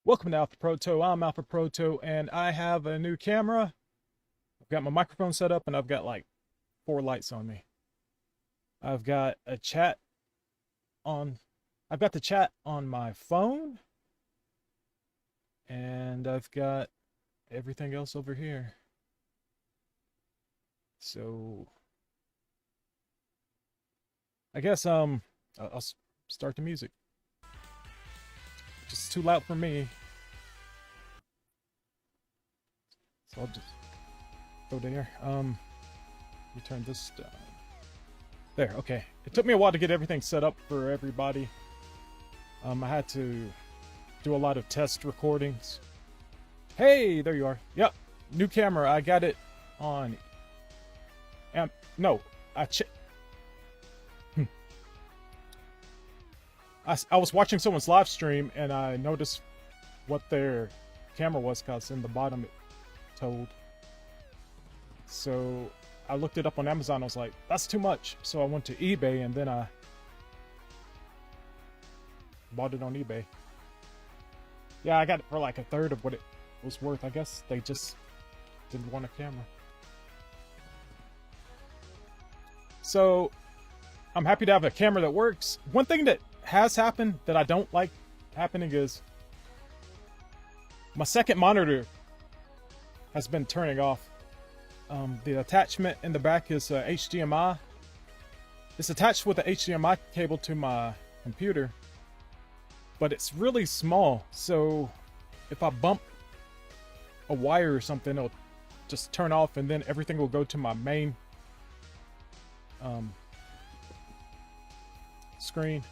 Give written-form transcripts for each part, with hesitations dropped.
Welcome to Alpha Proto. I'm Alpha Proto, and I have a new camera. I've got my microphone set up, and I've got like 4 lights on me. I've got a chat on. I've got the chat on my phone, and I've got everything else over here. So I guess I'll start the music. Just too loud for me, so I'll just go there. Let me turn this down. There, okay. It took me a while to get everything set up for everybody. I had to do a lot of test recordings. Hey, there you are. Yep, new camera. I got it on. No, I was watching someone's live stream and I noticed what their camera was because in the bottom it told. So I looked it up on Amazon. I was like, that's too much. So I went to eBay and then I bought it on eBay. Yeah, I got it for like a third of what it was worth. I guess they just didn't want a camera. So I'm happy to have a camera that works. One thing that has happened that I don't like happening is my second monitor has been turning off. The attachment in the back is HDMI. It's attached with the HDMI cable to my computer, but it's really small, so if I bump a wire or something, it'll just turn off and then everything will go to my main screen.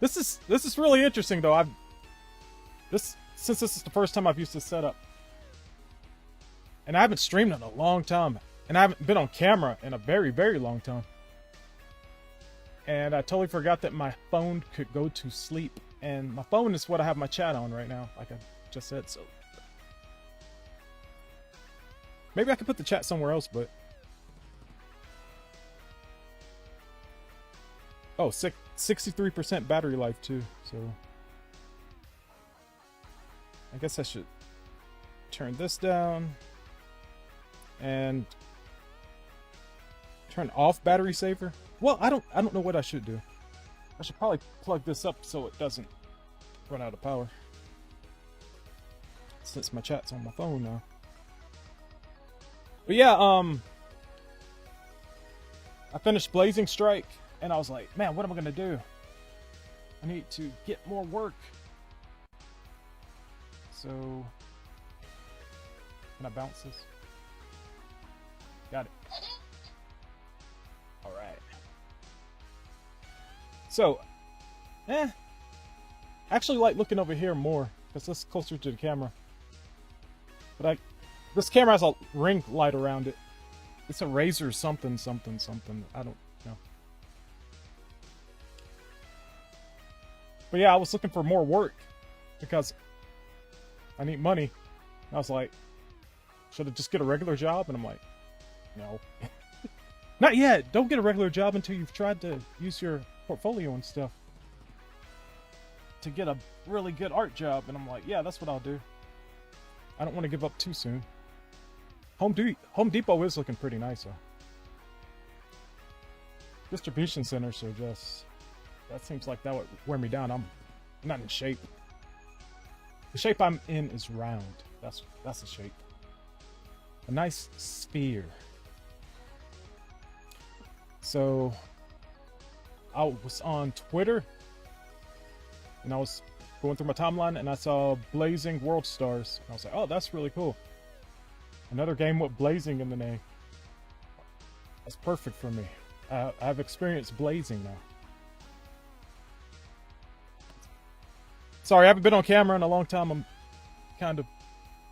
This is really interesting though. Since this is the first time I've used this setup, and I haven't streamed in a long time, and I haven't been on camera in a very, very long time. And I totally forgot that my phone could go to sleep, and my phone is what I have my chat on right now, like I just said. So maybe I could put the chat somewhere else, but oh, 63% battery life too, so I guess I should turn this down and turn off battery saver. Well, I don't know what I should do. I should probably plug this up so it doesn't run out of power, since my chat's on my phone now. But yeah, I finished Blazing Strike and I was like, man, what am I gonna do? I need to get more work. So, can I bounce this? Got it. Alright. So, I actually like looking over here more, because this is closer to the camera. But this camera has a ring light around it. It's a Razer something. I don't know. But yeah, I was looking for more work, because I need money. I was like, should I just get a regular job? And I'm like, no. Not yet. Don't get a regular job until you've tried to use your portfolio and stuff to get a really good art job. And I'm like, yeah, that's what I'll do. I don't want to give up too soon. Home Depot is looking pretty nice, though. Distribution centers are just... that seems like that would wear me down. I'm not in shape. The shape I'm in is round. That's the shape. A nice sphere. So I was on Twitter and I was going through my timeline and I saw Blazing Worldstars. I was like, oh, that's really cool. Another game with blazing in the name. That's perfect for me. I've experienced blazing now. Sorry, I haven't been on camera in a long time. I'm kind of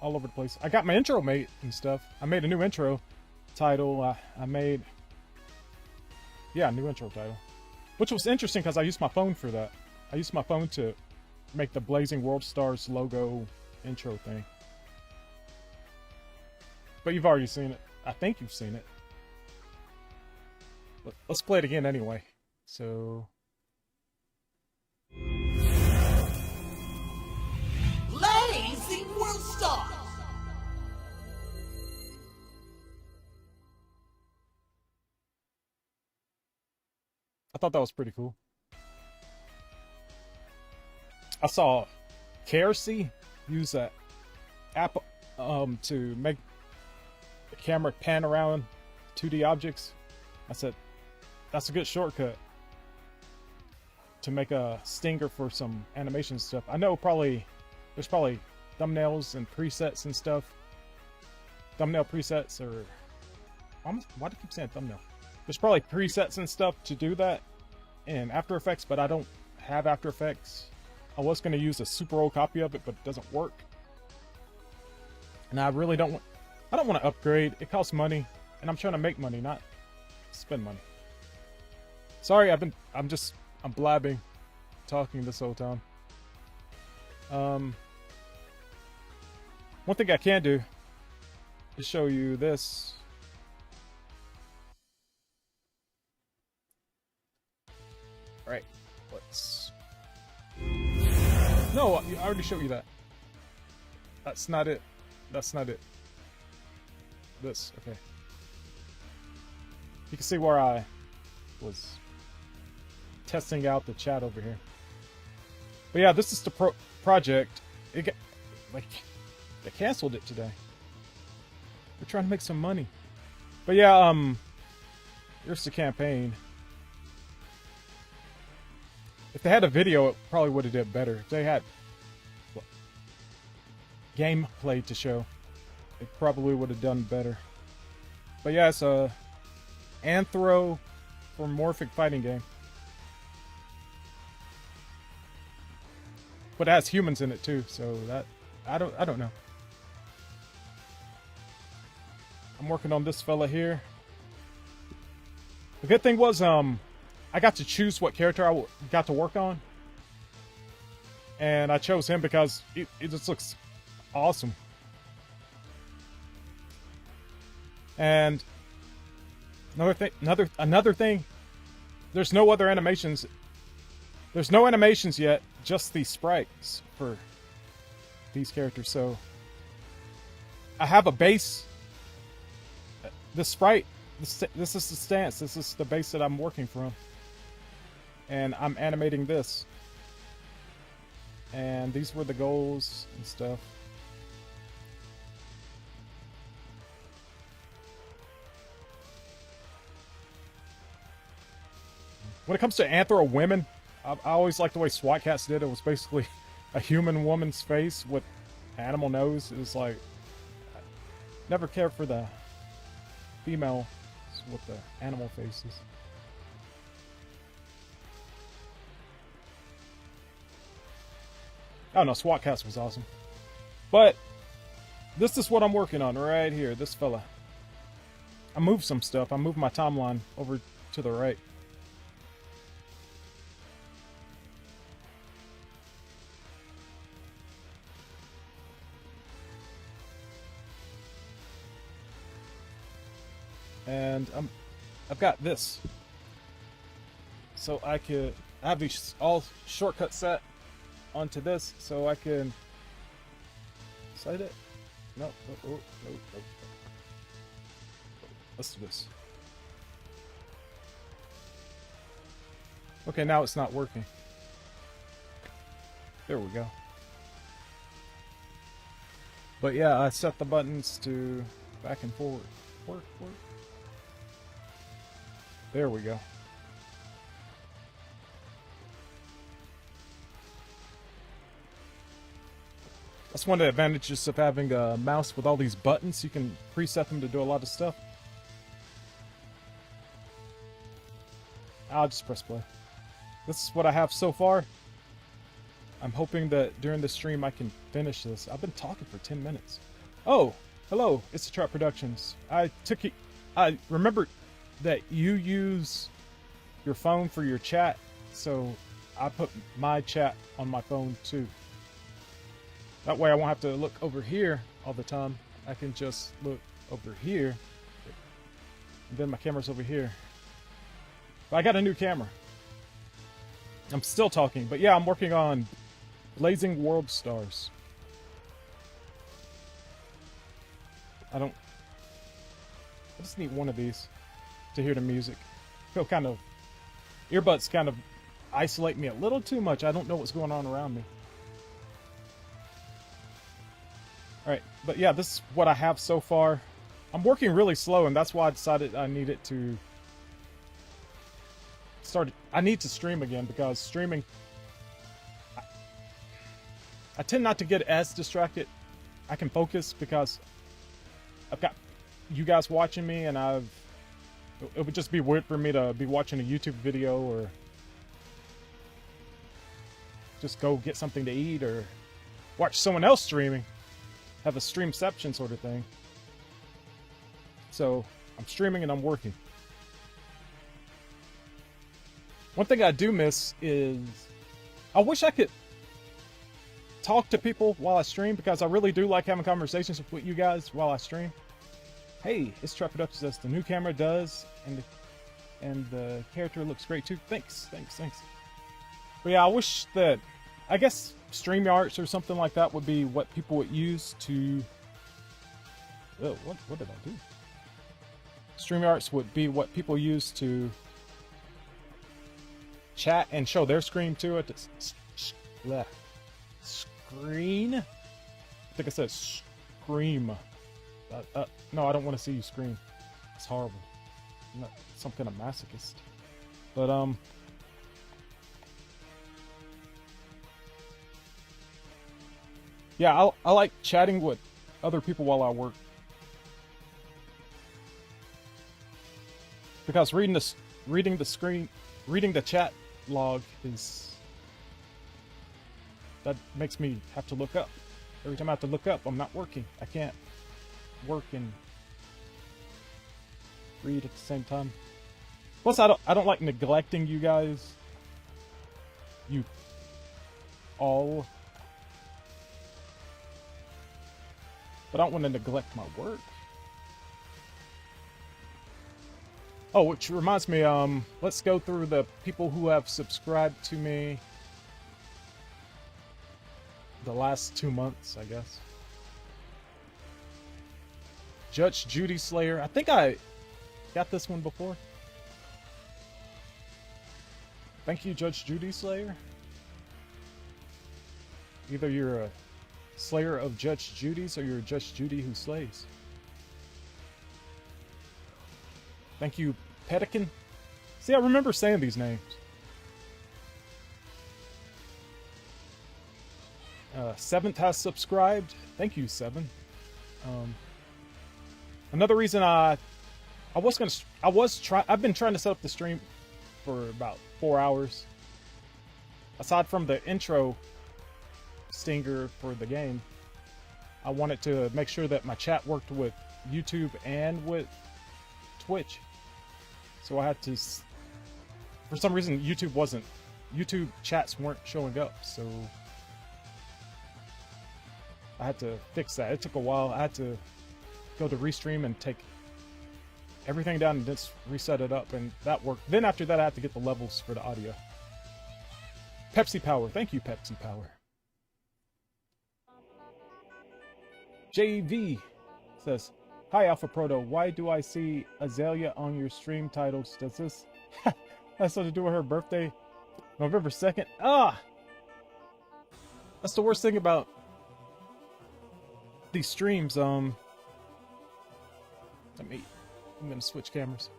all over the place. I got my intro made and stuff. I made a new intro title. I made... yeah, new intro title. Which was interesting because I used my phone for that. I used my phone to make the Blazing Worldstars logo intro thing. But you've already seen it. I think you've seen it. Let's play it again anyway. So thought that was pretty cool. I saw KRC use that app to make the camera pan around 2D objects. I said, that's a good shortcut to make a stinger for some animation stuff. I know there's probably thumbnails and presets and stuff. Thumbnail presets or... why do I keep saying thumbnail? There's probably presets and stuff to do that in After Effects, but I don't have After Effects. I was going to use a super old copy of it, but it doesn't work. And I really don't want... I don't want to upgrade. It costs money, and I'm trying to make money, not spend money. Sorry, I'm blabbing, talking this whole time. One thing I can do is show you this. Right, let's... No, I already showed you that. That's not it. That's not it. This, okay. You can see where I was testing out the chat over here. But yeah, this is the project. It got, like, they canceled it today. We're trying to make some money. But yeah, here's the campaign. If they had a video, it probably would have did better. If they had gameplay to show, it probably would have done better. But yeah, it's a anthropomorphic fighting game. But it has humans in it too, so that I don't know. I'm working on this fella here. The good thing was I got to choose what character I got to work on. And I chose him because it just looks awesome. And another thing, there's no other animations. There's no animations yet, just these sprites for these characters. So I have a base. The sprite, this is the stance. This is the base that I'm working from. And I'm animating this. And these were the goals and stuff. When it comes to anthro women, I always liked the way SWAT Cats did it. It was basically a human woman's face with animal nose. It was like, I never cared for the female with the animal faces. Oh no, SWAT Cats was awesome. But this is what I'm working on right here, this fella. I moved some stuff. I moved my timeline over to the right. And I've got this. So I have these all shortcuts set onto this, so I can slide it. No. Let's do this. Okay, now it's not working. There we go. But yeah, I set the buttons to back and forward. Work. There we go. That's one of the advantages of having a mouse with all these buttons. You can preset them to do a lot of stuff. I'll just press play. This is what I have so far. I'm hoping that during the stream I can finish this. I've been talking for 10 minutes. Oh, hello, it's the Trap Productions. I remembered that you use your phone for your chat, so I put my chat on my phone too. That way I won't have to look over here all the time. I can just look over here. And then my camera's over here. But I got a new camera. I'm still talking, but yeah, I'm working on Blazing Worldstars. I just need one of these to hear the music. I feel kind of earbuds kind of isolate me a little too much. I don't know what's going on around me. Alright, but yeah, this is what I have so far. I'm working really slow, and that's why I decided I needed to I need to stream again, because streaming, I tend not to get as distracted. I can focus because I've got you guys watching me, and it would just be weird for me to be watching a YouTube video or just go get something to eat or watch someone else streaming. Have a streamception sort of thing. So I'm streaming and I'm working. One thing I do miss is I wish I could talk to people while I stream, because I really do like having conversations with you guys while I stream. Hey, it's Trap Production says the new camera does, and the character looks great too. Thanks. But yeah, I wish that, I guess StreamYards or something like that would be what people would use to. Oh, what did I do? StreamYards would be what people use to chat and show their screen to it. Screen? I think I said scream. No, I don't want to see you scream. It's horrible. I'm not some kind of masochist. But yeah, I like chatting with other people while I work, because reading the chat log that makes me have to look up. Every time I have to look up, I'm not working. I can't work and read at the same time. Plus, I don't like neglecting you guys. You all. But I don't want to neglect my work. Oh, which reminds me, let's go through the people who have subscribed to me the last 2 months, I guess. Judge Judy Slayer. I think I got this one before. Thank you, Judge Judy Slayer. Either you're a slayer of Judge Judy's or you're a Judge Judy who slays. Thank you, Pelican. See, I remember saying these names. Seventh has subscribed. Thank you, Seven. Another reason I've been trying to set up the stream for about 4 hours. Aside from the intro stinger for the game, I wanted to make sure that my chat worked with YouTube and with Twitch. So I had to, for some reason, YouTube chats weren't showing up, so I had to fix that. It took a while. I had to go to Restream and take everything down and just reset it up, and that worked. Then after that, I had to get the levels for the audio. Pepsi Power. Thank you, Pepsi Power. JV says, hi, Alpha Proto. Why do I see Azalea on your stream titles? Does this have something to do with her birthday? November 2nd? Ah! That's the worst thing about these streams. I'm gonna switch cameras.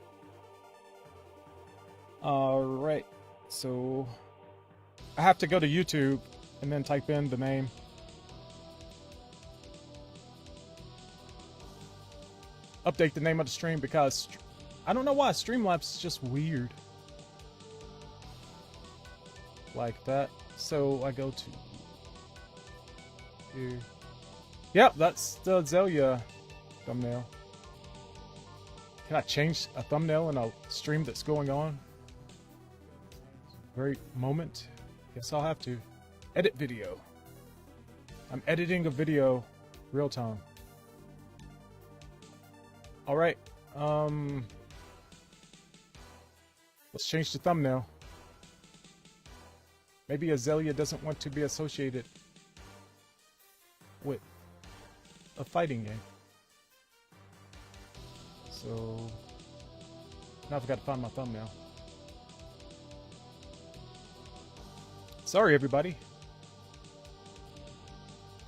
Alright. So I have to go to YouTube and then type in the name. Update the name of the stream, because I don't know why Streamlabs is just weird like that. So I go to here. Yep, that's the Azalea thumbnail. Can I change a thumbnail in a stream that's going on? Very moment. Guess I'll have to. Edit video. I'm editing a video real time. Alright, let's change the thumbnail. Maybe Azalea doesn't want to be associated with a fighting game. So now I've got to find my thumbnail. Sorry, everybody.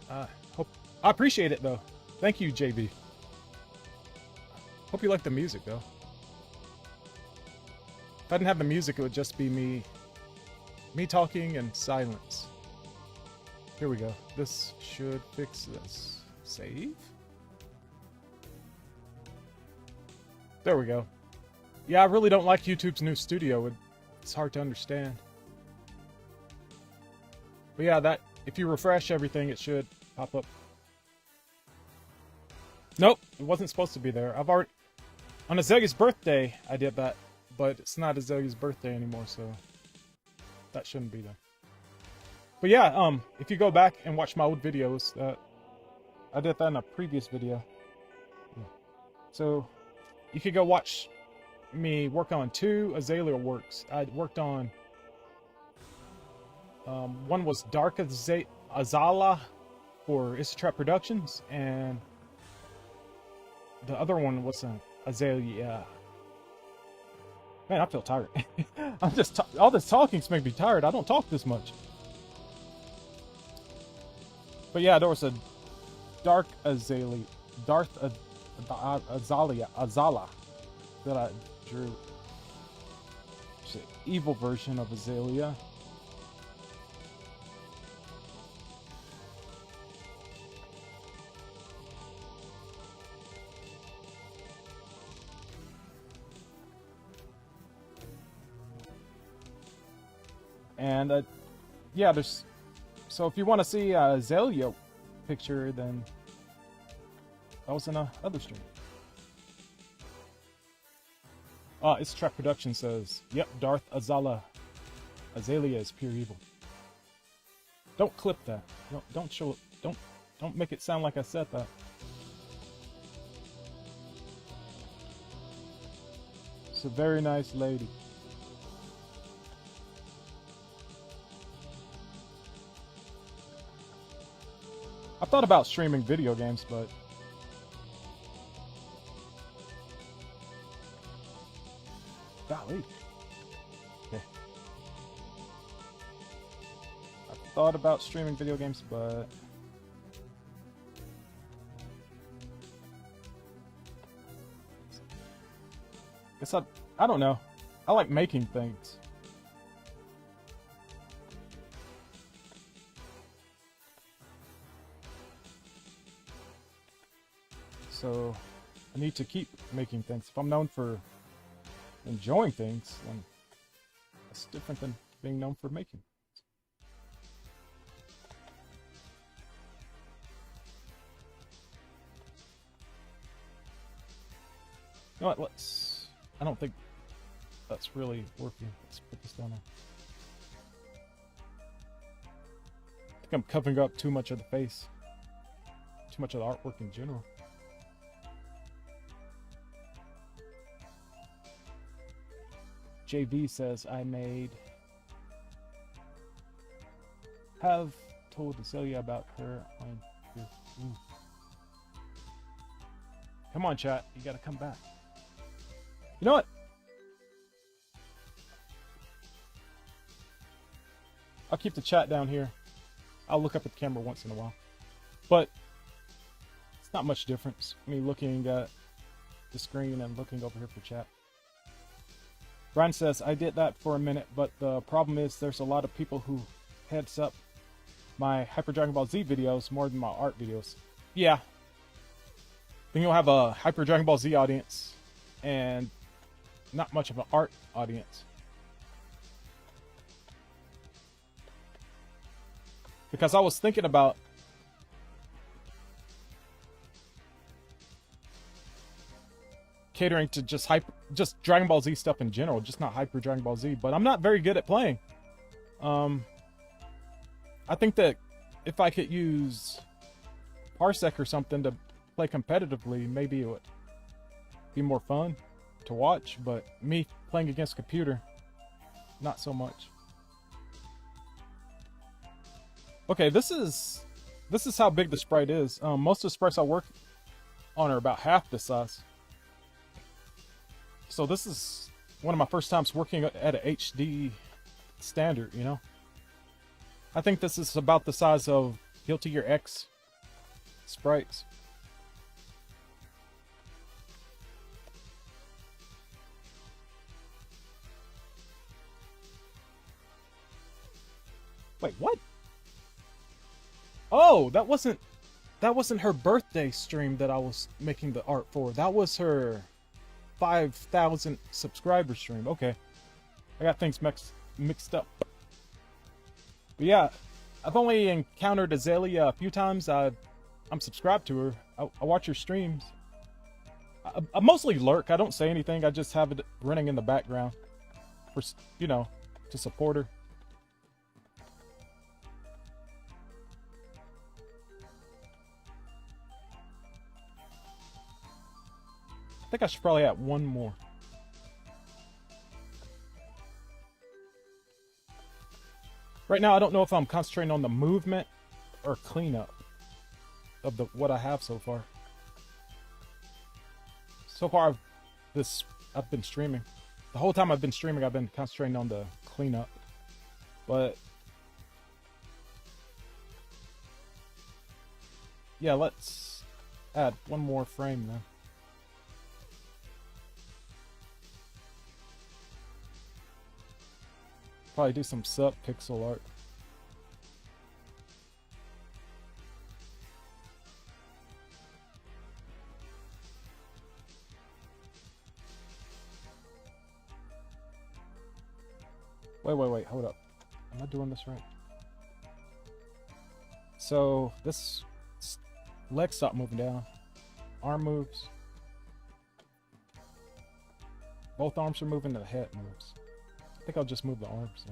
Hope I appreciate it though. Thank you, JB. Hope you like the music though. If I didn't have the music, it would just be me talking and silence. Here we go. This should fix this. Save? There we go. Yeah, I really don't like YouTube's new studio. It's hard to understand. But yeah, that if you refresh everything, it should pop up. Nope, it wasn't supposed to be there. I've already... On Azalea's birthday, I did that. But it's not Azalea's birthday anymore, so... that shouldn't be there. But yeah, if you go back and watch my old videos, I did that in a previous video. Yeah. So, you could go watch me work on 2 Azalea works. I worked on... one was Dark Azala for Trap Productions, and the other one was Azalea. Man, I feel tired. I'm just all this talking's making me tired. I don't talk this much. But yeah, there was a Dark Azalea, Azala that I drew. It's an evil version of Azalea. And yeah, there's... So if you want to see a Azalea picture, then that was in a other stream. It's Trap Production says, yep, Darth Azala. Azalea is pure evil. Don't clip that. Don't show it. Don't make it sound like I said that. It's a very nice lady. I thought about streaming video games, but golly. Okay. I thought about streaming video games, but guess I don't know. I like making things. So I need to keep making things. If I'm known for enjoying things, then that's different than being known for making. You know what, I don't think that's really working. Let's put this down there. I think I'm covering up too much of the face. Too much of the artwork in general. JV says, I have told Azalea about her on your... Come on, chat. You gotta come back. You know what? I'll keep the chat down here. I'll look up at the camera once in a while. But it's not much difference. Me looking at the screen and looking over here for chat. Brian says, I did that for a minute, but the problem is there's a lot of people who heads up my Hyper Dragon Ball Z videos more than my art videos. Yeah. Then you'll have a Hyper Dragon Ball Z audience and not much of an art audience. Because I was thinking about catering to just Dragon Ball Z stuff in general, just not Hyper Dragon Ball Z, but I'm not very good at playing. I think that if I could use Parsec or something to play competitively, maybe it would be more fun to watch, but me playing against a computer, not so much. Okay, this is how big the sprite is. Most of the sprites I work on are about half this size. So this is one of my first times working at a HD standard, you know? I think this is about the size of Guilty Gear X sprites. Wait, what? Oh, that wasn't her birthday stream that I was making the art for. That was her 5,000 subscriber stream. Okay. I got things mixed up. But yeah, I've only encountered Azalea a few times. I'm subscribed to her. I watch her streams. I mostly lurk. I don't say anything. I just have it running in the background for, you know, to support her. I think I should probably add one more. Right now, I don't know if I'm concentrating on the movement or cleanup of what I have so far. So far, I've been streaming. The whole time I've been streaming, I've been concentrating on the cleanup. But yeah, let's add one more frame then. Probably do some sub-pixel art. Wait, hold up. Am I doing this right? So, this leg stop moving down. Arm moves. Both arms are moving, the head moves. I think I'll just move the arms. So.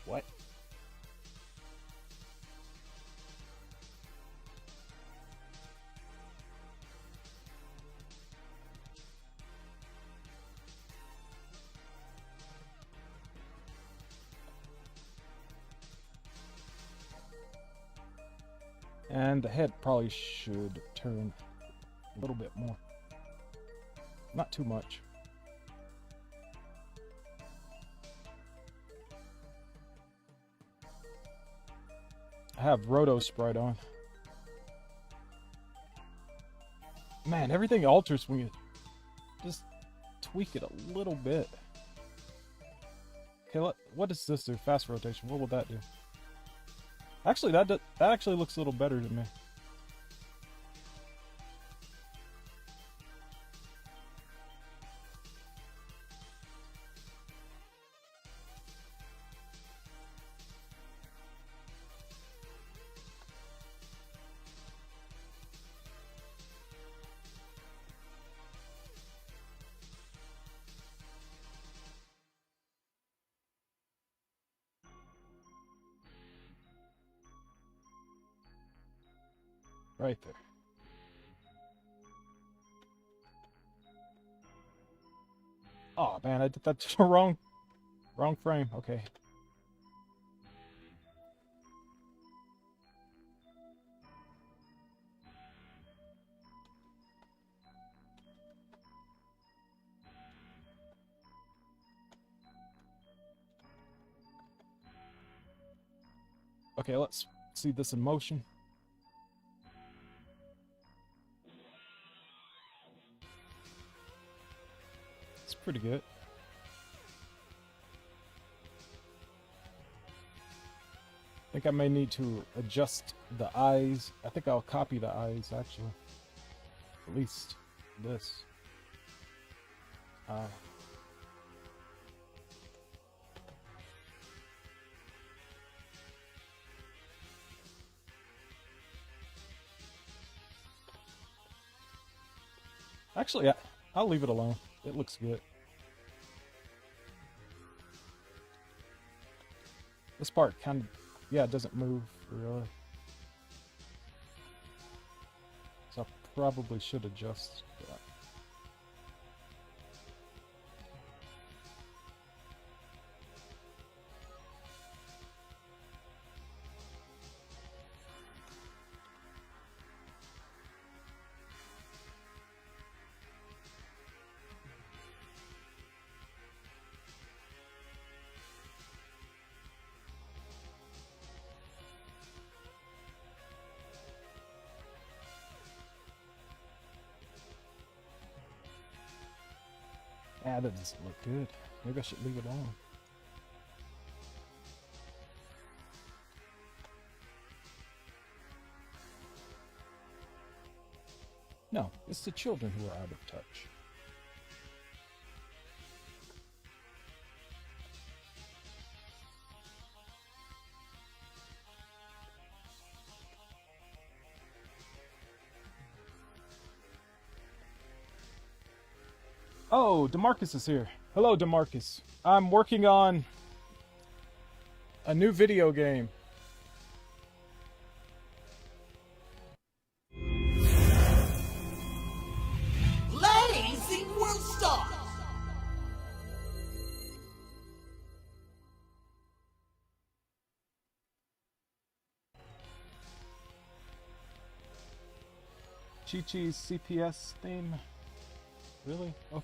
What? And the head probably should turn a little bit more. Not too much. I have Roto sprite on. Man, everything alters when you just tweak it a little bit. Okay, what does this do? Fast rotation. What will that do? Actually, that actually looks a little better to me. Right there. Oh man, I did that to the wrong frame. Okay. Okay, let's see this in motion. It's pretty good. I think I may need to adjust the eyes. I think I'll copy the eyes, actually. At least this. Actually, I'll leave it alone. It looks good. This part kind of, yeah, it doesn't move really. So I probably should adjust that. Ah, that doesn't look good. Maybe I should leave it on. No, it's the children who are out of touch. Oh, DeMarcus is here. Hello, DeMarcus. I'm working on a new video game. Blazing Worldstars! Chi-Chi's CPS theme? Really? Oh.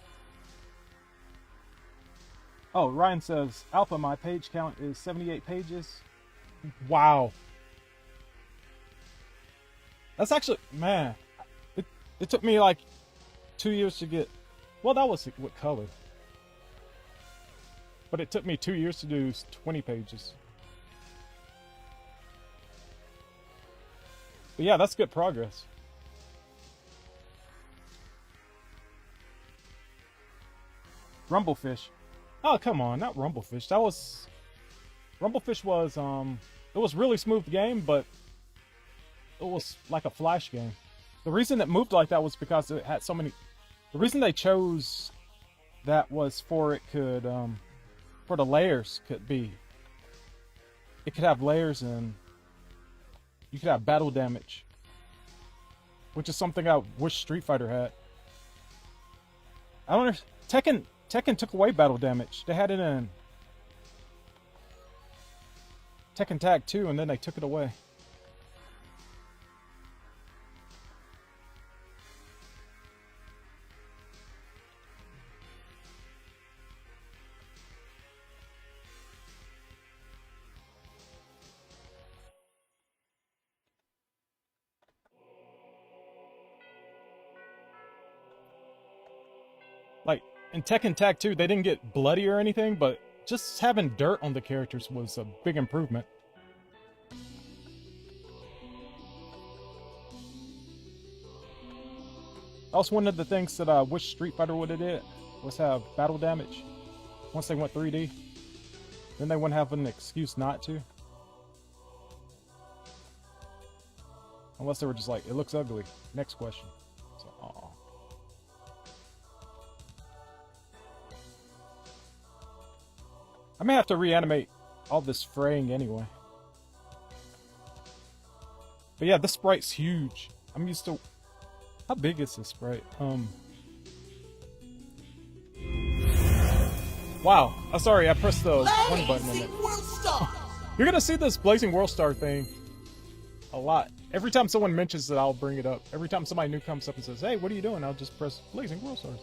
Oh, Ryan says, Alpha, my page count is 78 pages. Wow. That's actually, man, it took me like 2 years to get, well, that was what color. But it took me 2 years to do 20 pages. But yeah, that's good progress. Rumblefish. Oh, come on, not Rumblefish. That was... Rumblefish was, it was really smooth game, but it was like a flash game. The reason it moved like that was because it had so many... The reason they chose that was for it could, for the layers could be... It could have layers and you could have battle damage. Which is something I wish Street Fighter had. I don't know, Tekken took away battle damage. They had it in Tekken Tag 2 and then they took it away. Like, in Tekken Tag 2, they didn't get bloody or anything, but just having dirt on the characters was a big improvement. Also, one of the things that I wish Street Fighter would have did was have battle damage once they went 3D. Then they wouldn't have an excuse not to. Unless they were just like, it looks ugly. Next question. So, aw. I may have to reanimate all this fraying anyway. But yeah, this sprite's huge. I'm used to... How big is this sprite? Wow. I'm sorry, I pressed the one button on it. You're gonna see this Blazing Worldstar thing a lot. Every time someone mentions it, I'll bring it up. Every time somebody new comes up and says, hey, what are you doing? I'll just press Blazing Worldstar.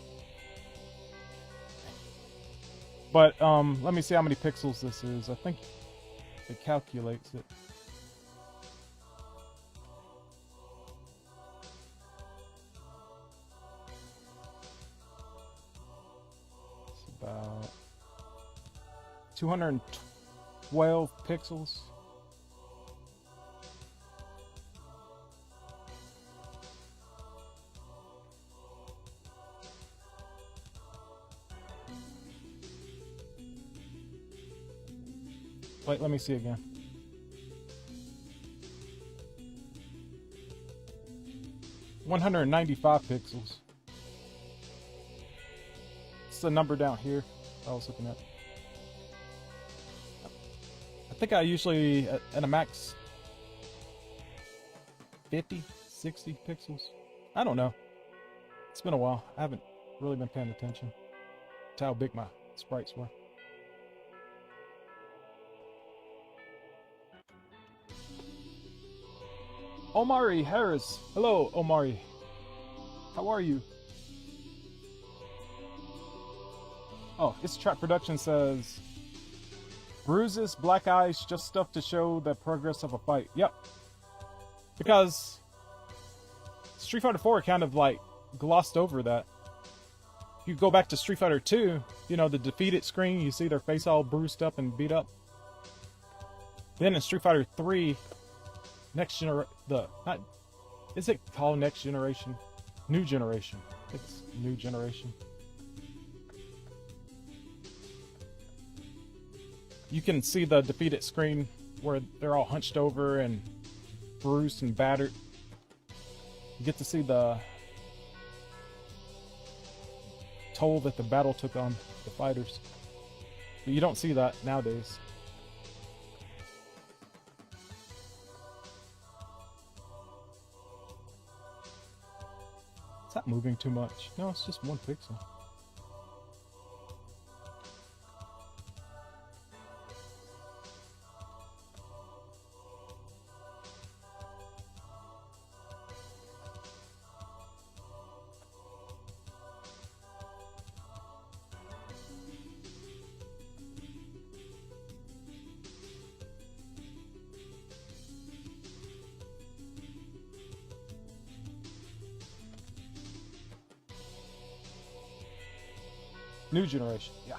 But, let me see how many pixels this is. I think it calculates it. It's about 212 pixels. Wait, let me see again. $195 pixels. It's the number down here I was looking at. I think I usually, at a max 50, 60 pixels. I don't know. It's been a while. I haven't really been paying attention to how big my sprites were. Omari Harris. Hello, Omari. How are you? Oh, It's Trap Production says, bruises, black eyes, just stuff to show the progress of a fight. Yep. Because Street Fighter 4 kind of like glossed over that. You go back to Street Fighter 2, you know, the defeated screen, you see their face all bruised up and beat up. Then in Street Fighter 3, is it called Next Generation? New Generation. It's New Generation. You can see the defeated screen where they're all hunched over and bruised and battered. You get to see the toll that the battle took on the fighters. But you don't see that nowadays. Is that moving too much? No, it's just 1 pixel. New Generation, yeah.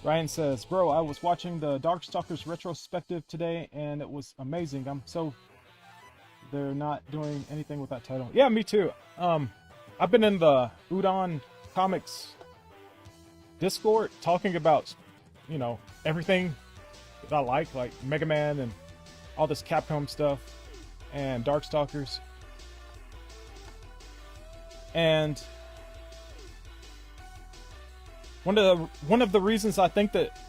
Ryan says, bro, I was watching the Darkstalkers retrospective today and it was amazing. I'm so they're not doing anything with that title. Yeah, me too. I've been in the Udon Comics Discord talking about, you know, everything that I like Mega Man and all this Capcom stuff and Darkstalkers. And one of the reasons I think that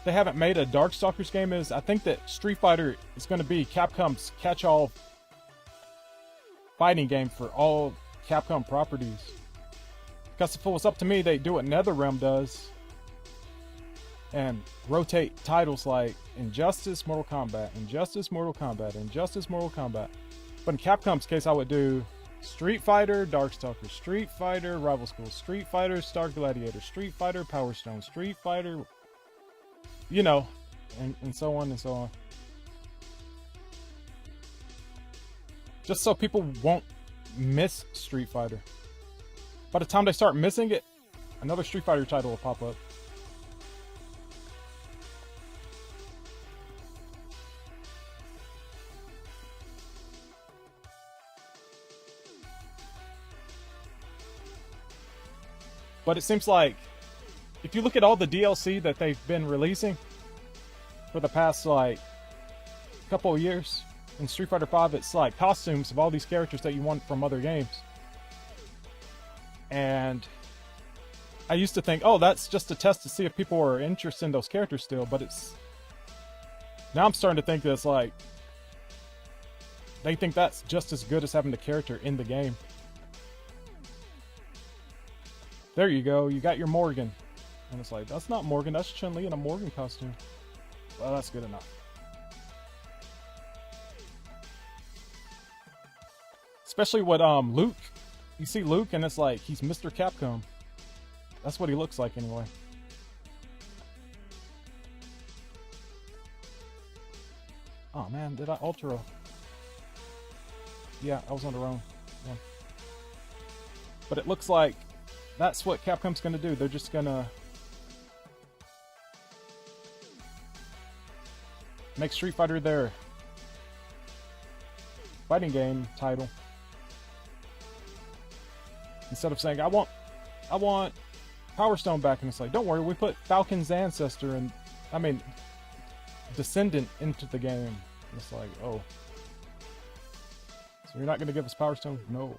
they haven't made a Darkstalkers game is I think that Street Fighter is going to be Capcom's catch-all fighting game for all Capcom properties. Because if it was up to me, they'd do what NetherRealm does and rotate titles like Injustice, Mortal Kombat, Injustice, Mortal Kombat, Injustice, Mortal Kombat. But in Capcom's case, I would do Street Fighter, Darkstalkers, Street Fighter, Rival Schools, Street Fighter, Star Gladiator, Street Fighter, Power Stone, Street Fighter, you know, and so on and so on. Just so people won't miss Street Fighter. By the time they start missing it, another Street Fighter title will pop up. But it seems like, if you look at all the DLC that they've been releasing for the past, like, couple of years, in Street Fighter V, it's like costumes of all these characters that you want from other games. And I used to think, oh, that's just a test to see if people are interested in those characters still, but it's... Now I'm starting to think that it's like, they think that's just as good as having the character in the game. There you go, you got your Morgan. And it's like, that's not Morgan, that's Chun-Li in a Morgan costume. Well, that's good enough. Especially with Luke. You see Luke and it's like, he's Mr. Capcom. That's what he looks like anyway. Oh man, did I ultra? Yeah, I was on the wrong one. But it looks like that's what Capcom's gonna do. They're just gonna make Street Fighter their fighting game title. Instead of saying, I want Power Stone back, and it's like, don't worry, we put Falcon's ancestor and, I mean, descendant into the game. And it's like, oh. So you're not gonna give us Power Stone? No.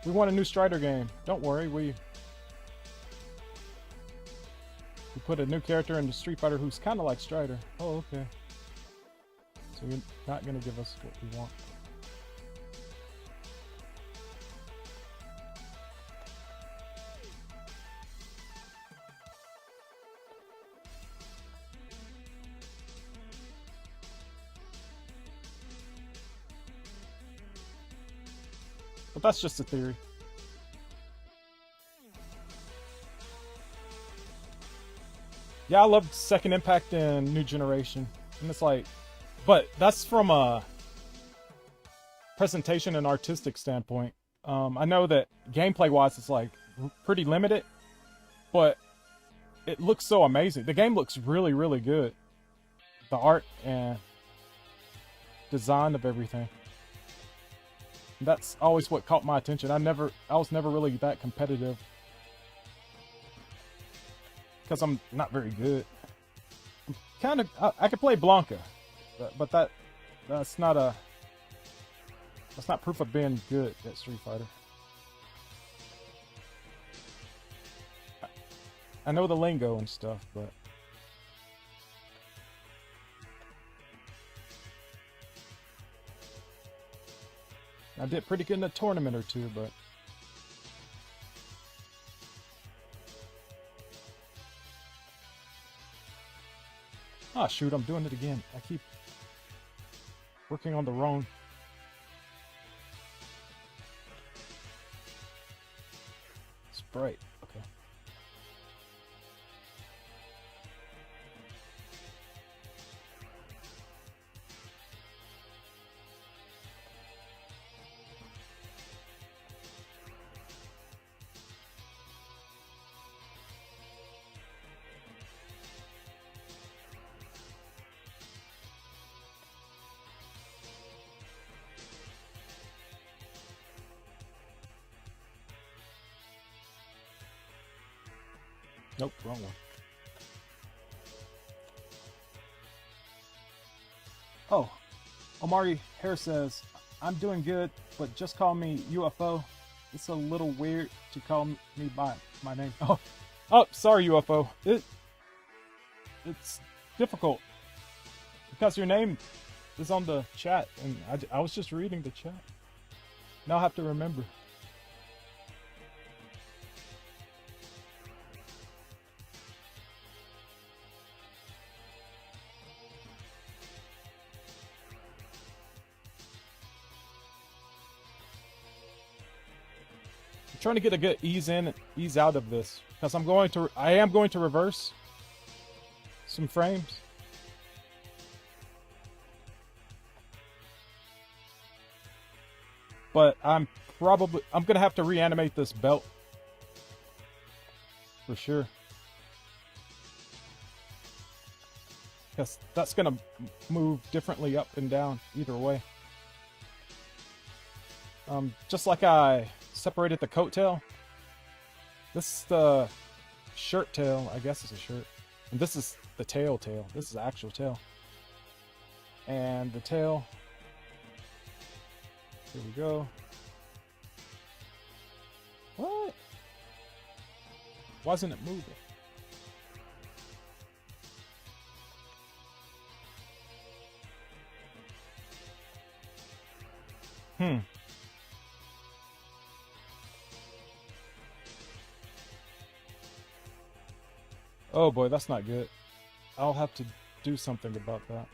We want a new Strider game. Don't worry, we put a new character into Street Fighter who's kind of like Strider. Oh, okay. So you're not going to give us what we want. But that's just a theory. Yeah, I loved Second Impact and New Generation. And it's like, but that's from a presentation and artistic standpoint. I know that gameplay-wise it's like pretty limited, but it looks so amazing. The game looks really, really good. The art and design of everything. That's always what caught my attention. I was never really that competitive because I'm not very good. I could play Blanca, but that's not proof of being good at Street Fighter. I know the lingo and stuff, but I did pretty good in a tournament or two, but ah, shoot, I'm doing it again. I keep working on the wrong. Sprite. Okay. Nope, wrong one. Oh, Omari Hare says, I'm doing good, but just call me UFO. It's a little weird to call me by my name. Oh, sorry, UFO. It's difficult because your name is on the chat, and I was just reading the chat. Now I have to remember. Trying to get a good ease in, ease out of this, because I am going to reverse some frames. But I'm gonna have to reanimate this belt for sure, because that's gonna move differently up and down either way. Just like I separated the coat tail. This is the shirt tail, I guess it's a shirt. And this is the tail. This is the actual tail. And the tail. Here we go. What? Why isn't it moving? Oh boy, that's not good. I'll have to do something about that.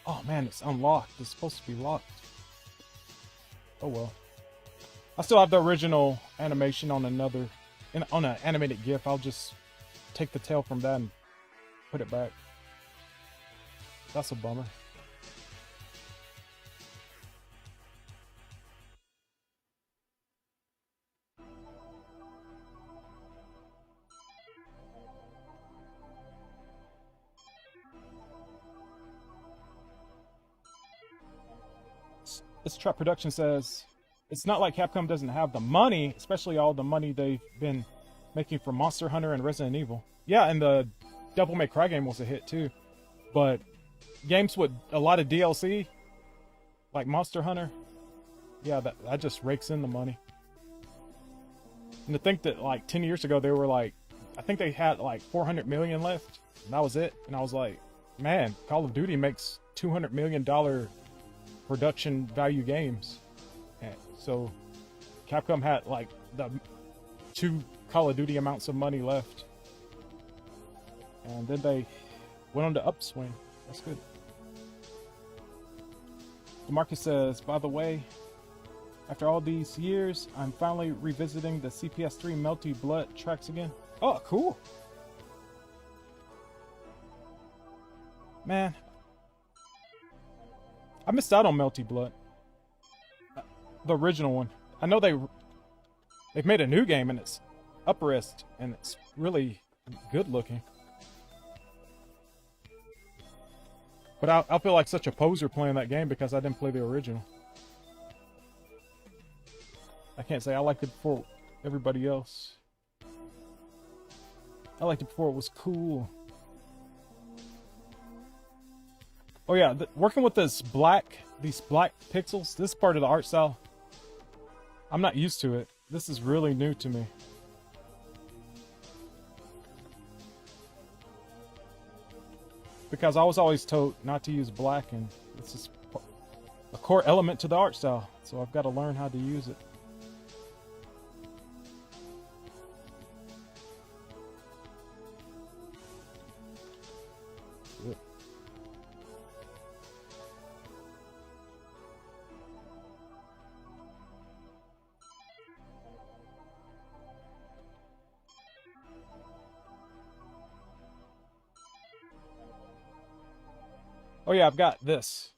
Oh man, it's unlocked. It's supposed to be locked. Oh well. I still have the original animation on on an animated GIF. I'll just take the tail from that and put it back. That's a bummer. This Trap Production says, it's not like Capcom doesn't have the money, especially all the money they've been making for Monster Hunter and Resident Evil. Yeah, and the Devil May Cry game was a hit too. But games with a lot of DLC, like Monster Hunter, yeah, that just rakes in the money. And to think that like 10 years ago they were like, I think they had like 400 million left, and that was it. And I was like, man, Call of Duty makes $200 million production value games. And so Capcom had like the 2 Call of Duty amounts of money left. And then they went on the upswing. That's good. DeMarcus says, by the way, after all these years, I'm finally revisiting the CPS3 Melty Blood tracks again. Oh, cool. Man, I missed out on Melty Blood. The original one. I know they've made a new game and it's up-res and it's really good looking. But I'll feel like such a poser playing that game because I didn't play the original. I can't say I liked it before everybody else. I liked it before it was cool. Oh yeah, working with these black pixels, this part of the art style, I'm not used to it. This is really new to me. Because I was always told not to use black, and it's just a core element to the art style. So I've got to learn how to use it. Oh yeah, I've got this.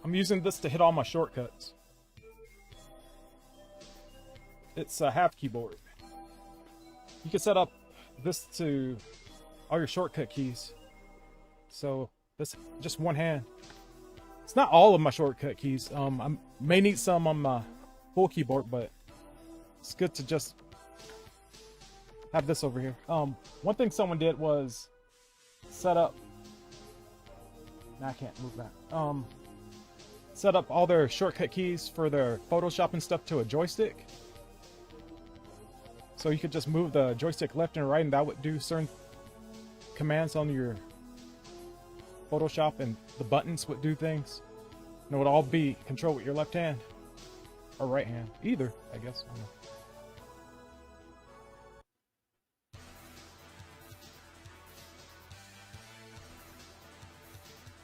I'm using this to hit all my shortcuts. It's a half keyboard. You can set up this to all your shortcut keys. So this just one hand. It's not all of my shortcut keys. I may need some on my full keyboard, but it's good to just have this over here. One thing someone did was set up. Now I can't move that. Set up all their shortcut keys for their Photoshop and stuff to a joystick. So you could just move the joystick left and right, and that would do certain commands on your Photoshop, and the buttons would do things. And it would all be controlled with your left hand or right hand, either, I guess. I don't know.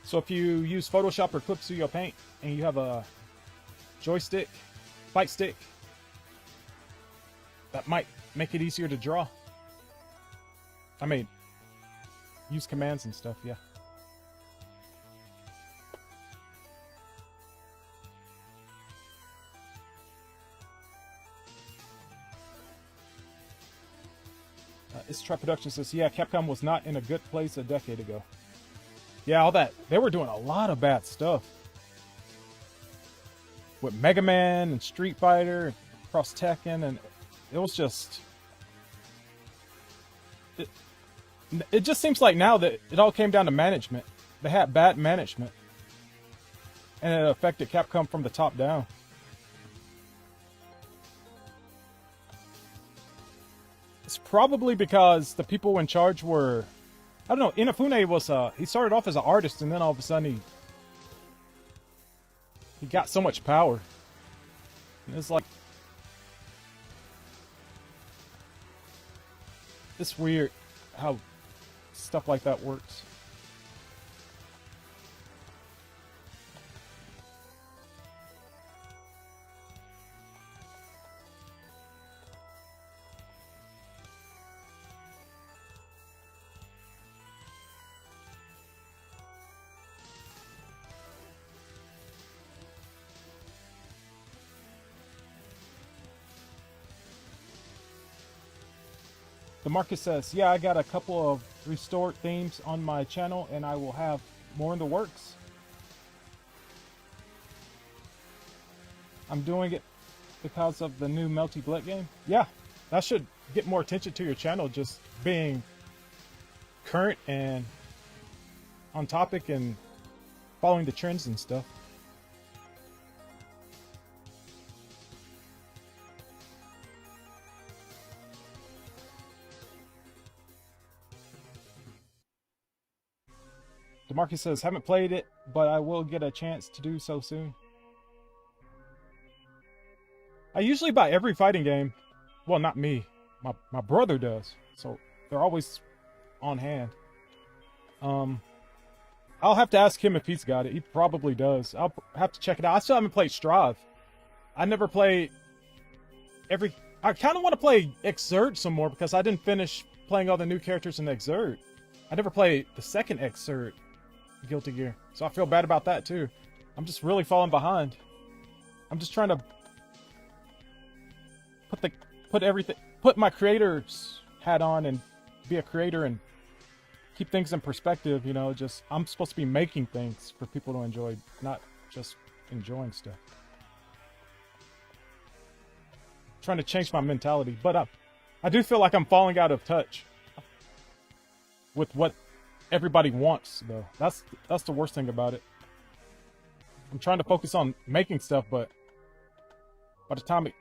So if you use Photoshop or Clip Studio Paint and you have a joystick, fight stick, that might make it easier to draw. I mean, use commands and stuff, yeah. It's Trap Production says, yeah, Capcom was not in a good place a decade ago. Yeah, all that. They were doing a lot of bad stuff. With Mega Man and Street Fighter, across Tekken, and it was just... It just seems like now that it all came down to management. They had bad management. And it affected Capcom from the top down. It's probably because the people in charge were... I don't know, Inafune was, he started off as an artist, and then all of a sudden he got so much power. And it's like, it's weird how stuff like that works. DeMarcus says, yeah, I got a couple of restored themes on my channel, and I will have more in the works. I'm doing it because of the new Melty Blood game. Yeah, that should get more attention to your channel, just being current and on topic and following the trends and stuff. DeMarcus says, haven't played it, but I will get a chance to do so soon. I usually buy every fighting game. Well, not me. My brother does. So they're always on hand. I'll have to ask him if he's got it. He probably does. I'll have to check it out. I still haven't played Strive. I never played every... I kind of want to play Exert some more because I didn't finish playing all the new characters in Exert. I never played the second Exert Guilty Gear. So I feel bad about that too. I'm just really falling behind. I'm just trying to put my creator's hat on and be a creator and keep things in perspective, you know. Just, I'm supposed to be making things for people to enjoy, not just enjoying stuff. Trying to change my mentality, but I do feel like I'm falling out of touch with what everybody wants, though. That's the worst thing about it. I'm trying to focus on making stuff, but by the time it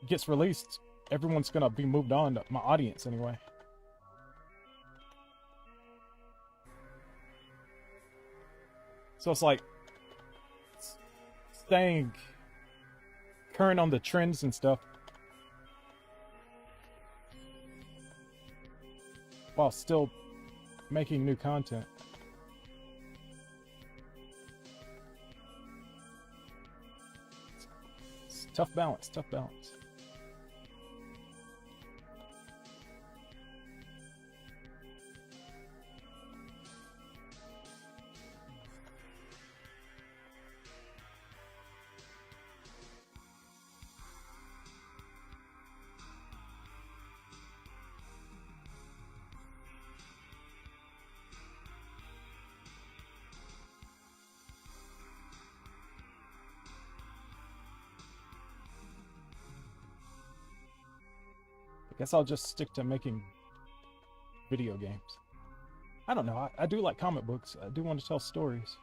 gets released, everyone's gonna be moved on, to my audience anyway. So it's like staying current on the trends and stuff while still making new content. It's tough balance, tough balance. I guess I'll just stick to making video games. I don't know. I do like comic books. I do want to tell stories.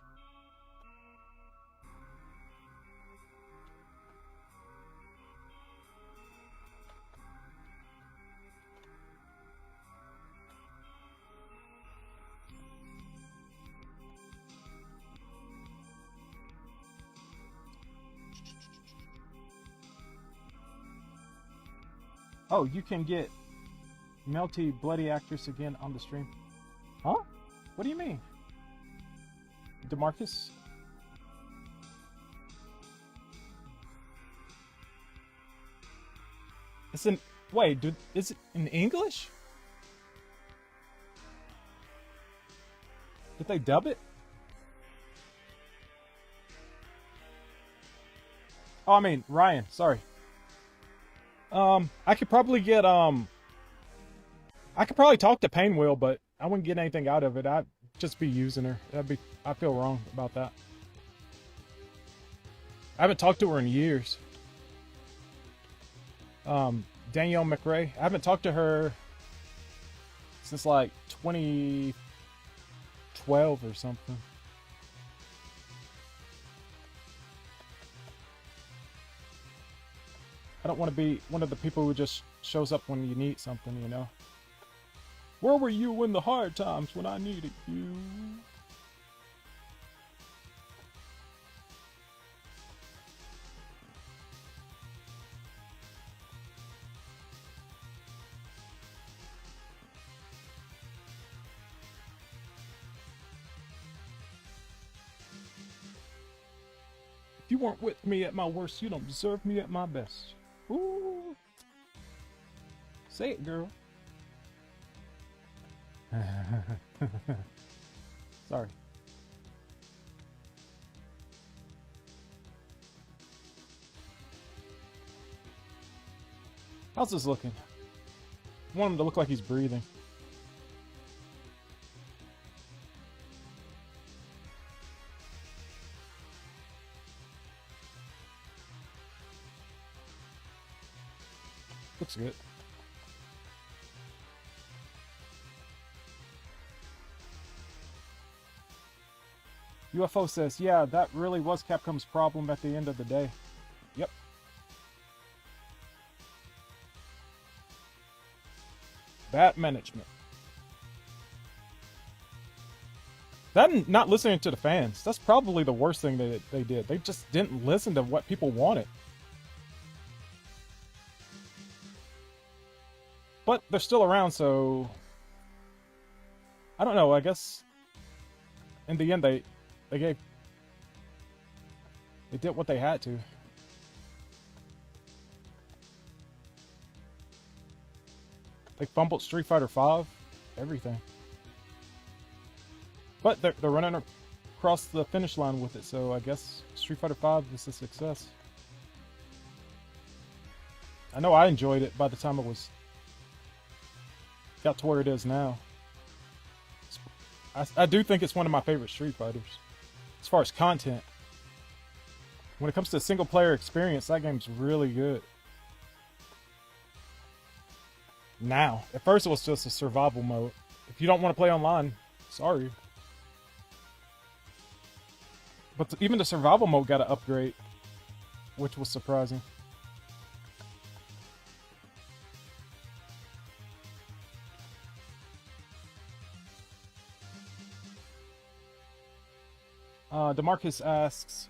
Oh, you can get Melty Bloody Actress again on the stream. Huh? What do you mean? DeMarcus? It's in... Wait, dude, is it in English? Did they dub it? Oh, I mean, Ryan, sorry. I could probably get, I could probably talk to Painwheel, but I wouldn't get anything out of it. I'd just be using her. I feel wrong about that. I haven't talked to her in years. Danielle McRae. I haven't talked to her since like 2012 or something. I don't want to be one of the people who just shows up when you need something, you know? Where were you in the hard times when I needed you? If you weren't with me at my worst, you don't deserve me at my best. Ooh. Say it, girl. Sorry. How's this looking? I want him to look like he's breathing. Looks good. UFO says, yeah, that really was Capcom's problem at the end of the day. Yep. Bad management. That and not listening to the fans. That's probably the worst thing that they did. They just didn't listen to what people wanted. But they're still around, so I don't know. I guess in the end they did what they had to. They fumbled Street Fighter V, everything. But they're running across the finish line with it, so I guess Street Fighter V is a success. I know I enjoyed it by the time it got to where it is now. I do think it's one of my favorite Street Fighters. As far as content. When it comes to a single player experience, that game's really good. Now, at first it was just a survival mode. If you don't want to play online, sorry. But even the survival mode got an upgrade, which was surprising. DeMarcus asks,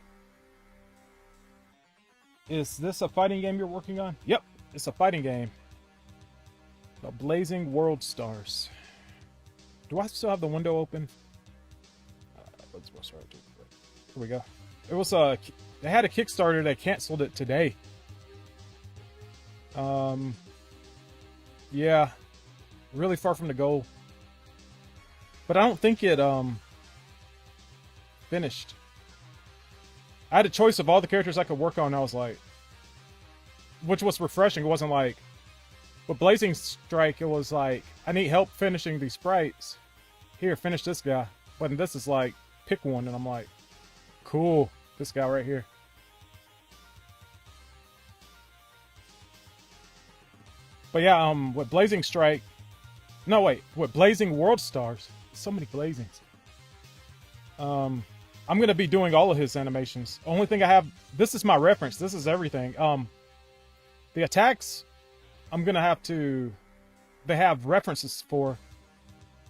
is this a fighting game you're working on? Yep, it's a fighting game. The Blazing Worldstars. Do I still have the window open? Let's go start. Here we go. It was they had a Kickstarter. They canceled it today. Yeah, really far from the goal. But I don't think it finished. I had a choice of all the characters I could work on. I was like, which was refreshing. It wasn't like with Blazing Strike. It was like, I need help finishing these sprites. Here, finish this guy. But this is like, pick one, and I'm like, cool, this guy right here. But yeah, with Blazing Strike, no wait, with Blazing Worldstars, so many Blazings. I'm gonna be doing all of his animations. Only thing I have, this is my reference. This is everything. The attacks, I'm gonna have to. They have references for,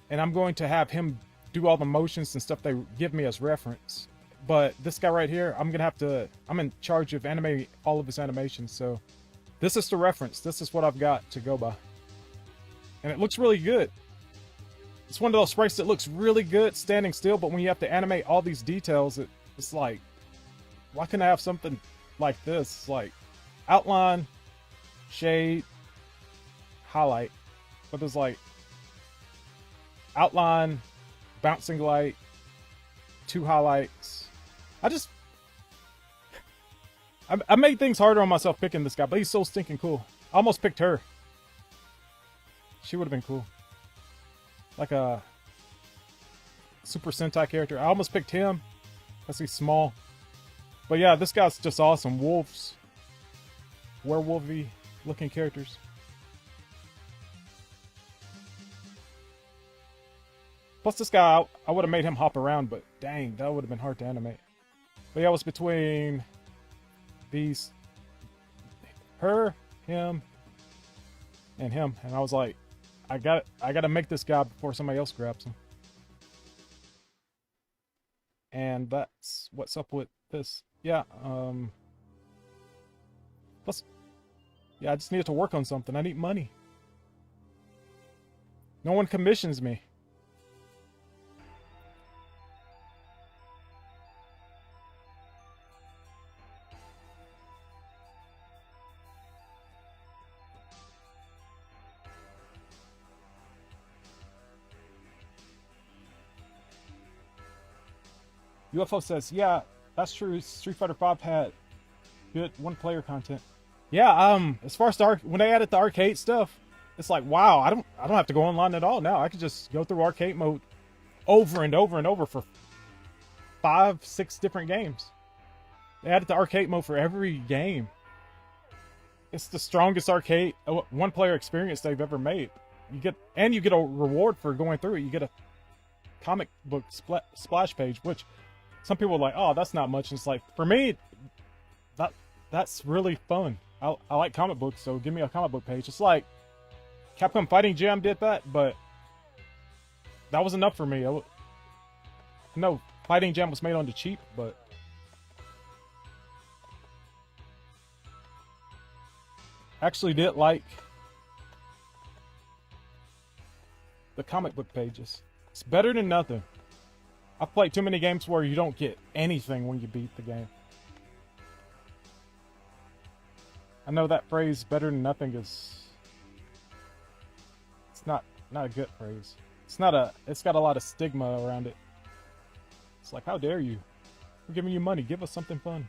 and I'm going to have him do all the motions and stuff they give me as reference. But this guy right here, I'm gonna have to. I'm in charge of animating all of his animations. So this is the reference. This is what I've got to go by, and it looks really good. It's one of those sprites that looks really good standing still, but when you have to animate all these details, it's like, why can't I have something like this? Like outline, shade, highlight. But there's like outline, bouncing light, 2 highlights. I made things harder on myself picking this guy, but he's so stinking cool. I almost picked her. She would have been cool. Like a Super Sentai character. I almost picked him because he's small. But yeah, this guy's just awesome. Wolves. Werewolfy looking characters. Plus this guy, I would have made him hop around, but dang, that would have been hard to animate. But yeah, it was between these, her, him, and him. And I was like, I gotta make this guy before somebody else grabs him. And that's what's up with this. Yeah, plus, yeah, I just needed to work on something. I need money. No one commissions me. UFO says, yeah, that's true. Street Fighter V had good one-player content. Yeah, as far as when they added the arcade stuff, it's like, wow, I don't have to go online at all now. I can just go through arcade mode over and over and over for 5, 6 different games. They added the arcade mode for every game. It's the strongest arcade one-player experience they've ever made. You get a reward for going through it. You get a comic book splash page, which some people are like, oh, that's not much. And it's like, for me, that's really fun. I like comic books, so give me a comic book page. It's like Capcom Fighting Jam did that, but that was enough for me. know Fighting Jam was made on the cheap, but I actually did like the comic book pages. It's better than nothing. I've played too many games where you don't get anything when you beat the game. I know that phrase, better than nothing, is... It's not a good phrase. It's got a lot of stigma around it. It's like, how dare you? We're giving you money. Give us something fun.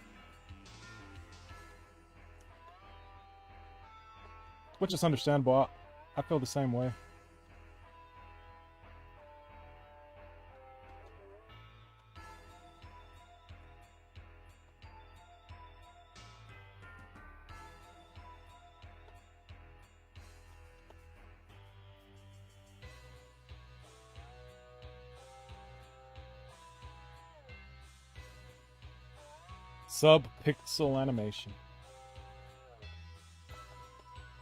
Which is understandable. I feel the same way. Sub-pixel animation.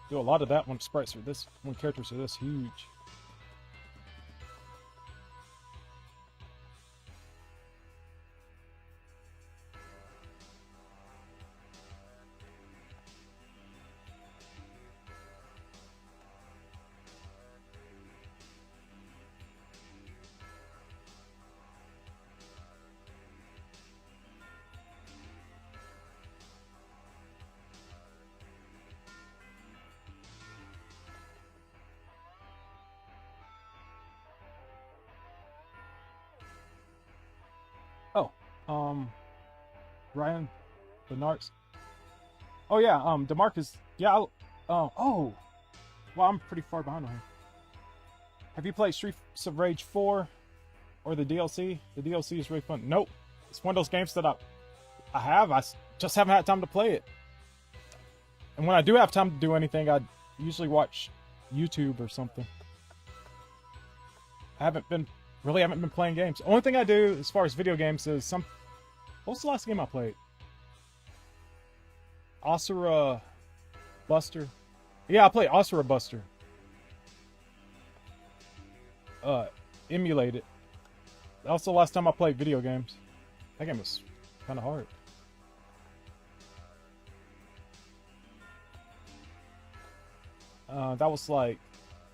Do a lot of that when sprites are this, when characters are this huge. Ryan Bernards. Oh yeah, DeMarcus. Yeah. Oh, well, I'm pretty far behind on him. Have you played Streets of Rage 4 or the DLC? The DLC is really fun. Nope, it's one of those games that I have. I just haven't had time to play it. And when I do have time to do anything, I usually watch YouTube or something. I haven't been playing games. The only thing I do as far as video games is what was the last game I played? Asura Buster. Yeah, I played Asura Buster. Emulated. That was the last time I played video games. That game was kind of hard. That was like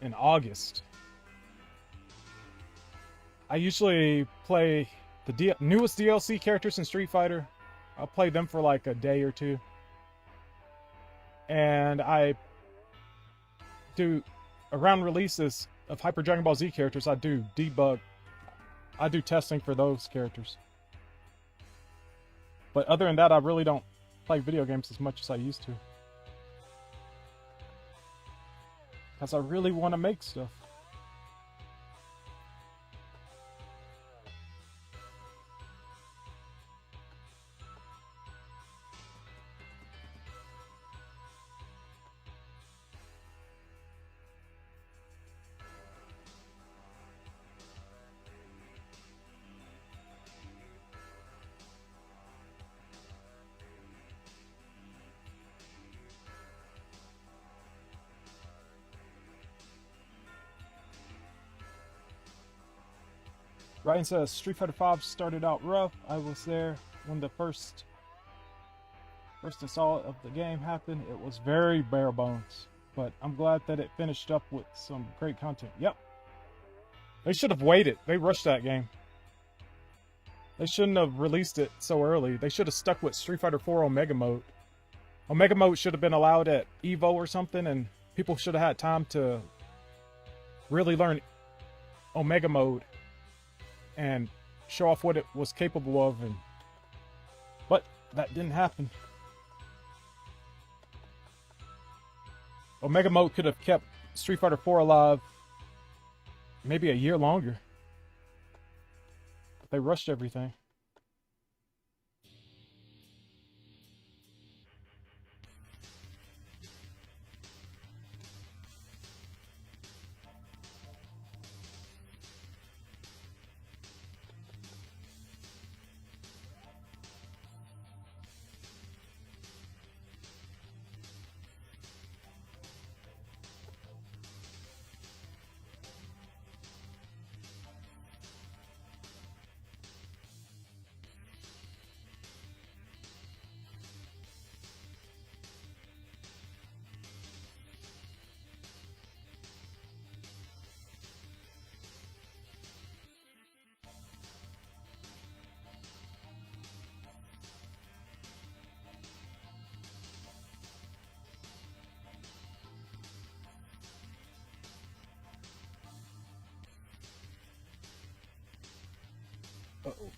in August. I usually play the newest DLC characters in Street Fighter. I'll play them for like a day or two. And I do, around releases of Hyper Dragon Ball Z characters, I do debug. I do testing for those characters. But other than that, I really don't play video games as much as I used to. Because I really want to make stuff. Ryan says, Street Fighter V started out rough. I was there when the first install of the game happened. It was very bare bones, but I'm glad that it finished up with some great content. Yep. They should have waited. They rushed that game. They shouldn't have released it so early. They should have stuck with Street Fighter 4 Omega Mode. Omega Mode should have been allowed at EVO or something, and people should have had time to really learn Omega Mode and show off what it was capable of, but that didn't happen. Omega Mode could have kept Street Fighter 4 alive maybe a year longer. But they rushed everything. Uh-oh.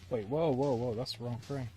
Wait, whoa, that's the wrong frame.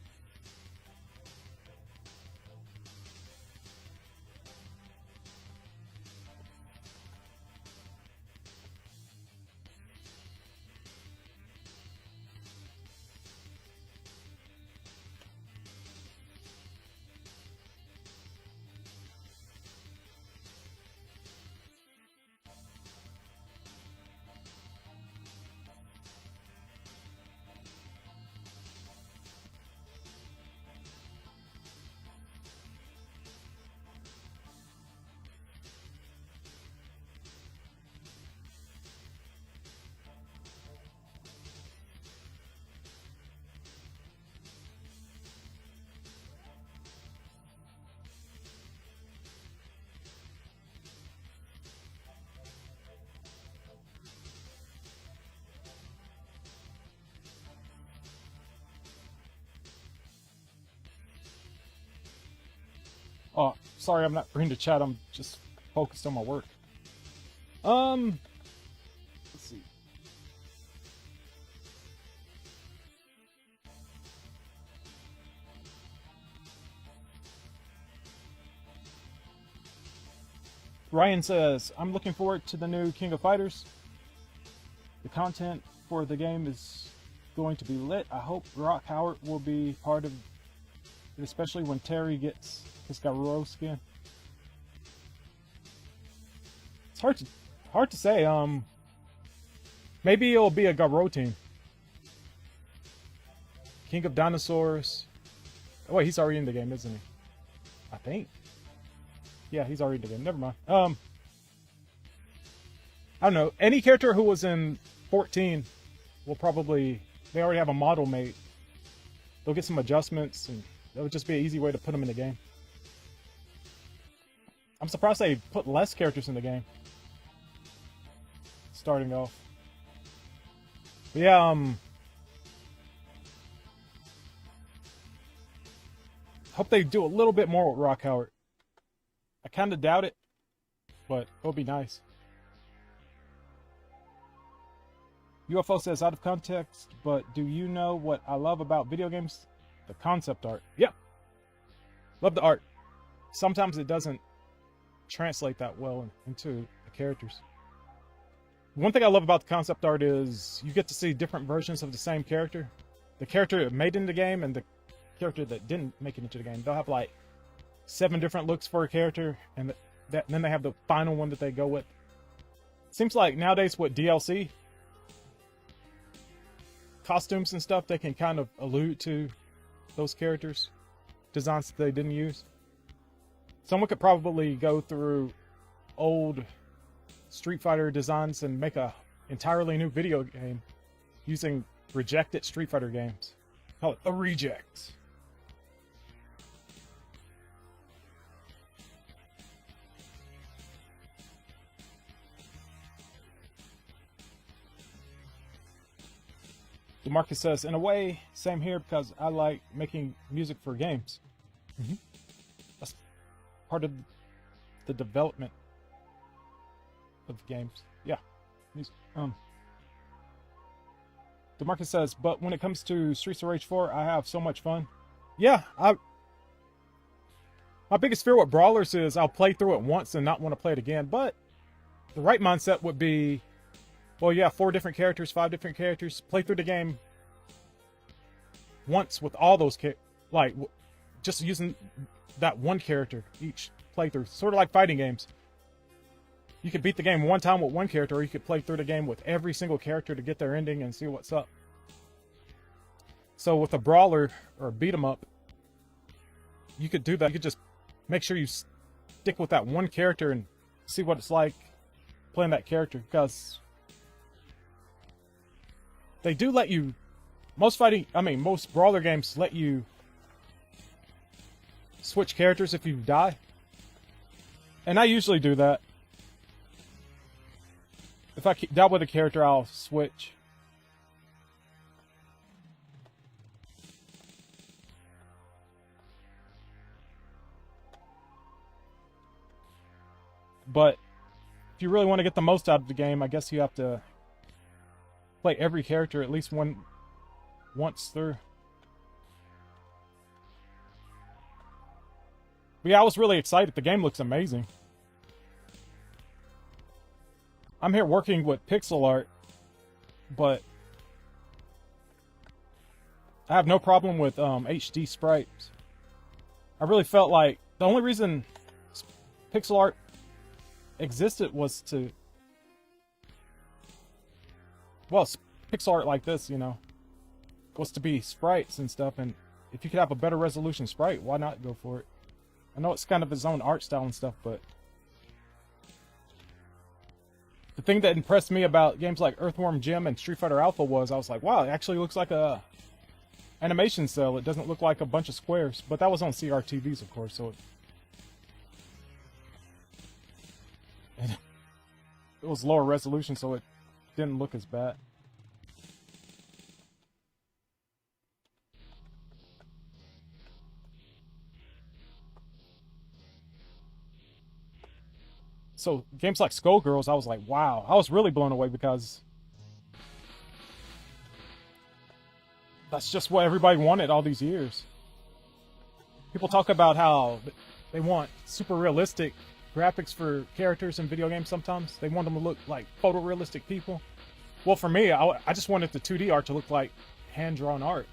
Oh, sorry, I'm not reading the chat. I'm just focused on my work. Let's see. Ryan says, I'm looking forward to the new King of Fighters. The content for the game is going to be lit. I hope Rock Howard will be part of it, especially when Terry gets his Garou skin. It's hard to say. Maybe it'll be a Garou team. King of Dinosaurs. Oh wait, he's already in the game, isn't he? I think. Yeah, he's already in the game. Never mind. I don't know. Any character who was in 14 will probably. They already have a model made. They'll get some adjustments, and that would just be an easy way to put them in the game. I'm surprised they put less characters in the game. Starting off. But yeah, hope they do a little bit more with Rock Howard. I kind of doubt it, but it'll be nice. UFO says, out of context, but do you know what I love about video games? The concept art. Yeah. Love the art. Sometimes it doesn't translate that well into the characters. One thing I love about the concept art is you get to see different versions of the same character. The character that made it in the game and the character that didn't make it into the game. They'll have like 7 different looks for a character, and then they have the final one that they go with. Seems like nowadays with DLC costumes and stuff, they can kind of allude to those characters, designs that they didn't use. Someone could probably go through old Street Fighter designs and make a entirely new video game using rejected Street Fighter games. Call it a reject. DeMarcus says, in a way, same here, because I like making music for games. That's part of the development of games. Yeah. DeMarcus says, but when it comes to Streets of Rage 4, I have so much fun. Yeah, my biggest fear with Brawlers is I'll play through it once and not want to play it again, but the right mindset would be, well, yeah, 4 different characters, 5 different characters. Play through the game once with all those just using that one character each playthrough. Sort of like fighting games. You could beat the game one time with one character, or you could play through the game with every single character to get their ending and see what's up. So with a brawler or a beat 'em up, you could do that. You could just make sure you stick with that one character and see what it's like playing that character, because they do let you, most brawler games let you switch characters if you die. And I usually do that. If I die with a character, I'll switch. But if you really want to get the most out of the game, I guess you have to play every character at least once through. But yeah, I was really excited. The game looks amazing. I'm here working with pixel art, but I have no problem with HD sprites. I really felt like the only reason pixel art existed was to, well, pixel art like this, you know, was to be sprites and stuff, and if you could have a better resolution sprite, why not go for it? I know it's kind of his own art style and stuff, but the thing that impressed me about games like Earthworm Jim and Street Fighter Alpha was I was like, wow, it actually looks like a animation cell. It doesn't look like a bunch of squares. But that was on CRTVs, of course, so it was lower resolution, so it didn't look as bad. So games like Skullgirls, I was like, wow. I was really blown away because that's just what everybody wanted all these years. People talk about how they want super realistic graphics for characters in video games sometimes. They want them to look like photorealistic people. Well, for me, I just wanted the 2D art to look like hand-drawn art.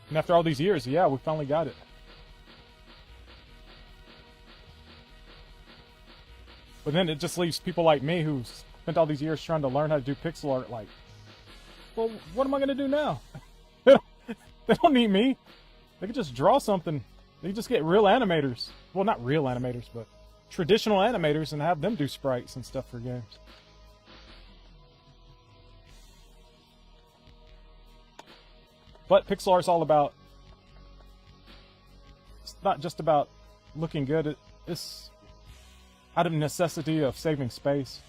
And after all these years, yeah, we finally got it. But then it just leaves people like me who spent all these years trying to learn how to do pixel art like, well, what am I going to do now? They don't need me. They can just draw something. They can just get real animators. Well, not real animators, but traditional animators and have them do sprites and stuff for games. But pixel art's all about, it's not just about looking good. It's out of necessity of saving space.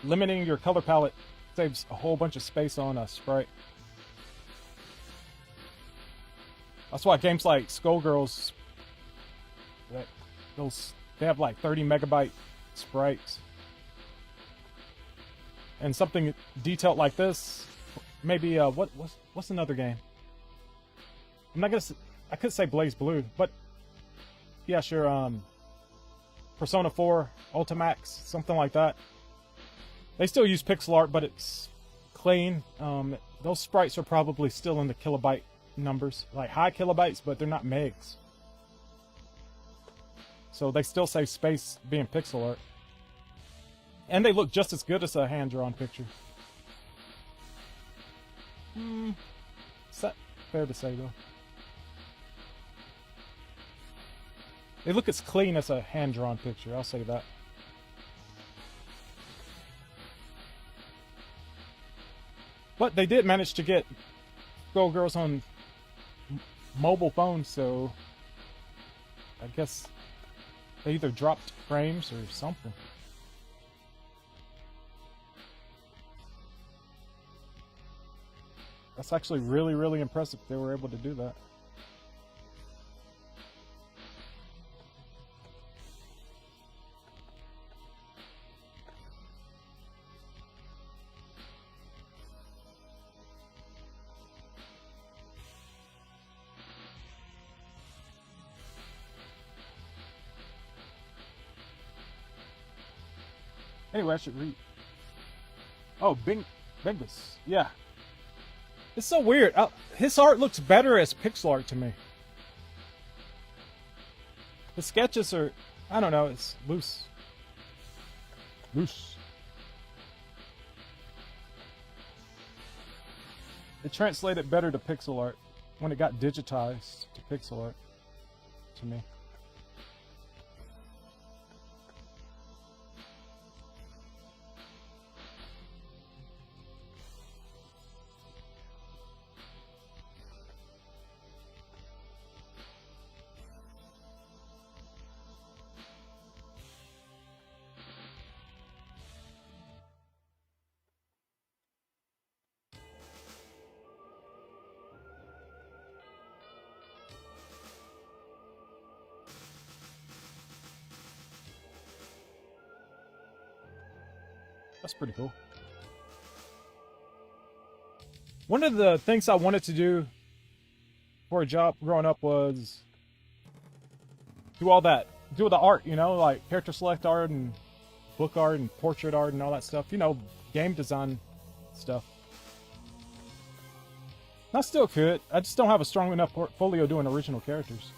Limiting your color palette saves a whole bunch of space on a sprite. That's why games like Skullgirls, they have like 30 megabyte sprites. And something detailed like this, maybe what's another game? I'm not gonna. I could say Blaze Blue, but yeah, sure. Persona 4, Ultimax, something like that. They still use pixel art, but it's clean. Those sprites are probably still in the kilobyte numbers, like high kilobytes, but they're not megs. So they still save space being pixel art. And they look just as good as a hand-drawn picture. Is that fair to say, though? They look as clean as a hand-drawn picture, I'll say that. But they did manage to get Skullgirls on mobile phones, so I guess they either dropped frames or something. That's actually really, really impressive if they were able to do that. Anyway, I should read. Oh, Bingus. Yeah. It's so weird. His art looks better as pixel art to me. The sketches are, I don't know, it's loose. Loose. It translated better to pixel art when it got digitized to pixel art to me. That's pretty cool. One of the things I wanted to do for a job growing up was do all the art, you know, like character select art and book art and portrait art and all that stuff, you know, game design stuff. I still could. I just don't have a strong enough portfolio doing original characters.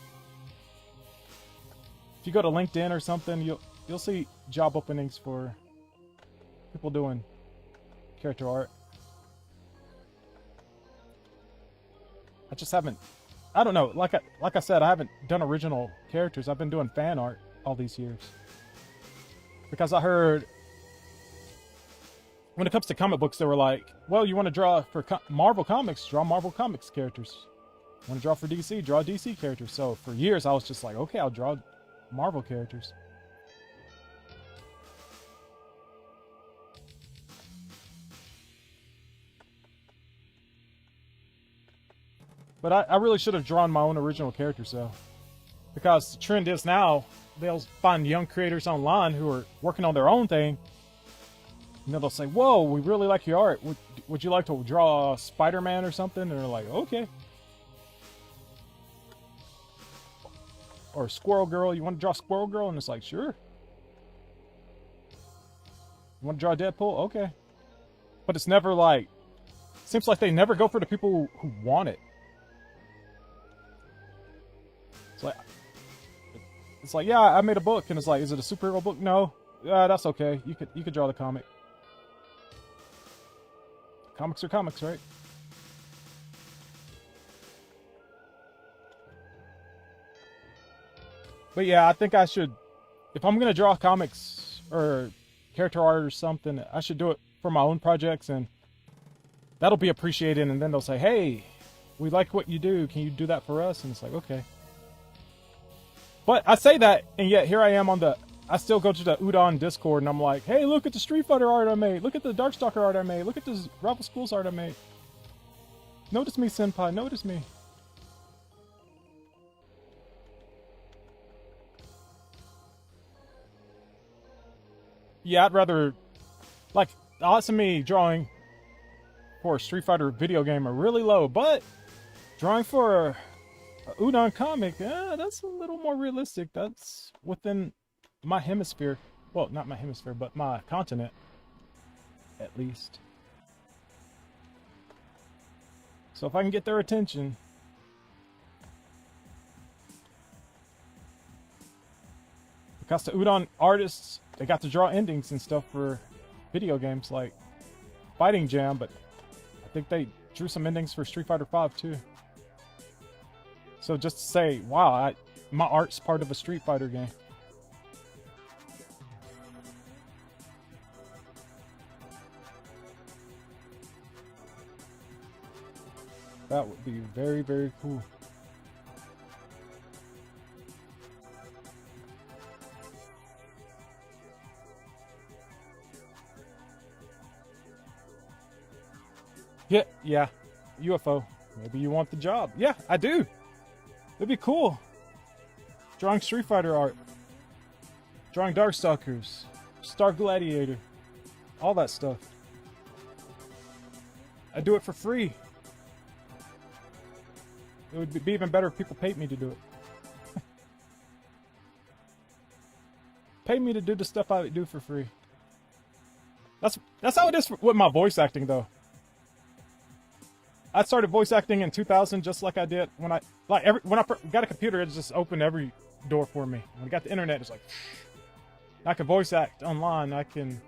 If you go to LinkedIn or something, you'll see job openings for people doing character art. I just haven't. I don't know. Like I said, I haven't done original characters. I've been doing fan art all these years because I heard when it comes to comic books, they were like, "Well, you want to draw for Marvel Comics? Draw Marvel Comics characters. Want to draw for DC? Draw DC characters." So for years, I was just like, "Okay, I'll draw Marvel characters." But I really should have drawn my own original characters, though. Because the trend is now, they'll find young creators online who are working on their own thing. And then they'll say, "Whoa, we really like your art. Would you like to draw Spider-Man or something?" And they're like, "Okay." Or Squirrel Girl. "You want to draw Squirrel Girl?" And it's like, "Sure." "You want to draw Deadpool?" "Okay." But it's never like... Seems like they never go for the people who want it. It's like, yeah, I made a book, and it's like, is it a superhero book? No, that's okay. You could draw the comic. Comics are comics, right? But yeah, I think I should, if I'm gonna draw comics or character art or something, I should do it for my own projects, and that'll be appreciated. And then they'll say, "Hey, we like what you do. Can you do that for us?" And it's like, okay. But I say that, and yet here I am I still go to the Udon Discord, and I'm like, "Hey, look at the Street Fighter art I made. Look at the Darkstalker art I made. Look at this Rival Schools art I made. Notice me, senpai. Notice me." Yeah, I'd rather... Like, the odds of me drawing for a Street Fighter video game are really low, but drawing for Udon comic, that's a little more realistic. That's within my hemisphere. Well, not my hemisphere, but my continent, at least. So if I can get their attention... Because the Udon artists, they got to draw endings and stuff for video games like Fighting Jam, but I think they drew some endings for Street Fighter V too. So just to say, wow, my art's part of a Street Fighter game. That would be very, very cool. Yeah, UFO. Maybe you want the job. Yeah, I do. It'd be cool. Drawing Street Fighter art. Drawing Darkstalkers. Star Gladiator. All that stuff. I do it for free. It would be even better if people paid me to do it. Pay me to do the stuff I do for free. That's how it is with my voice acting, though. I started voice acting in 2000, just like I did when I got a computer. It just opened every door for me. When I got the internet, it's like I can voice act online. I can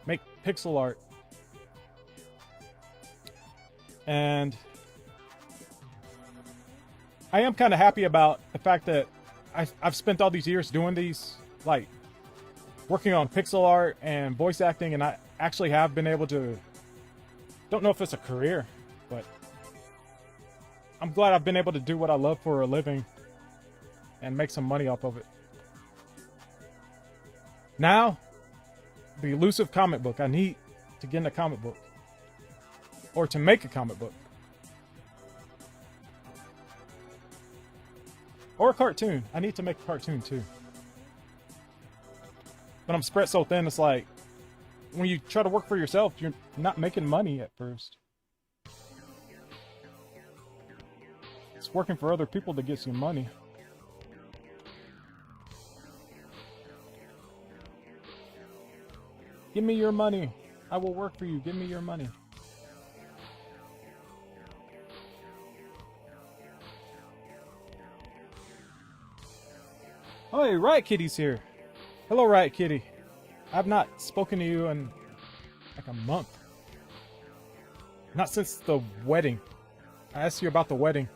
make pixel art, and I am kind of happy about the fact that I've spent all these years doing these, like working on pixel art and voice acting, and I actually have been able to. Don't know if it's a career, but I'm glad I've been able to do what I love for a living and make some money off of it. Now, the elusive comic book. I need to get in a comic book. Or to make a comic book. Or a cartoon. I need to make a cartoon too. But I'm spread so thin, it's like when you try to work for yourself, you're not making money at first. It's working for other people that gets you money. Give me your money. I will work for you. Give me your money. Oh, hey, Riot Kitty's here. Hello, Riot Kitty. I've not spoken to you in like a month. Not since the wedding. I asked you about the wedding.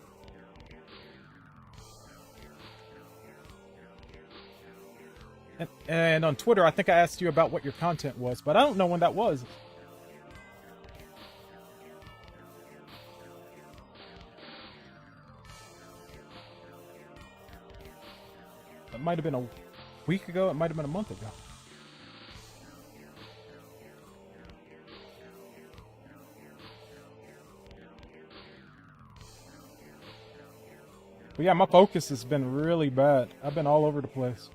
And on Twitter, I think I asked you about what your content was, but I don't know when that was. It might have been a week ago. It might have been a month ago. But yeah, my focus has been really bad. I've been all over the place.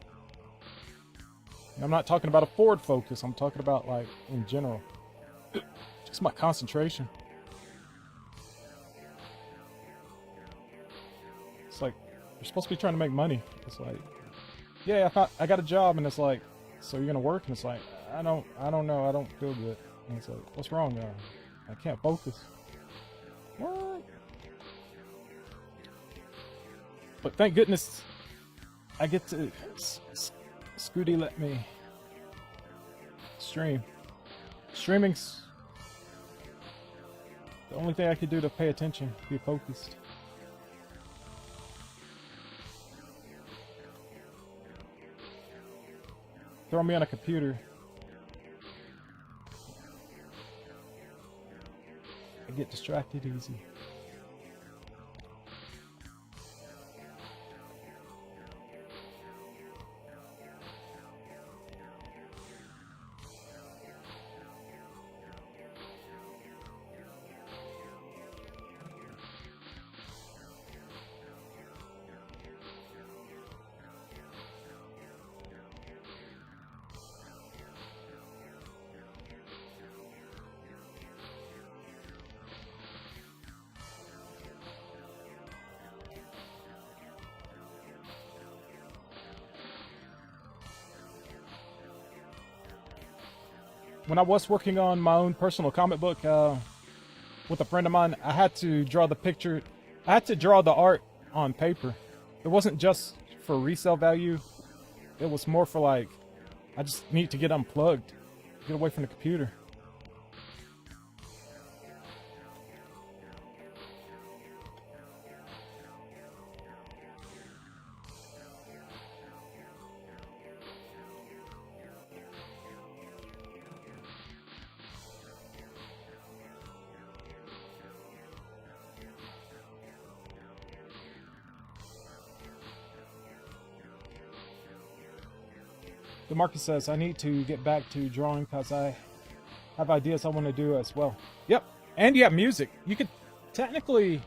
And I'm not talking about a forward focus. I'm talking about, like, in general. Just my concentration. It's like, you're supposed to be trying to make money. It's like, yeah, I got a job, and it's like, so you're gonna work? And it's like, I don't know, I don't feel good. And it's like, what's wrong? I can't focus. What? But thank goodness I get to Scooty let me stream. Streaming's the only thing I could do to pay attention, be focused. Throw me on a computer. I get distracted easy. When I was working on my own personal comic book with a friend of mine, I had to draw the picture. I had to draw the art on paper. It wasn't just for resale value. It was more for, like, I just need to get unplugged, get away from the computer. DeMarcus says, I need to get back to drawing because I have ideas I want to do as well. Yep. And you have music. You could technically...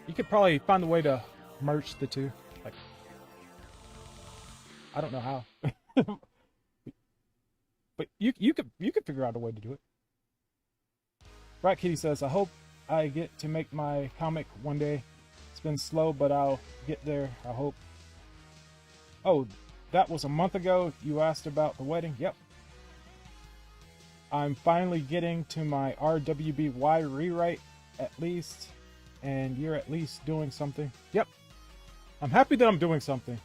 You could probably find a way to merge the two. Like, I don't know how. But you could figure out a way to do it. Rat Kitty says, I hope I get to make my comic one day. It's been slow, but I'll get there, I hope. Oh, that was a month ago. You asked about the wedding? Yep. I'm finally getting to my RWBY rewrite, at least. And you're at least doing something. Yep. I'm happy that I'm doing something.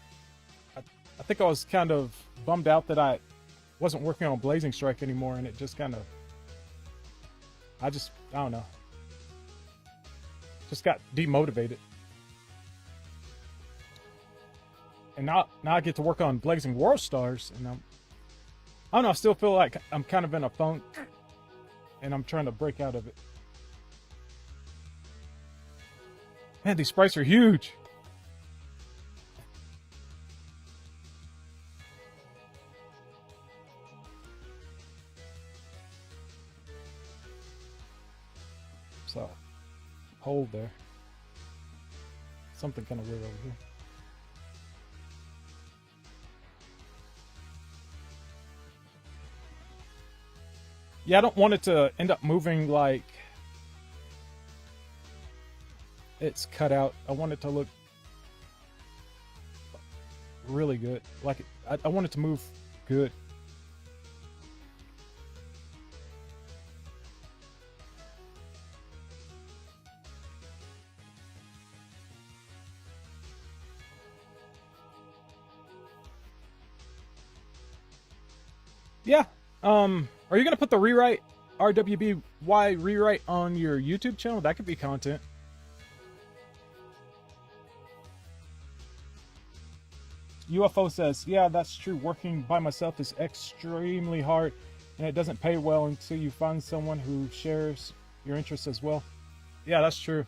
I think I was kind of bummed out that I wasn't working on Blazing Strike anymore, and it just kind of... I don't know. Just got demotivated. And now I get to work on Blazing Worldstars, and I don't know, I still feel like I'm kind of in a funk, and I'm trying to break out of it. Man, these sprites are huge. So, hold there. Something kind of weird over here. Yeah, I don't want it to end up moving like it's cut out. I want it to look really good. Like I want it to move good. Yeah. Are you gonna put the rewrite RWBY rewrite on your YouTube channel? That could be content. UFO says, yeah, that's true. Working by myself is extremely hard, and it doesn't pay well until you find someone who shares your interests as well. Yeah, that's true.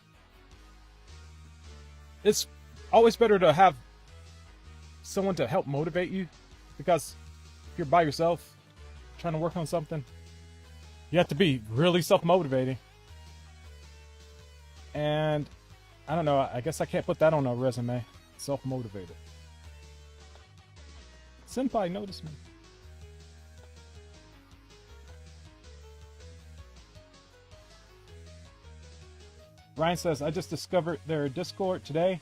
It's always better to have someone to help motivate you, because if you're by yourself trying to work on something, you have to be really self-motivating. And I don't know, I guess I can't put that on a resume. Self-motivated. Senpai, notice me. Ryan says, I just discovered their Discord today.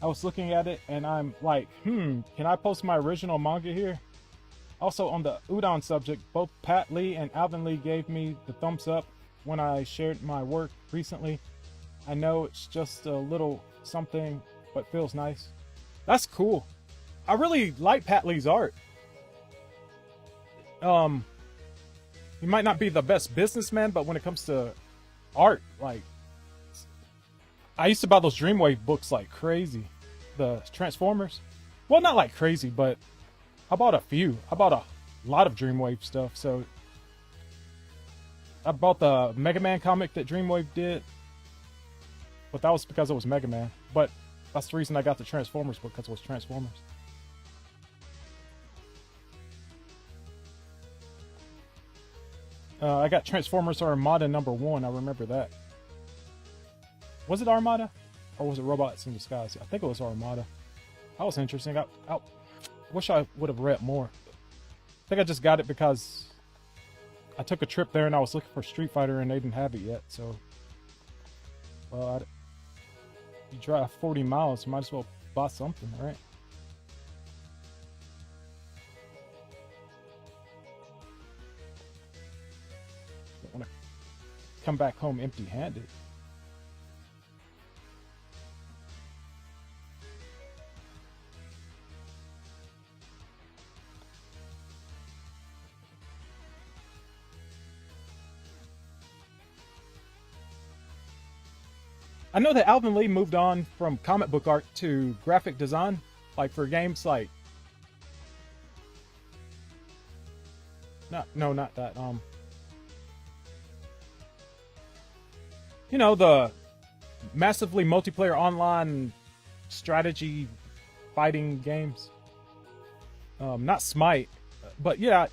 I was looking at it and I'm like, can I post my original manga here? Also, on the udon subject, both Pat Lee and Alvin Lee gave me the thumbs up when I shared my work recently. I know it's just a little something, but feels nice. That's cool. I really like Pat Lee's art. He might not be the best businessman, but when it comes to art, like, I used to buy those Dreamwave books like crazy. The Transformers. Well, not like crazy, but I bought a few. I bought a lot of Dreamwave stuff. So I bought the Mega Man comic that Dreamwave did, but that was because it was Mega Man. But that's the reason I got the Transformers book, because it was Transformers. I got Transformers Armada #1. I remember that. Was it Armada? Or was it Robots in Disguise? I think it was Armada. That was interesting. I wish I would have read more. I think I just got it because I took a trip there and I was looking for Street Fighter and they didn't have it yet. So, well, you drive 40 miles, you might as well buy something, right? Don't want to come back home empty-handed. I know that Alvin Lee moved on from comic book art to graphic design, like for games like... No, not that. You know, the massively multiplayer online strategy fighting games. Not Smite, but yeah,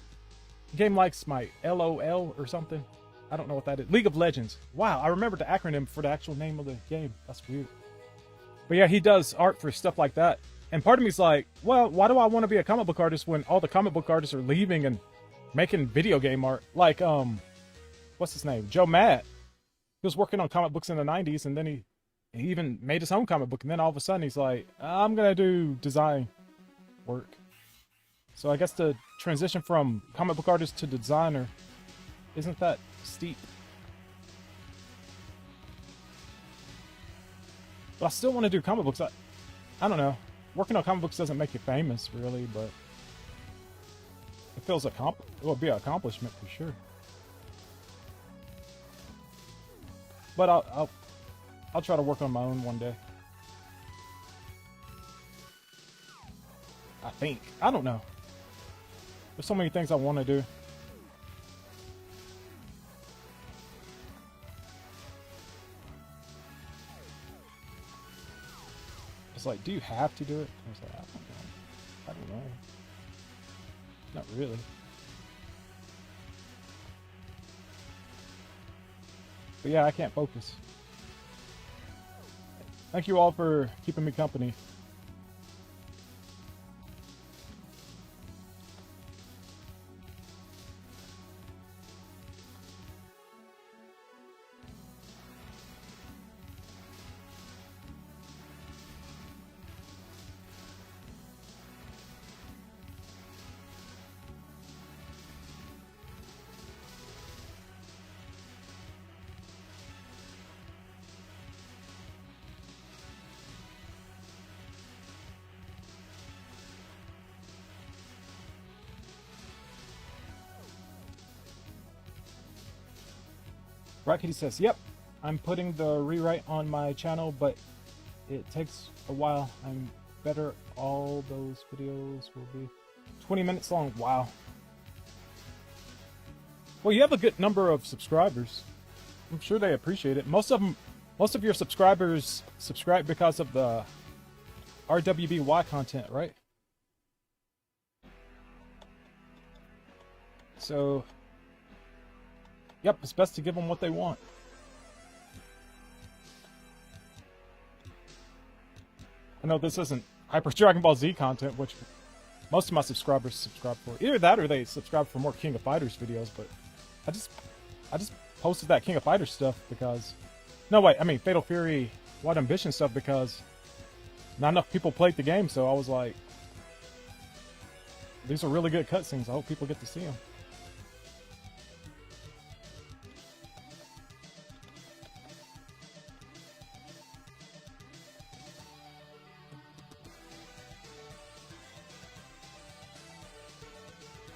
game like Smite, LOL or something. I don't know what that is. League of Legends. Wow, I remembered the acronym for the actual name of the game. That's weird. But yeah, he does art for stuff like that. And part of me's like, well, why do I want to be a comic book artist when all the comic book artists are leaving and making video game art? Like, what's his name? Joe Matt. He was working on comic books in the 90s, and then he even made his own comic book. And then all of a sudden he's like, I'm going to do design work. So I guess the transition from comic book artist to designer isn't that steep. But I still want to do comic books. I don't know. Working on comic books doesn't make you famous, really, but it feels it will be an accomplishment for sure. But I'll try to work on my own one day. I think. I don't know. There's so many things I want to do. It's like, do you have to do it? I was like, I don't know. Not really. But yeah, I can't focus. Thank you all for keeping me company. Right Kitty says, yep, I'm putting the rewrite on my channel, but it takes a while. I'm better. All those videos will be 20 minutes long. Wow. Well, you have a good number of subscribers. I'm sure they appreciate it. Most of your subscribers subscribe because of the RWBY content, right? So, yep, it's best to give them what they want. I know this isn't Hyper Dragon Ball Z content, which most of my subscribers subscribe for. Either that or they subscribe for more King of Fighters videos, but I just posted that King of Fighters stuff because... No, wait, I mean Fatal Fury Wild Ambition stuff because not enough people played the game, so I was like, these are really good cutscenes. I hope people get to see them.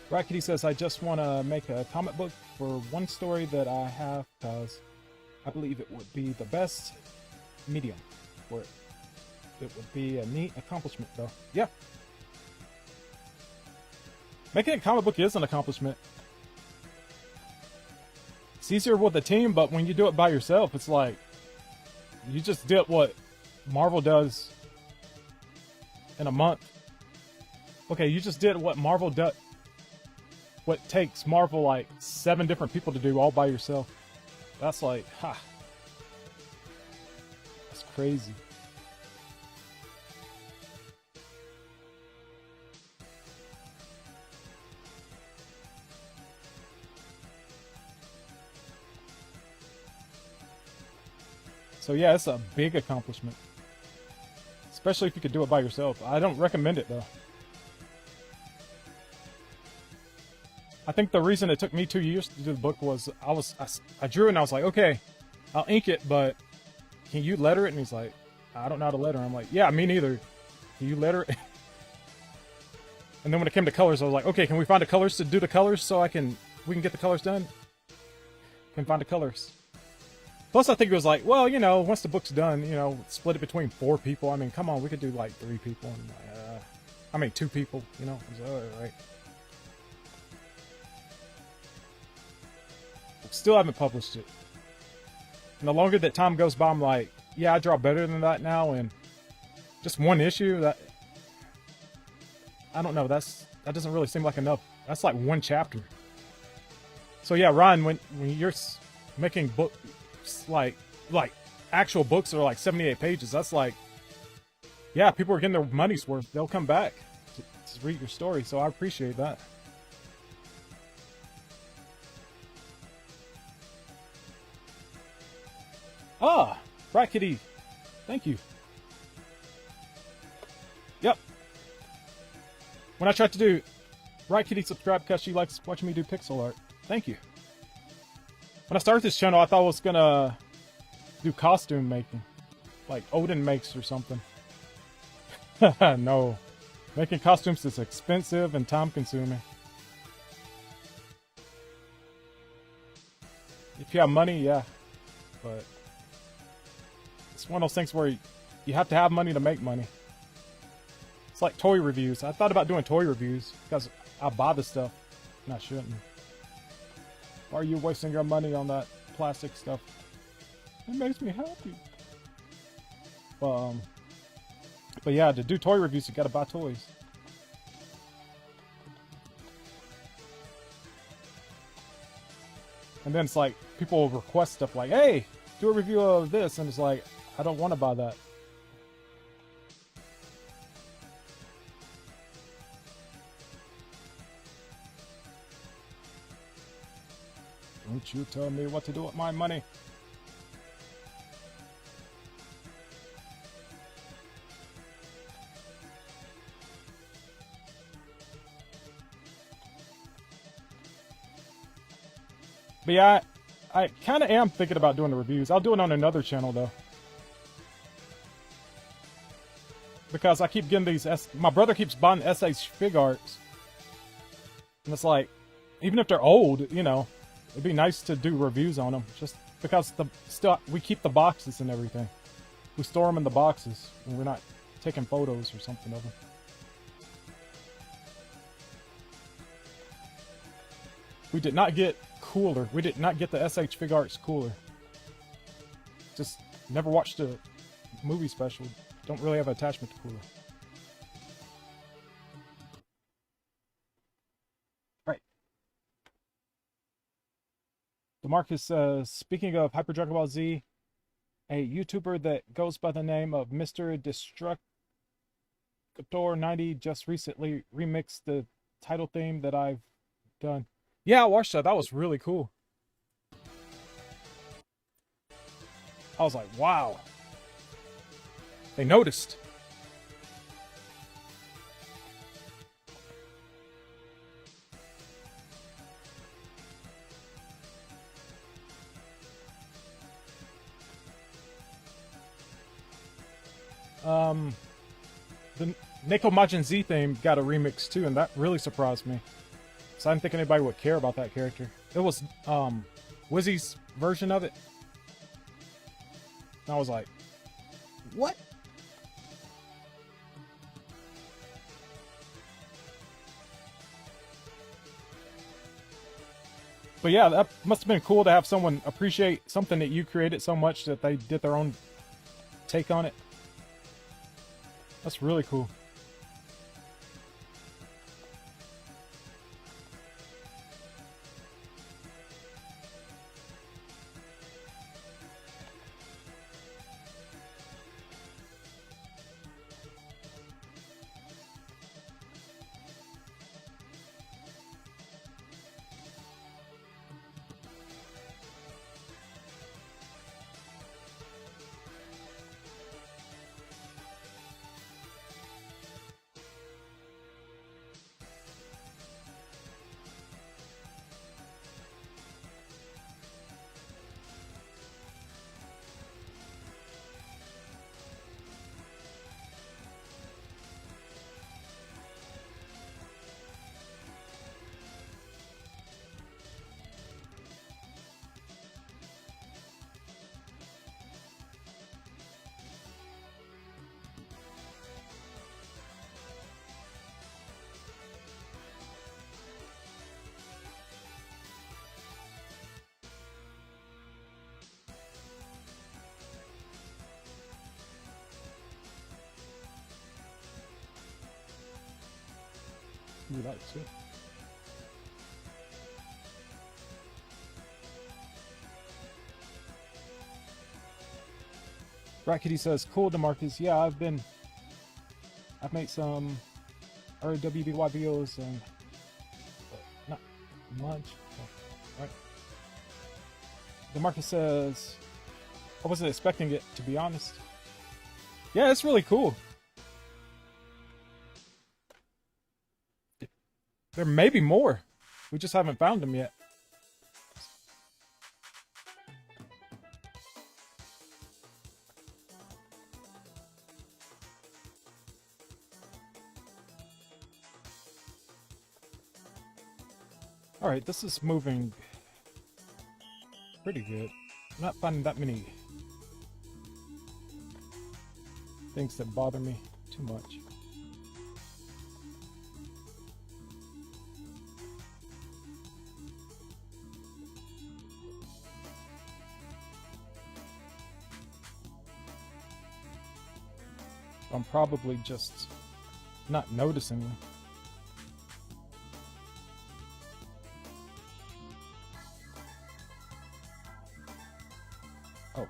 Rackety says, I just want to make a comic book for one story that I have because I believe it would be the best medium for it. It would be a neat accomplishment, though. Yeah. Making a comic book is an accomplishment. It's easier with a team, but when you do it by yourself, it's like you just did what Marvel does in a month. Okay, you just did what Marvel does. What takes Marvel like 7 different people to do all by yourself. That's like, ha. That's crazy. So yeah, it's a big accomplishment. Especially if you could do it by yourself. I don't recommend it though. I think the reason it took me 2 years to do the book was I drew and I was like, okay, I'll ink it, but can you letter it? And he's like, I don't know how to letter. I'm like, yeah, me neither. Can you letter it? And then when it came to colors, I was like, okay, can we find the colors to do the colors so we can get the colors done? Can find the colors. Plus, I think it was like, well, you know, once the book's done, you know, split it between 4 people. I mean, come on, we could do like 3 people. And like, I mean, 2 people, you know. I was like, all right. Still haven't published it. And the longer that time goes by, I'm like, yeah, I draw better than that now, and just 1 issue, that I don't know, that doesn't really seem like enough. That's like 1 chapter. So yeah, Ryan, when you're making books like actual books that are like 78 pages, that's like, yeah, people are getting their money's worth. They'll come back to read your story, so I appreciate that. Ah, Rackety. Thank you. Yep. When I tried to do Rackety subscribe because she likes watching me do pixel art. Thank you. When I started this channel, I thought I was gonna do costume making. Like Odin makes or something. No. Making costumes is expensive and time consuming. If you have money, yeah. But it's one of those things where you have to have money to make money. It's like toy reviews. I thought about doing toy reviews because I buy the stuff and I shouldn't. Why are you wasting your money on that plastic stuff? It makes me happy. But yeah, to do toy reviews, you gotta buy toys. And then it's like, people will request stuff like, hey, do a review of this, and it's like, I don't want to buy that. Don't you tell me what to do with my money. But yeah, I kind of am thinking about doing the reviews. I'll do it on another channel though. Because I keep getting these, my brother keeps buying SH fig arts. And it's like, even if they're old, you know, it'd be nice to do reviews on them. Just because we keep the boxes and everything. We store them in the boxes, and we're not taking photos or something of them. We did not get cooler. We did not get the SH Fig Arts cooler. Just never watched a movie special. Don't really have an attachment to cooler. Right. DeMarcus says, speaking of Hyper Dragon Ball Z, a YouTuber that goes by the name of Mr. Destructor90 just recently remixed the title theme that I've done. Yeah, I watched that. That was really cool. I was like, wow. They noticed. The Neko Majin Z theme got a remix too, and that really surprised me. So I didn't think anybody would care about that character. It was Wizzy's version of it. And I was like, what? But yeah, that must have been cool to have someone appreciate something that you created so much that they did their own take on it. That's really cool. Ooh, that's it. Rackety says, cool, DeMarcus. Yeah, I've made some RWBY videos and not much. Right. DeMarcus says, I wasn't expecting it, to be honest. Yeah, it's really cool. There may be more. We just haven't found them yet. Alright, this is moving pretty good. I'm not finding that many things that bother me too much. I'm probably just not noticing them. Oh.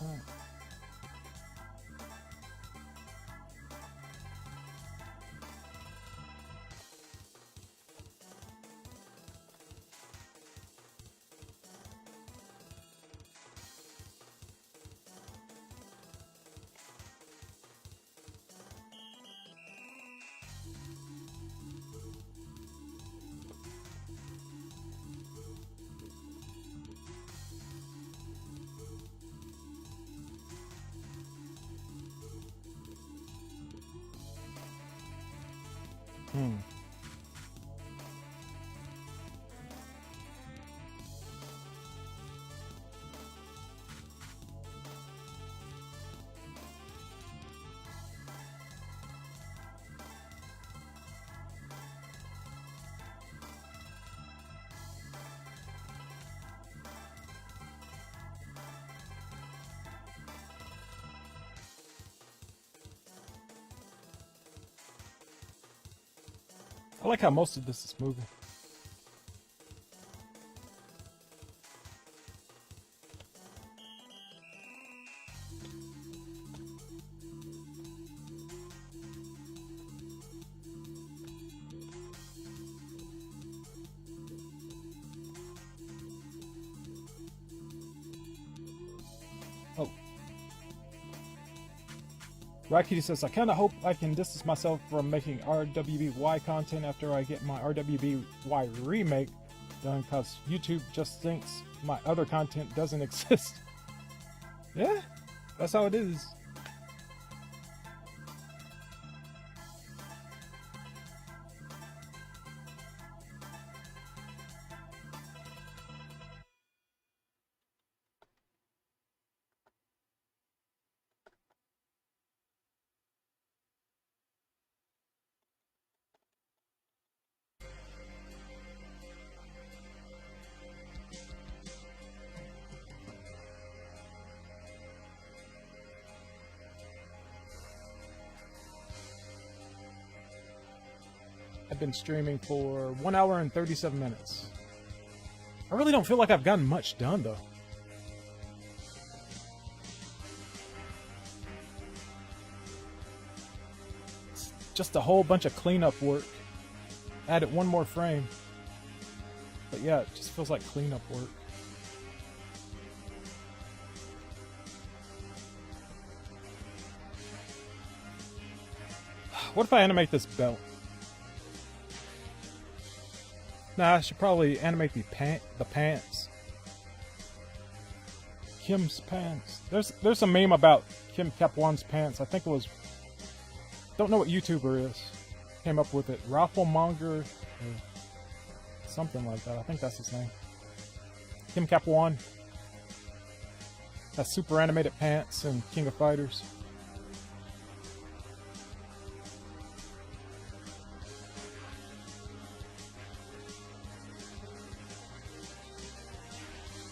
Alright. I like how most of this is moving. Oh. Rakiti says, I kind of hope I can distance myself from making RWBY content after I get my RWBY remake done, because YouTube just thinks my other content doesn't exist. Yeah, that's how it is. I've been streaming for 1 hour and 37 minutes. I really don't feel like I've gotten much done, though. It's just a whole bunch of cleanup work. Added one more frame. But yeah, it just feels like cleanup work. What if I animate this belt? Nah, I should probably animate the pants. Kim's pants. There's a meme about Kim Kap-Wan's pants. I think it was, don't know what YouTuber is, came up with it. Rafflemonger, or something like that. I think that's his name. Kim Kap-Wan has super animated pants in King of Fighters.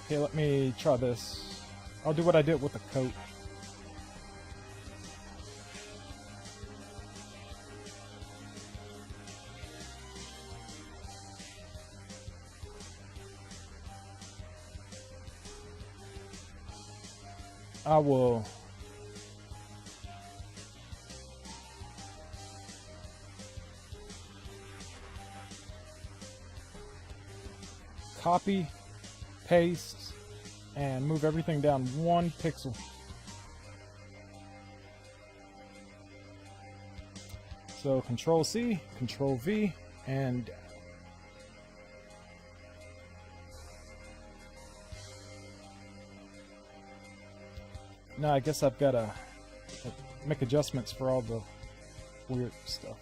Okay, let me try this. I'll do what I did with the coat. I will copy, paste, and move everything down 1 pixel. So Control C, Control V, and now I guess I've got to make adjustments for all the weird stuff.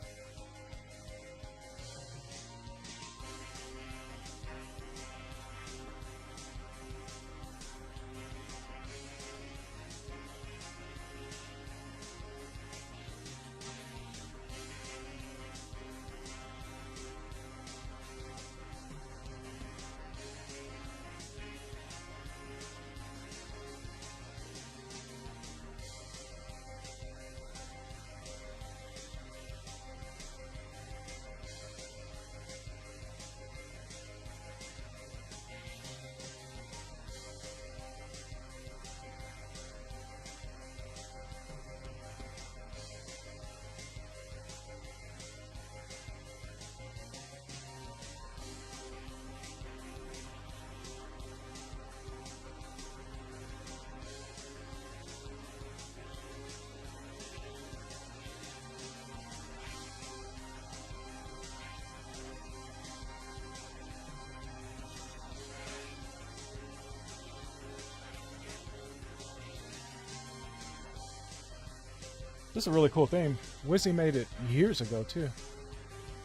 This is a really cool theme. Wizzy made it years ago too.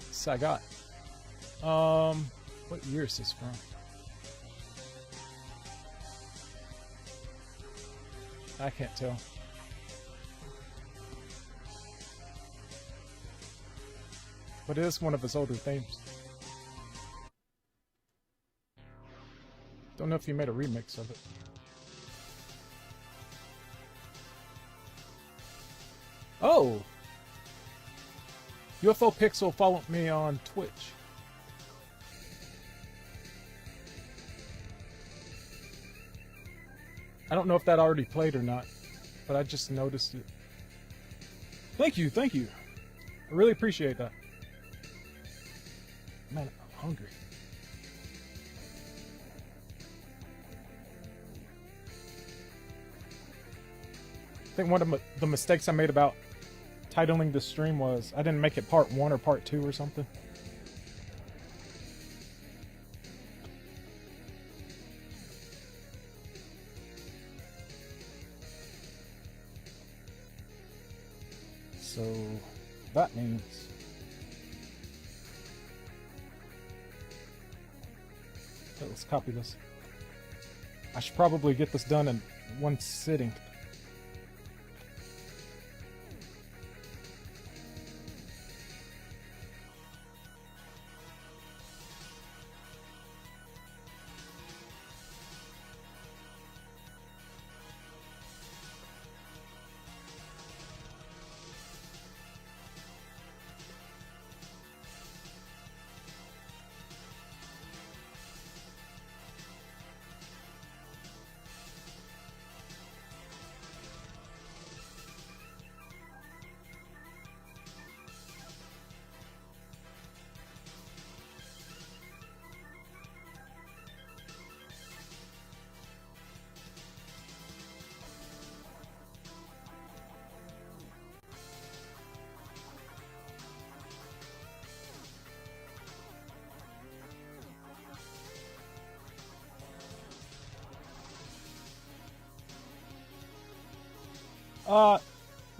This I got. What year is this from? I can't tell. But it is one of his older themes. Don't know if he made a remix of it. Oh! UFO Pixel followed me on Twitch. I don't know if that already played or not, but I just noticed it. Thank you, thank you. I really appreciate that. Man, I'm hungry. I think one of the mistakes I made about titling this stream was I didn't make it part 1 or part 2 or something. So that means okay, let's copy this. I should probably get this done in one sitting.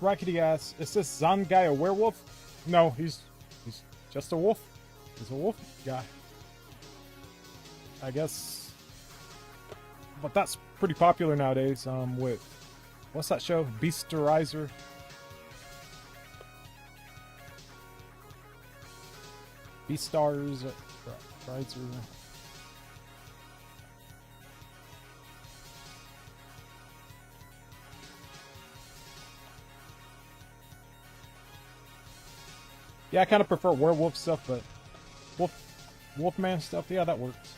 Rackety asks, is this Zhan guy a werewolf? No, he's just a wolf. He's a wolf guy. I guess. But that's pretty popular nowadays, with what's that show? Beasterizer. Beastars Riser. Yeah, I kind of prefer werewolf stuff, but Wolfman stuff, yeah, that works.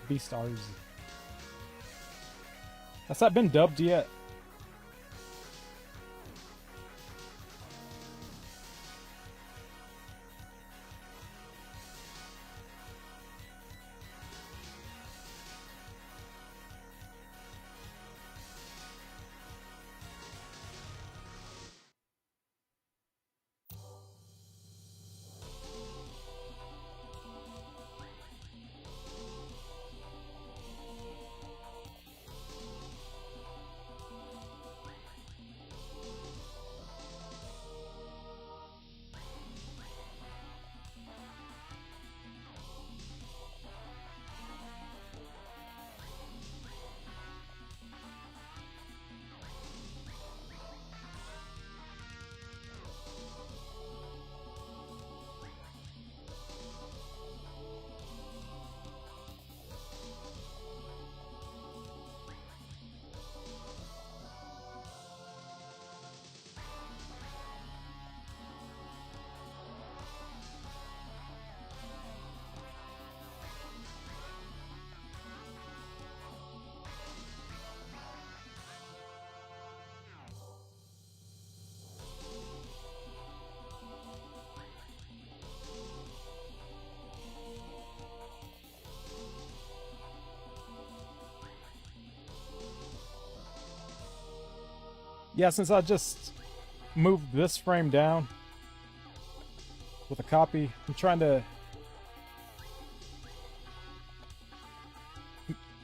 Beastars. Has that been dubbed yet? Yeah, since I just moved this frame down with a copy, I'm trying to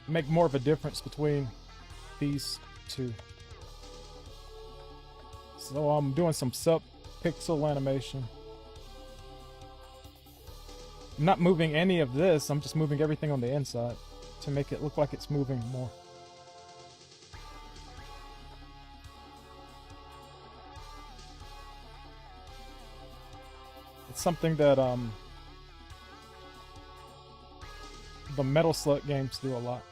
make more of a difference between these two. So I'm doing some sub-pixel animation. I'm not moving any of this, I'm just moving everything on the inside to make it look like it's moving more. It's something that the Metal Slug games do a lot.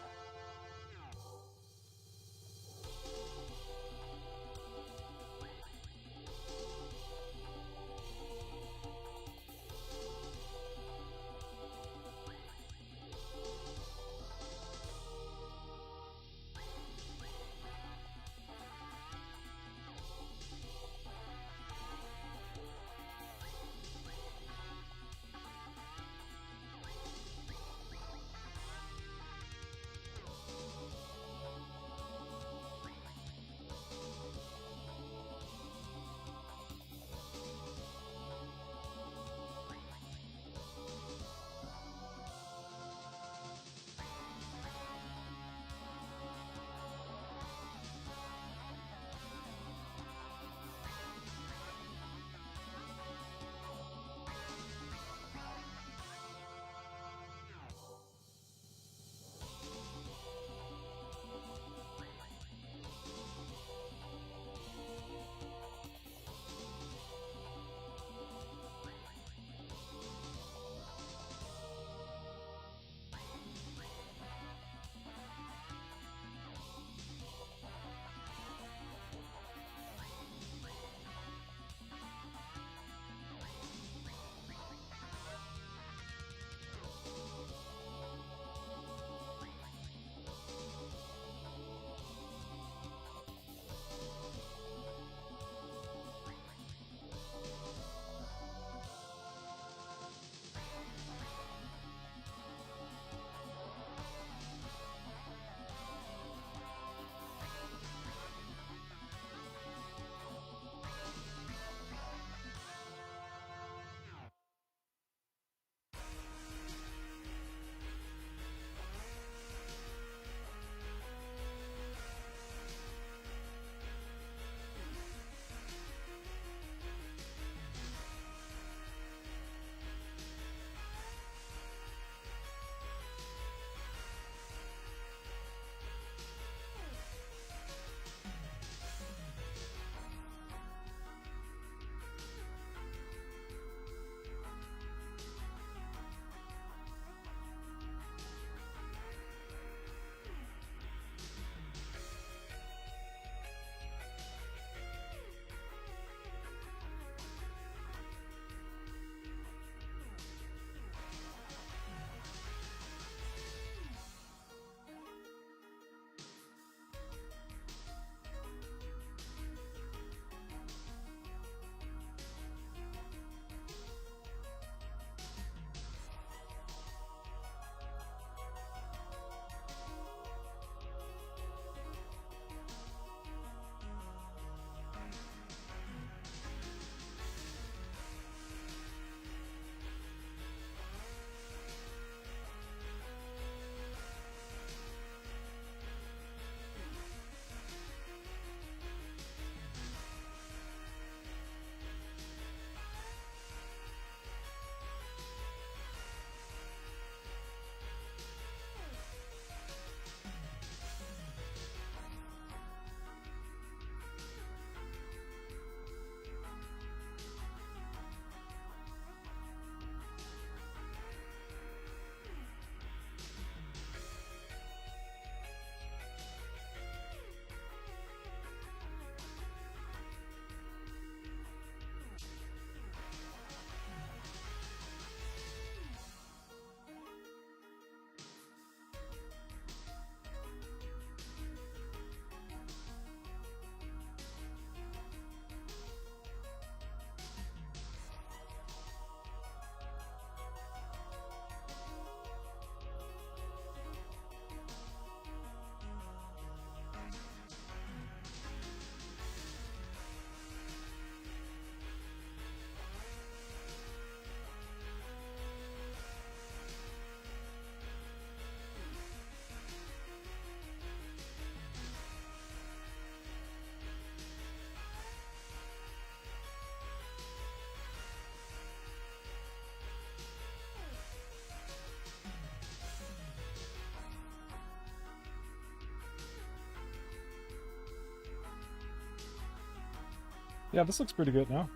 Yeah, this looks pretty good now.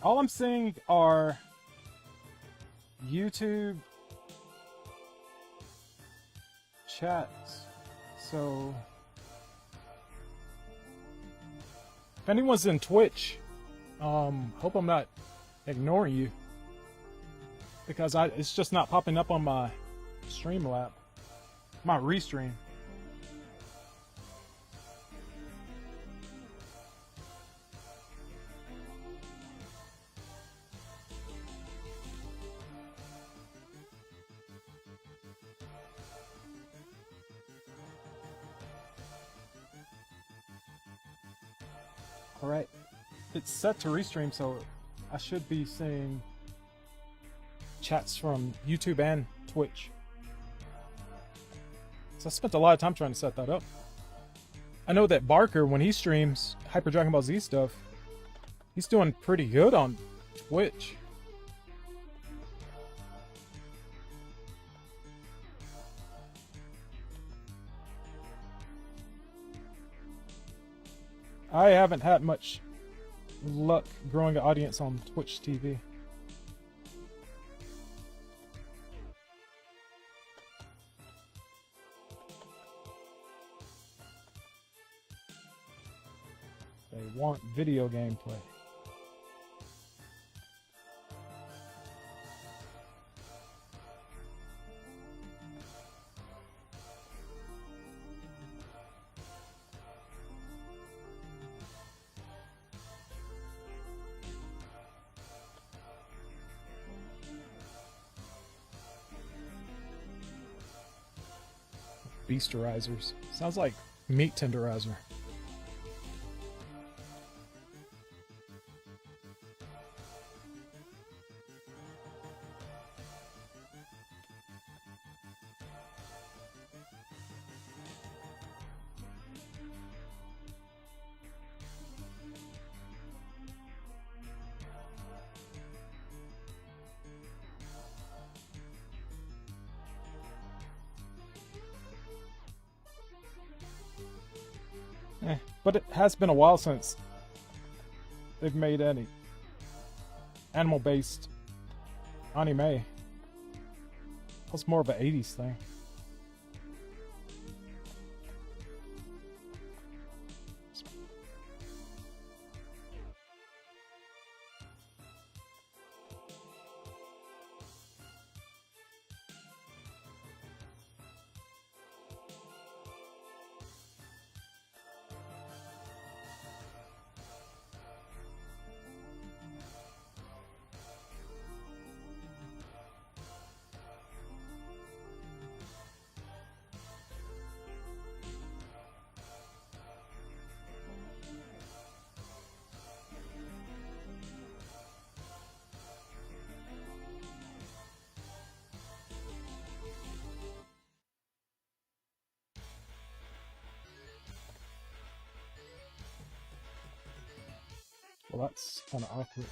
All I'm seeing are YouTube chats. So if anyone's in Twitch, hope I'm not ignoring you, because it's just not popping up on my Streamlab, my restream. Alright, it's set to restream, so I should be seeing chats from YouTube and Twitch. So I spent a lot of time trying to set that up. I know that Barker, when he streams Hyper Dragon Ball Z stuff, he's doing pretty good on Twitch. I haven't had much luck growing an audience on Twitch TV. They want video gameplay. Beasterizers. Sounds like meat tenderizer. But it has been a while since they've made any animal-based anime. That's more of an 80s thing. Well, that's kind of awkward.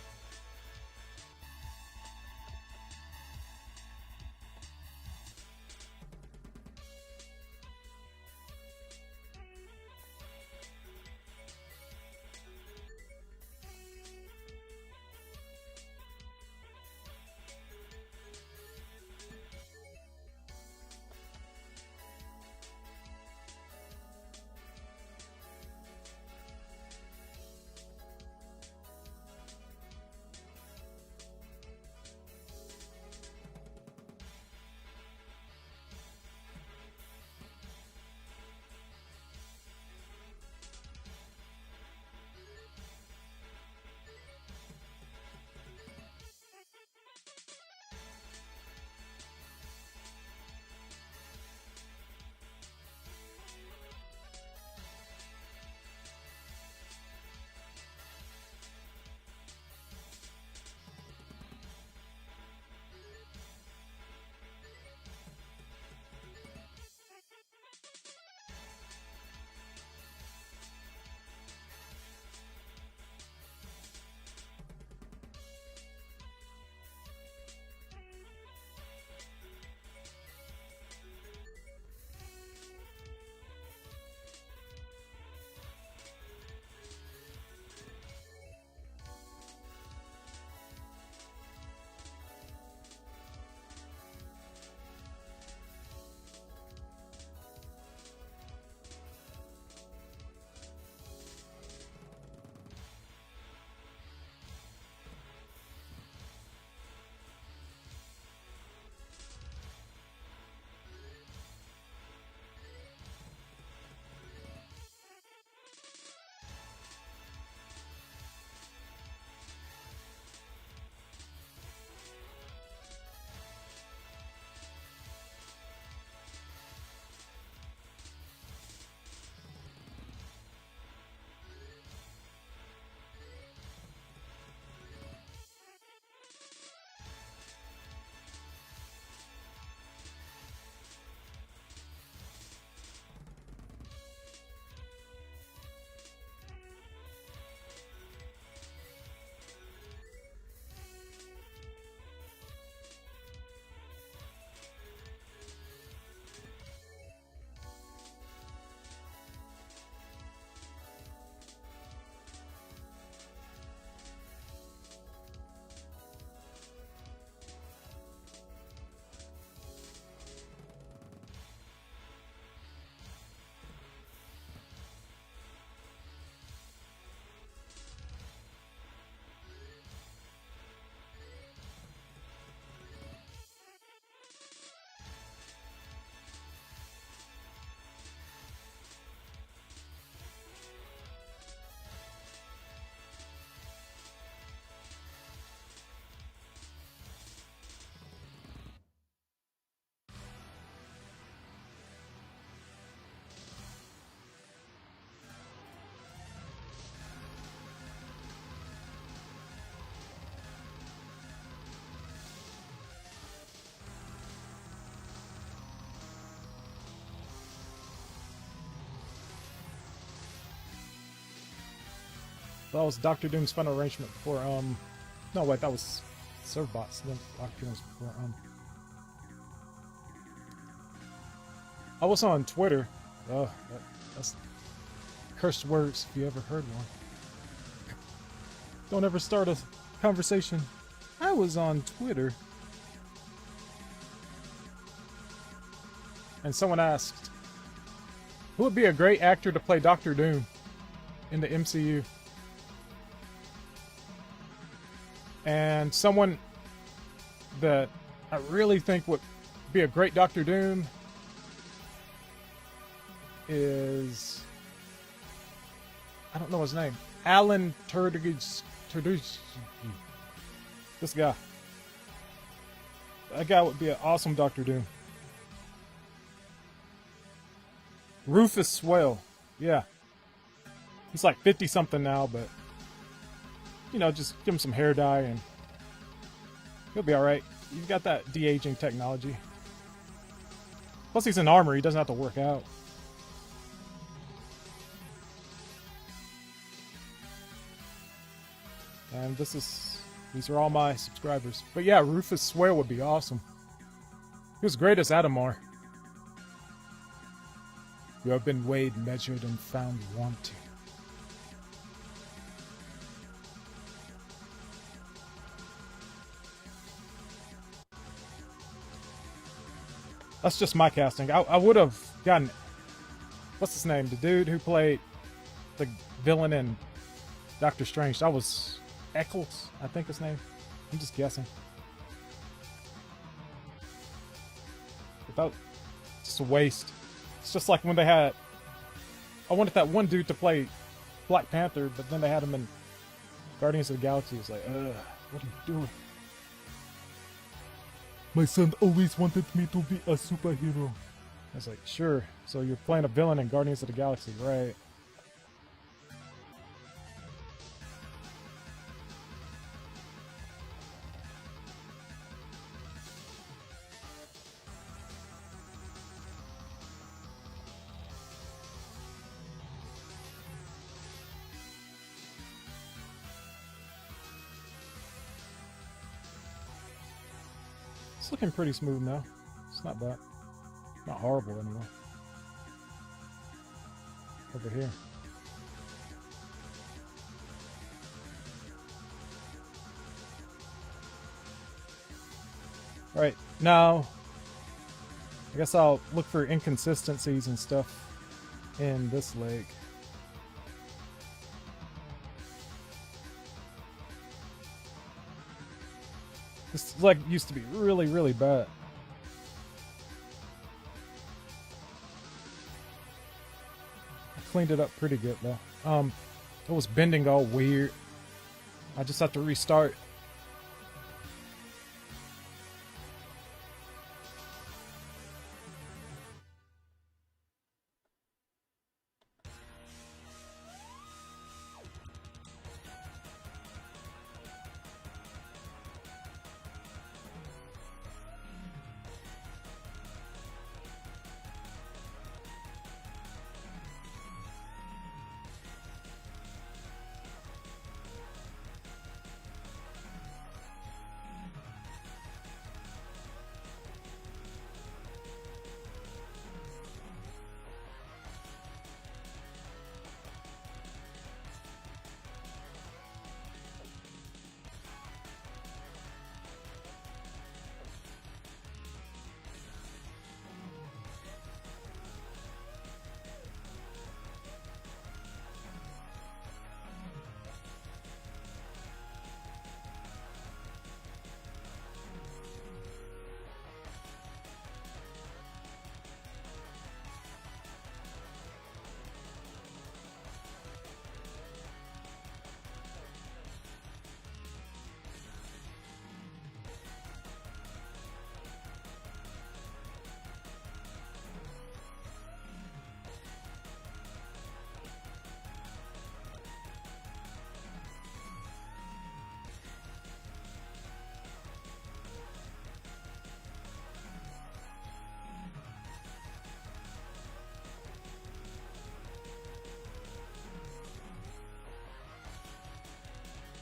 That was Doctor Doom's final arrangement for no wait, that was Servbots, then Doctor Doom's before I was on Twitter. That's cursed words if you ever heard one. Don't ever start a conversation. I was on Twitter. And someone asked, who would be a great actor to play Doctor Doom in the MCU? And someone that I really think would be a great Doctor Doom is, I don't know his name, Alan Tudyk. This guy. That guy would be an awesome Doctor Doom. Rufus Swale. Yeah. He's like 50 something now, but you know, just give him some hair dye and he'll be alright. You've got that de-aging technology. Plus he's in armor, he doesn't have to work out. And these are all my subscribers. But yeah, Rufus Swear would be awesome. He was great as Adamar. You have been weighed, measured, and found wanting. That's just my casting. I would have gotten... What's his name? The dude who played the villain in Doctor Strange. That was Eccles, I think his name. I'm just guessing. Without... Just a waste. It's just like when they had... I wanted that one dude to play Black Panther, but then they had him in Guardians of the Galaxy. It's like, ugh, what are you doing? My son always wanted me to be a superhero. I was like, sure. So you're playing a villain in Guardians of the Galaxy, right? It's looking pretty smooth now. It's not bad. Not horrible anymore. Over here. Alright, now I guess I'll look for inconsistencies and stuff in this leg. This leg used to be really, really bad. I cleaned it up pretty good though. It was bending all weird. I just have to restart.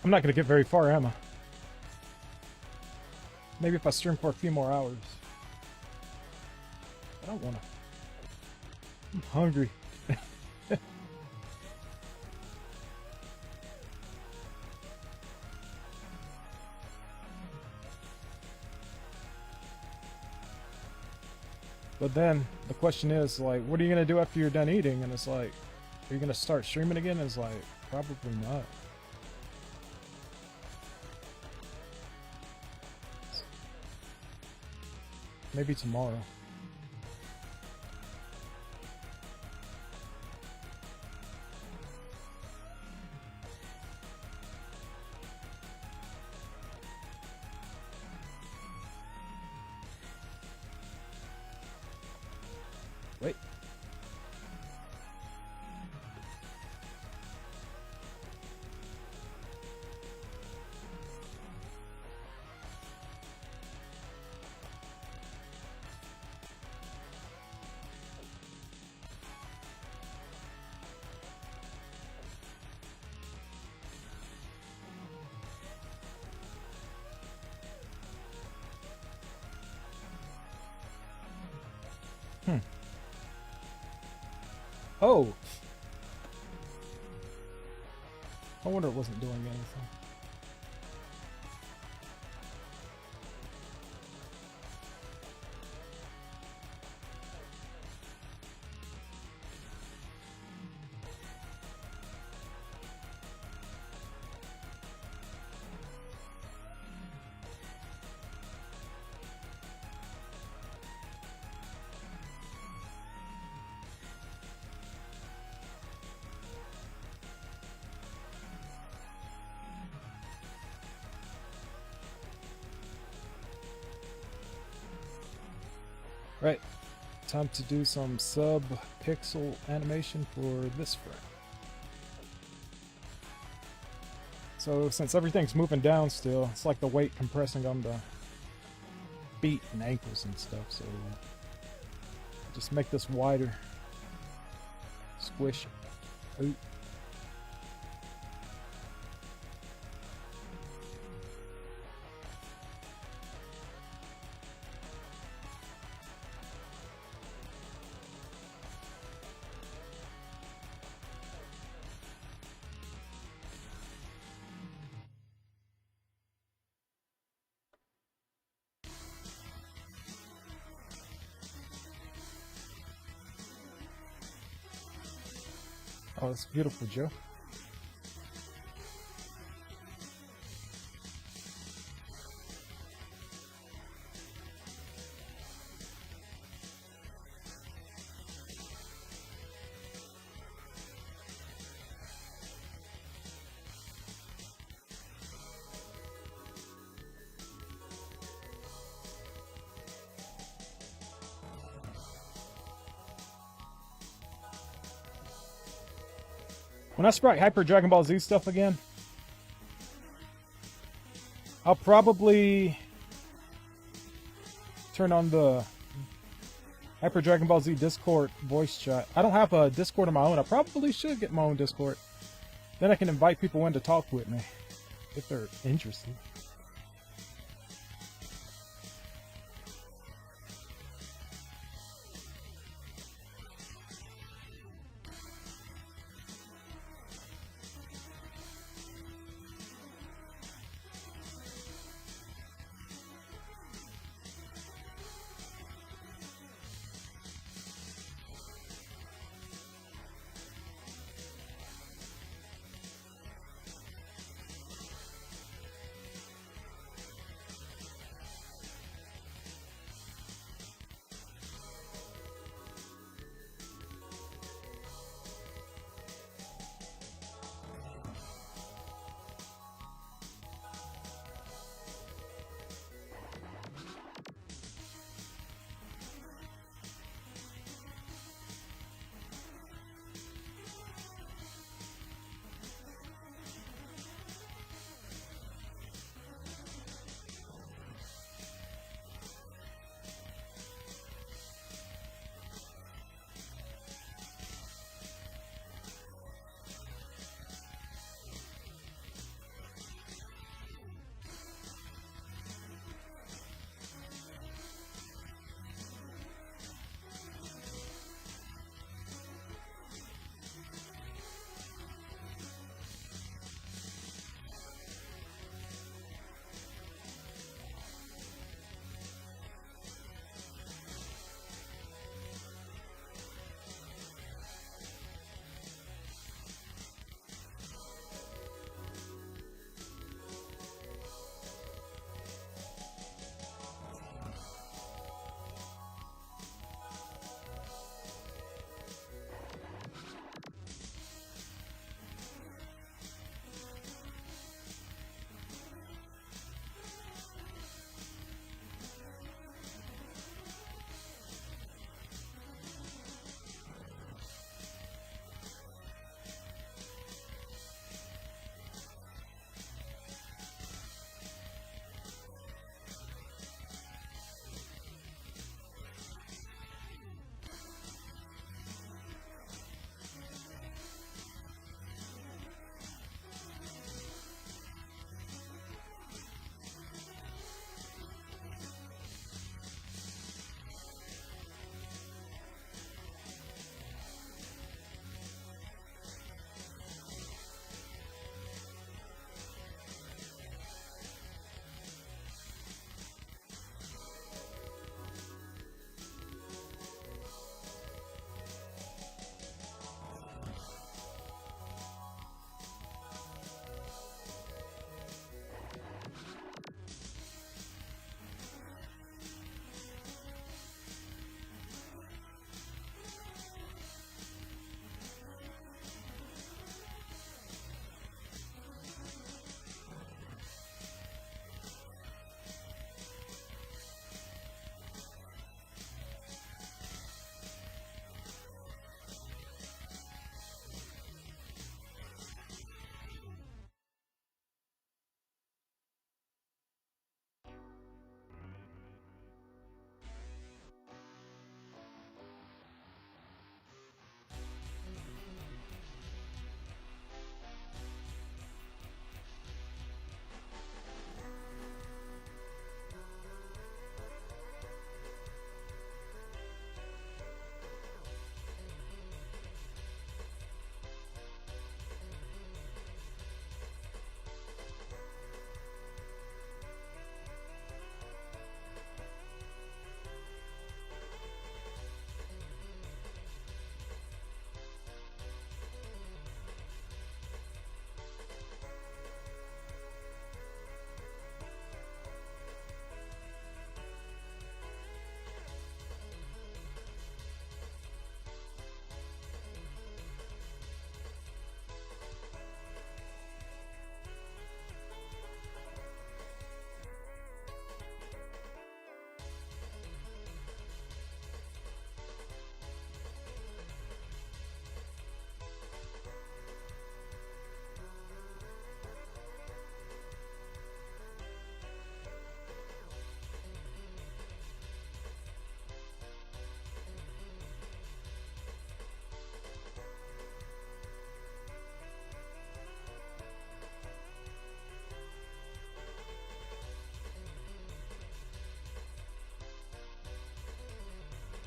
I'm not going to get very far, am I? Maybe if I stream for a few more hours. I don't want to. I'm hungry. But then the question is, like, what are you going to do after you're done eating? And it's like, are you going to start streaming again? And it's like, probably not. Maybe tomorrow. Wait. Oh! I wonder it wasn't doing anything. Right, time to do some sub-pixel animation for this frame. So since everything's moving down still, it's like the weight compressing on the feet and ankles and stuff, so just make this wider. Squish it. Ooh. Oh, it's beautiful, Joe. When I sprite Hyper Dragon Ball Z stuff again, I'll probably turn on the Hyper Dragon Ball Z Discord voice chat. I don't have a Discord of my own. I probably should get my own Discord. Then I can invite people in to talk with me if they're interested.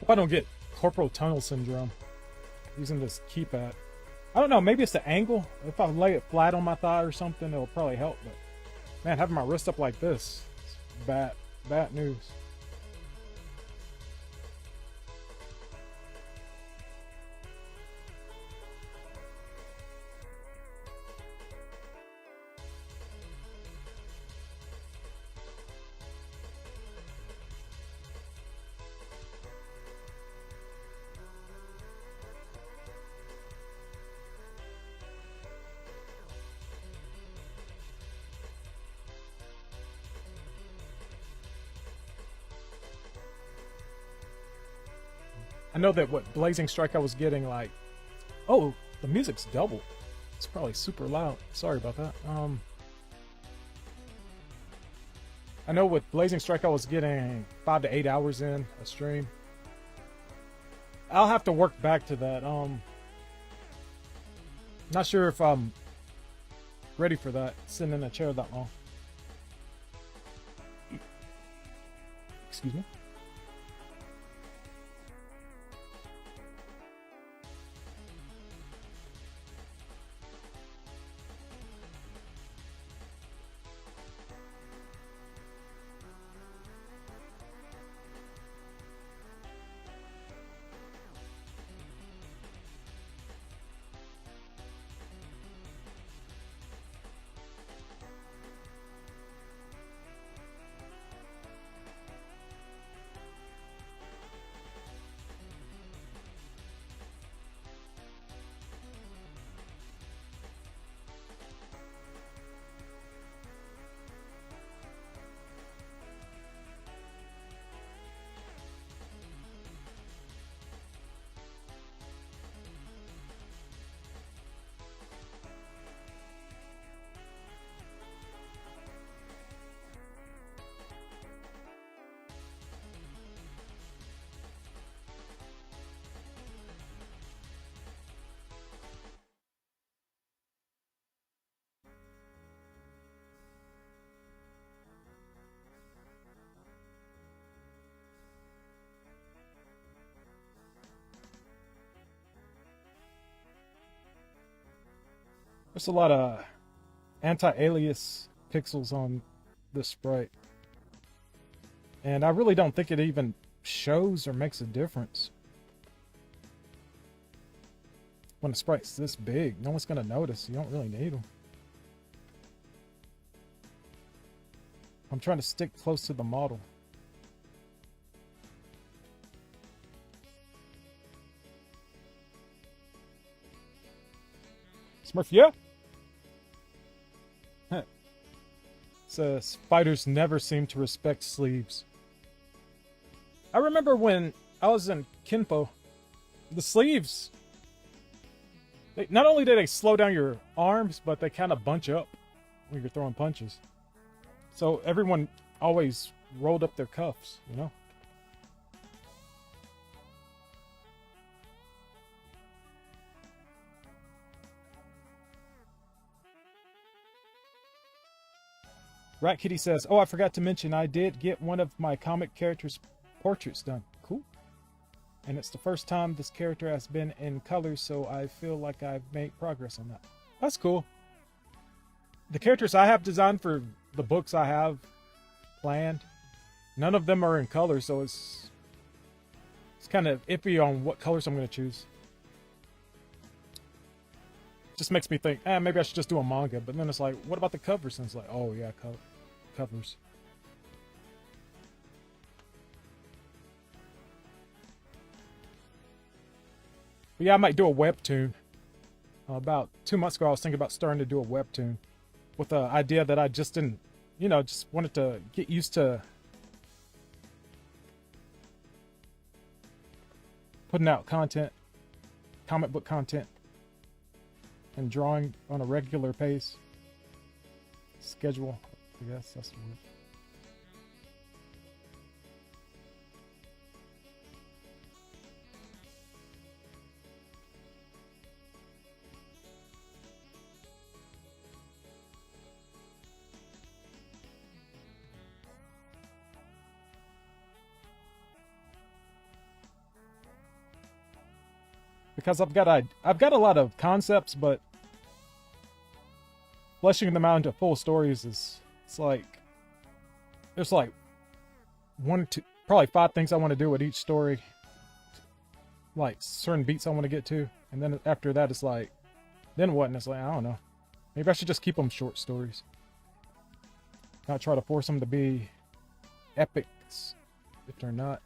Hope I don't get corporal tunnel syndrome using this keypad. I don't know, maybe it's the angle. If I lay it flat on my thigh or something, it'll probably help. But man, having my wrist up like this, it's bad news. I know that what Blazing Strike I was getting, like, oh, the music's double. It's probably super loud. Sorry about that. I know with Blazing Strike I was getting 5 to 8 hours in a stream. I'll have to work back to that. Not sure if I'm ready for that, sitting in a chair that long. Excuse me. There's a lot of anti-alias pixels on this sprite. And I really don't think it even shows or makes a difference. When a sprite's this big, no one's going to notice. You don't really need them. I'm trying to stick close to the model. Smurf, yeah? Says, fighters never seem to respect sleeves. I remember when I was in Kinpo, the sleeves, not only do they slow down your arms, but they kind of bunch up when you're throwing punches. So everyone always rolled up their cuffs, you know? Rat Kitty says, oh, I forgot to mention, I did get one of my comic characters' portraits done. Cool. And it's the first time this character has been in color, so I feel like I've made progress on that. That's cool. The characters I have designed for the books I have planned, none of them are in color, so it's kind of iffy on what colors I'm going to choose. Just makes me think, maybe I should just do a manga. But then it's like, what about the covers? And it's like, oh yeah, covers. But yeah, I might do a webtoon. About 2 months ago, I was thinking about starting to do a webtoon with the idea that I just didn't, you know, just wanted to get used to putting out content, comic book content, and drawing on a regular pace. Schedule, I guess that's the word. because I've got a lot of concepts, but fleshing them out into full stories it's like there's like one, two, probably 5 things I want to do with each story, like certain beats I want to get to, and then after that it's like, then what? And it's like, I don't know. Maybe I should just keep them short stories, not try to force them to be epics if they're not.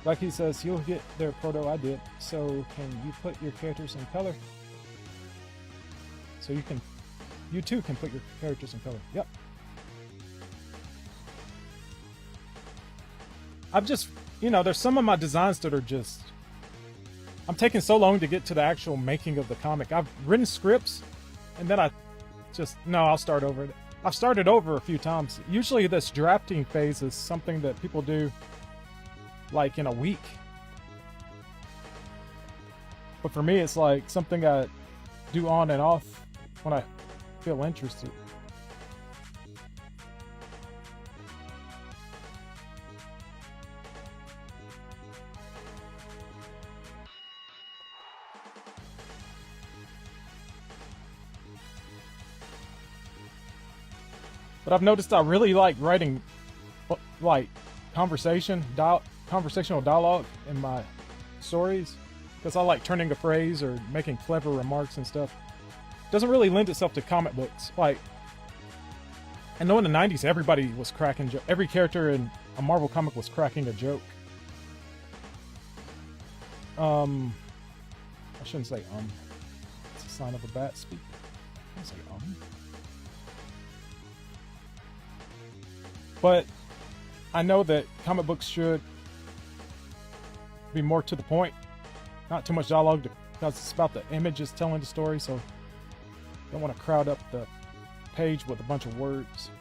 Like he says, you'll get there, Proto. I did. So can you put your characters in color? So you too can put your characters in color. Yep. I've just, there's some of my designs that are just, I'm taking so long to get to the actual making of the comic. I've written scripts and then I'll start over. I've started over a few times. Usually this drafting phase is something that people do like in a week. But for me, it's like something I do on and off when I feel interested. But I've noticed I really like writing like conversational dialogue in my stories, because I like turning a phrase or making clever remarks and stuff. It doesn't really lend itself to comic books. Like, I know in the 90s everybody was cracking every character in a Marvel comic was cracking a joke. I shouldn't say it's a sign of a bat speak. I say But I know that comic books should be more to the point, not too much dialogue, because it's about the images telling the story, so don't want to crowd up the page with a bunch of words.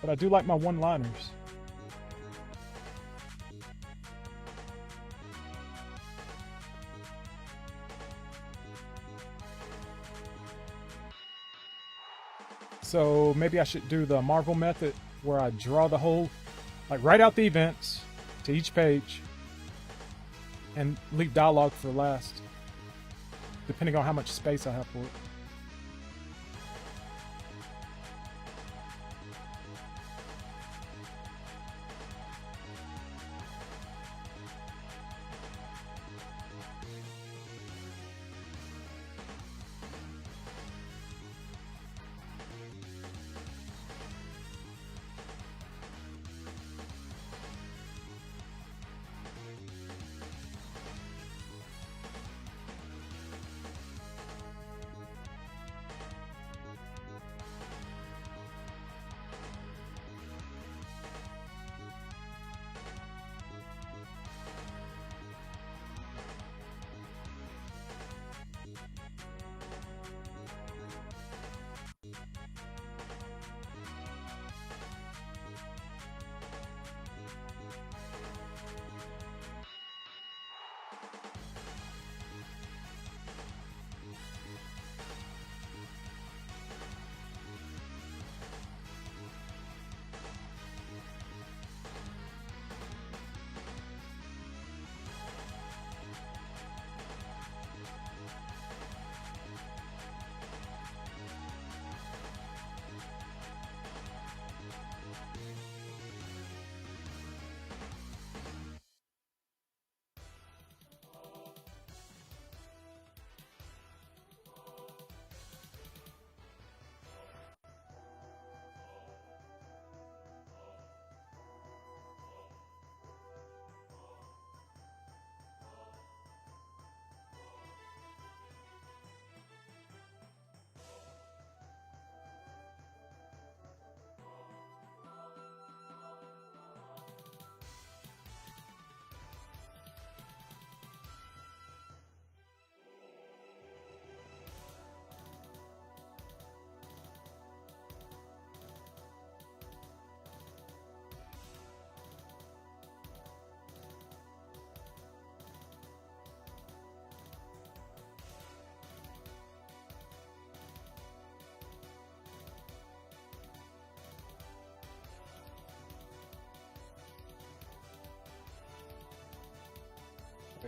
But I do like my one-liners. So maybe I should do the Marvel method where I draw the whole, like write out the events to each page and leave dialogue for last, depending on how much space I have for it.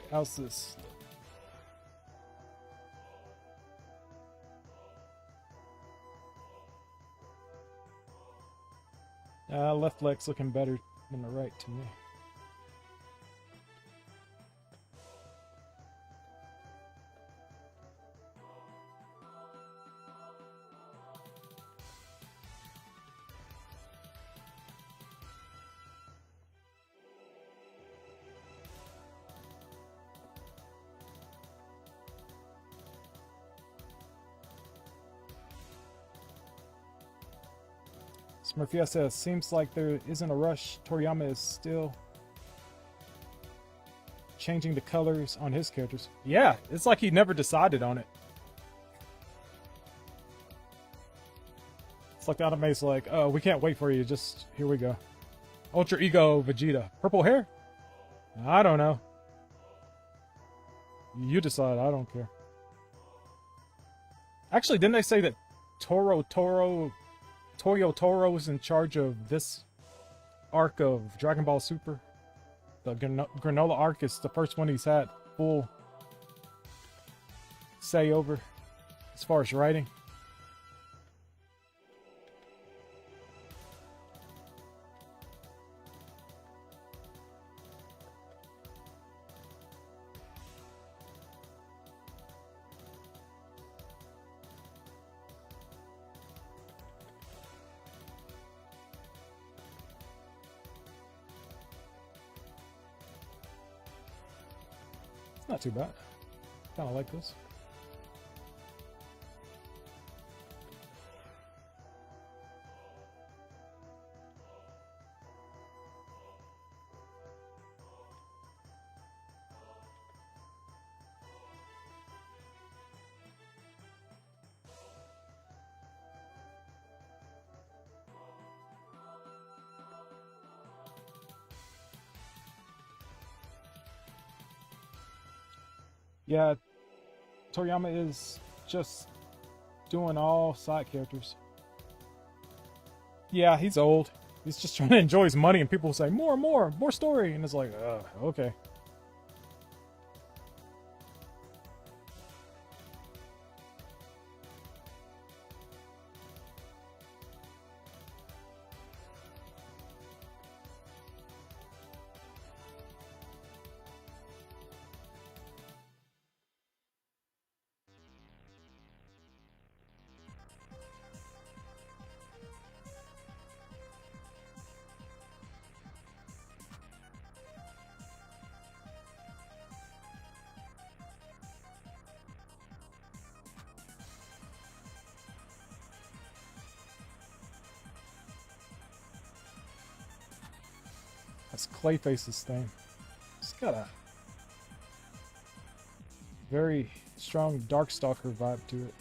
How's this? Left leg's looking better than the right to me. Smurfia says, seems like there isn't a rush. Toriyama is still changing the colors on his characters. Yeah, it's like he never decided on it. It's like the anime's like, oh, we can't wait for you, just here we go. Ultra Ego Vegeta. Purple hair? I don't know. You decide, I don't care. Actually, didn't they say that Toyo Toro is in charge of this arc of Dragon Ball Super? The Granola arc is the first one he's had full say over as far as writing. Not too bad. Kind of like this. Yeah, Toriyama is just doing all side characters. Yeah, he's old. He's just trying to enjoy his money, and people say, more story. And it's like, okay. That's Clayface's thing. It's got a very strong Darkstalker vibe to it.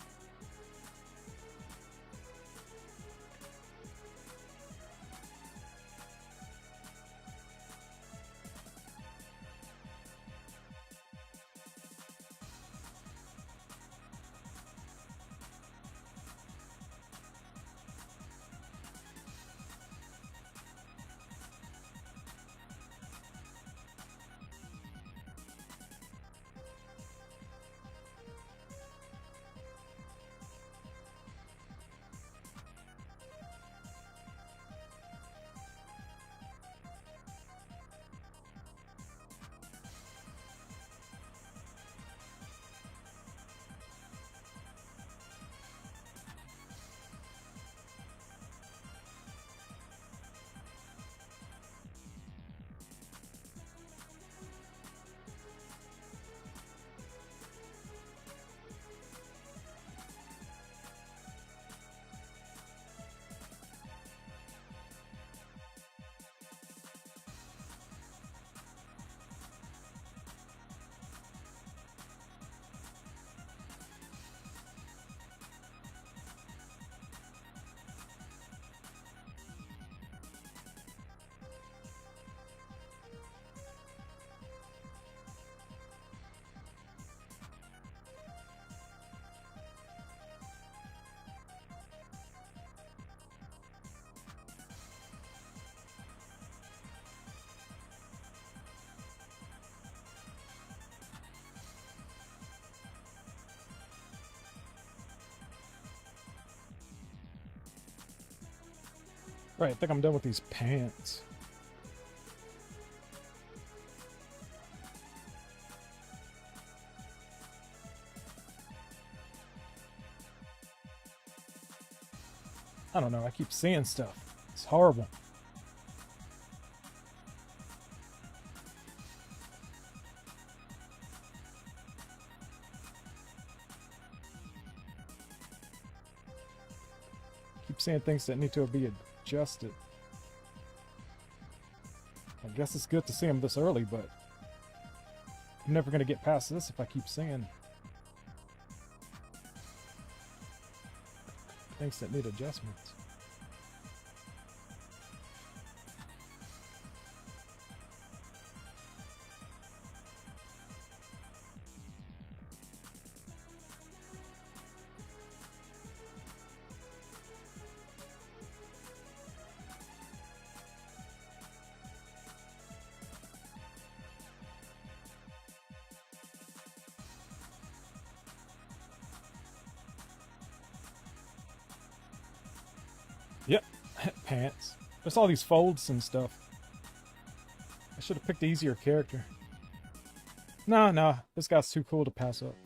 Right, I think I'm done with these pants. I don't know, I keep seeing stuff. It's horrible. Keep seeing things that need to be adjusted. I guess it's good to see them this early, but I'm never going to get past this if I keep seeing things that need adjustments. Yep, pants. There's all these folds and stuff. I should have picked the easier character. No, this guy's too cool to pass up.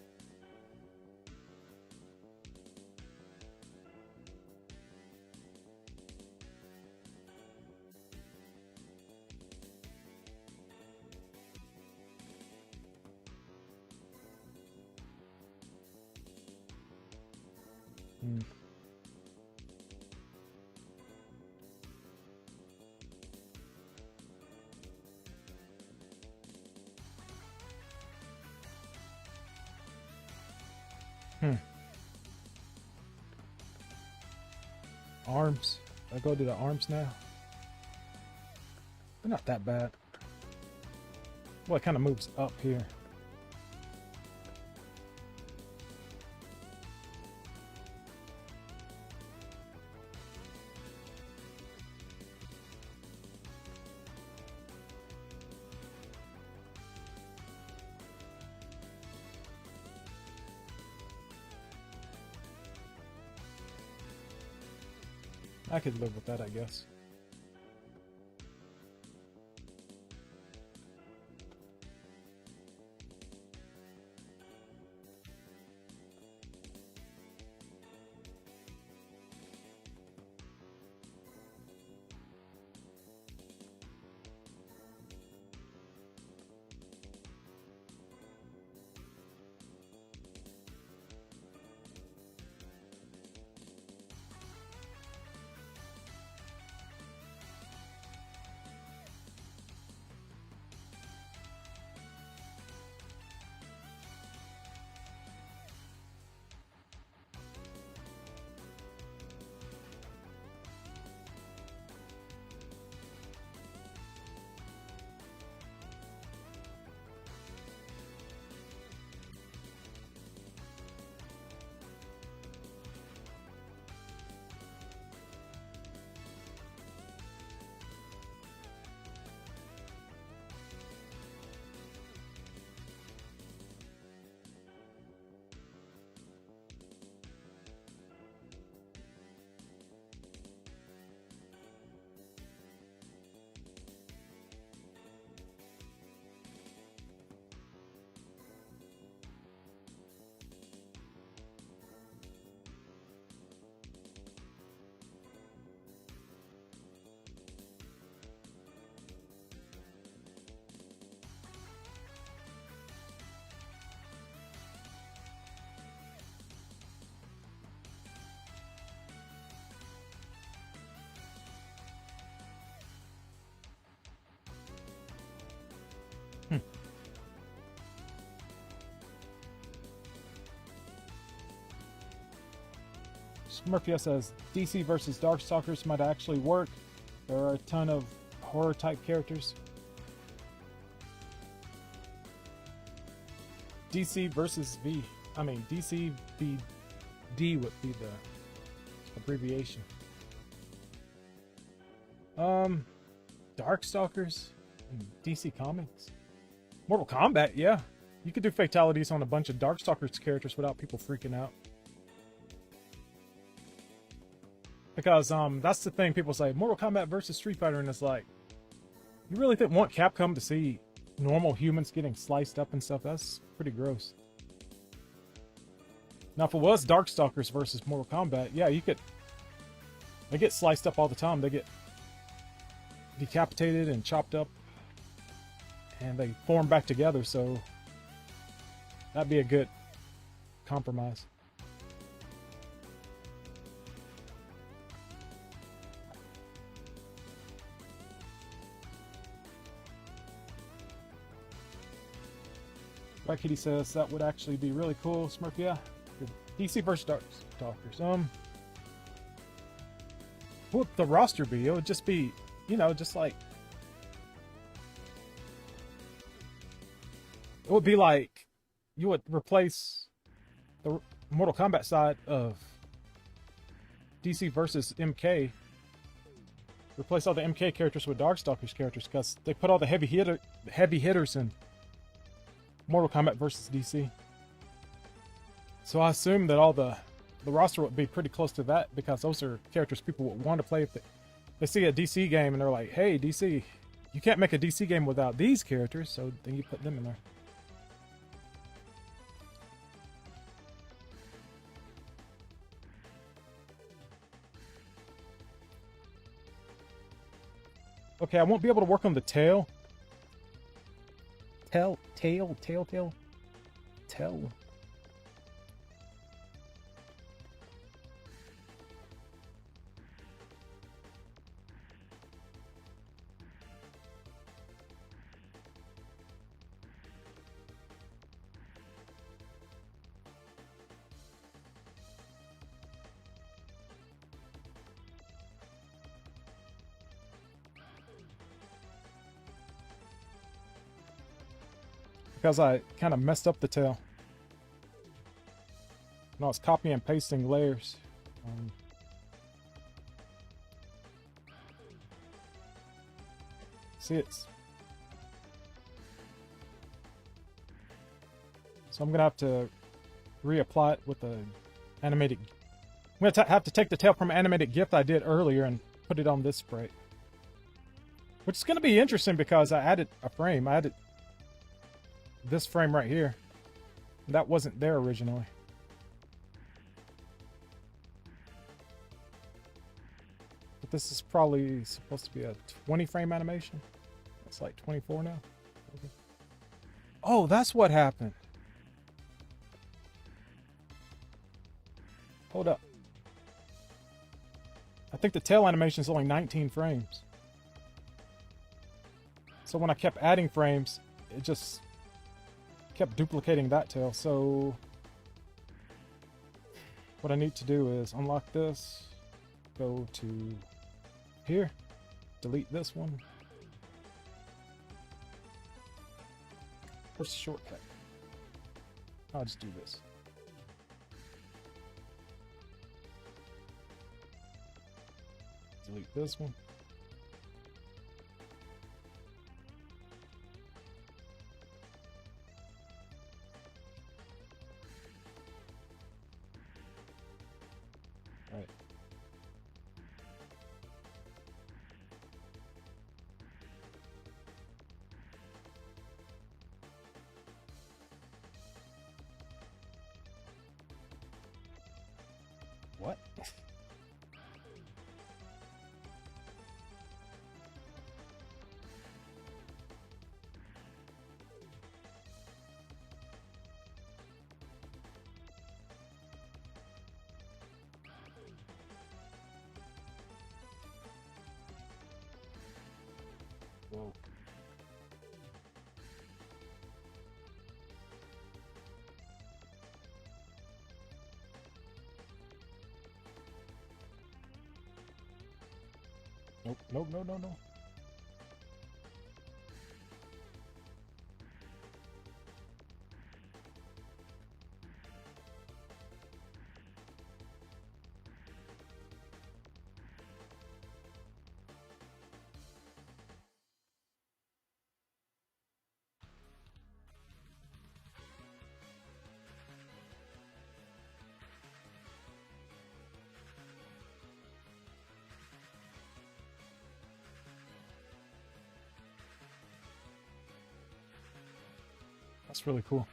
Arms. I go to the arms now. They're not that bad. Well, it kind of moves up here. I could live with that, I guess. Murphy says DC versus Darkstalkers might actually work. There are a ton of horror type characters. DC versus V. I mean, DC v D would be the abbreviation. Darkstalkers in DC Comics. Mortal Kombat, yeah. You could do fatalities on a bunch of Darkstalkers characters without people freaking out. Because that's the thing people say, Mortal Kombat versus Street Fighter, and it's like, you really want Capcom to see normal humans getting sliced up and stuff? That's pretty gross. Now, if it was Darkstalkers versus Mortal Kombat, yeah, you could. They get sliced up all the time. They get decapitated and chopped up, and they form back together. So that'd be a good compromise. Black Kitty says that would actually be really cool. Smurf, yeah. DC versus Darkstalkers. What would the roster be? It would just be, you know, just like, it would be like you would replace the Mortal Kombat side of DC versus MK. Replace all the MK characters with Darkstalkers characters because they put all the heavy hitters in Mortal Kombat versus DC. So I assume that all the roster would be pretty close to that because those are characters people would want to play if they see a DC game and they're like, hey, DC, you can't make a DC game without these characters, so then you put them in there. Okay, I won't be able to work on the tail. Tail. Because I kind of messed up the tail. No, it's copying and pasting layers. See, it's... So I'm going to have to reapply it with the animated... I'm going to have to take the tail from an animated GIF I did earlier and put it on this spray. Which is going to be interesting because I added a frame. I added this frame right here. That wasn't there originally. But this is probably supposed to be a 20 frame animation. It's like 24 now. Okay. Oh, that's what happened. Hold up. I think the tail animation is only 19 frames. So when I kept adding frames, it just kept duplicating that tail. So what I need to do is unlock this, go to here, delete this one. Where's the shortcut? I'll just do this. Delete this one. Right. What? Whoa. Nope, nope, no, no, no. That's really cool.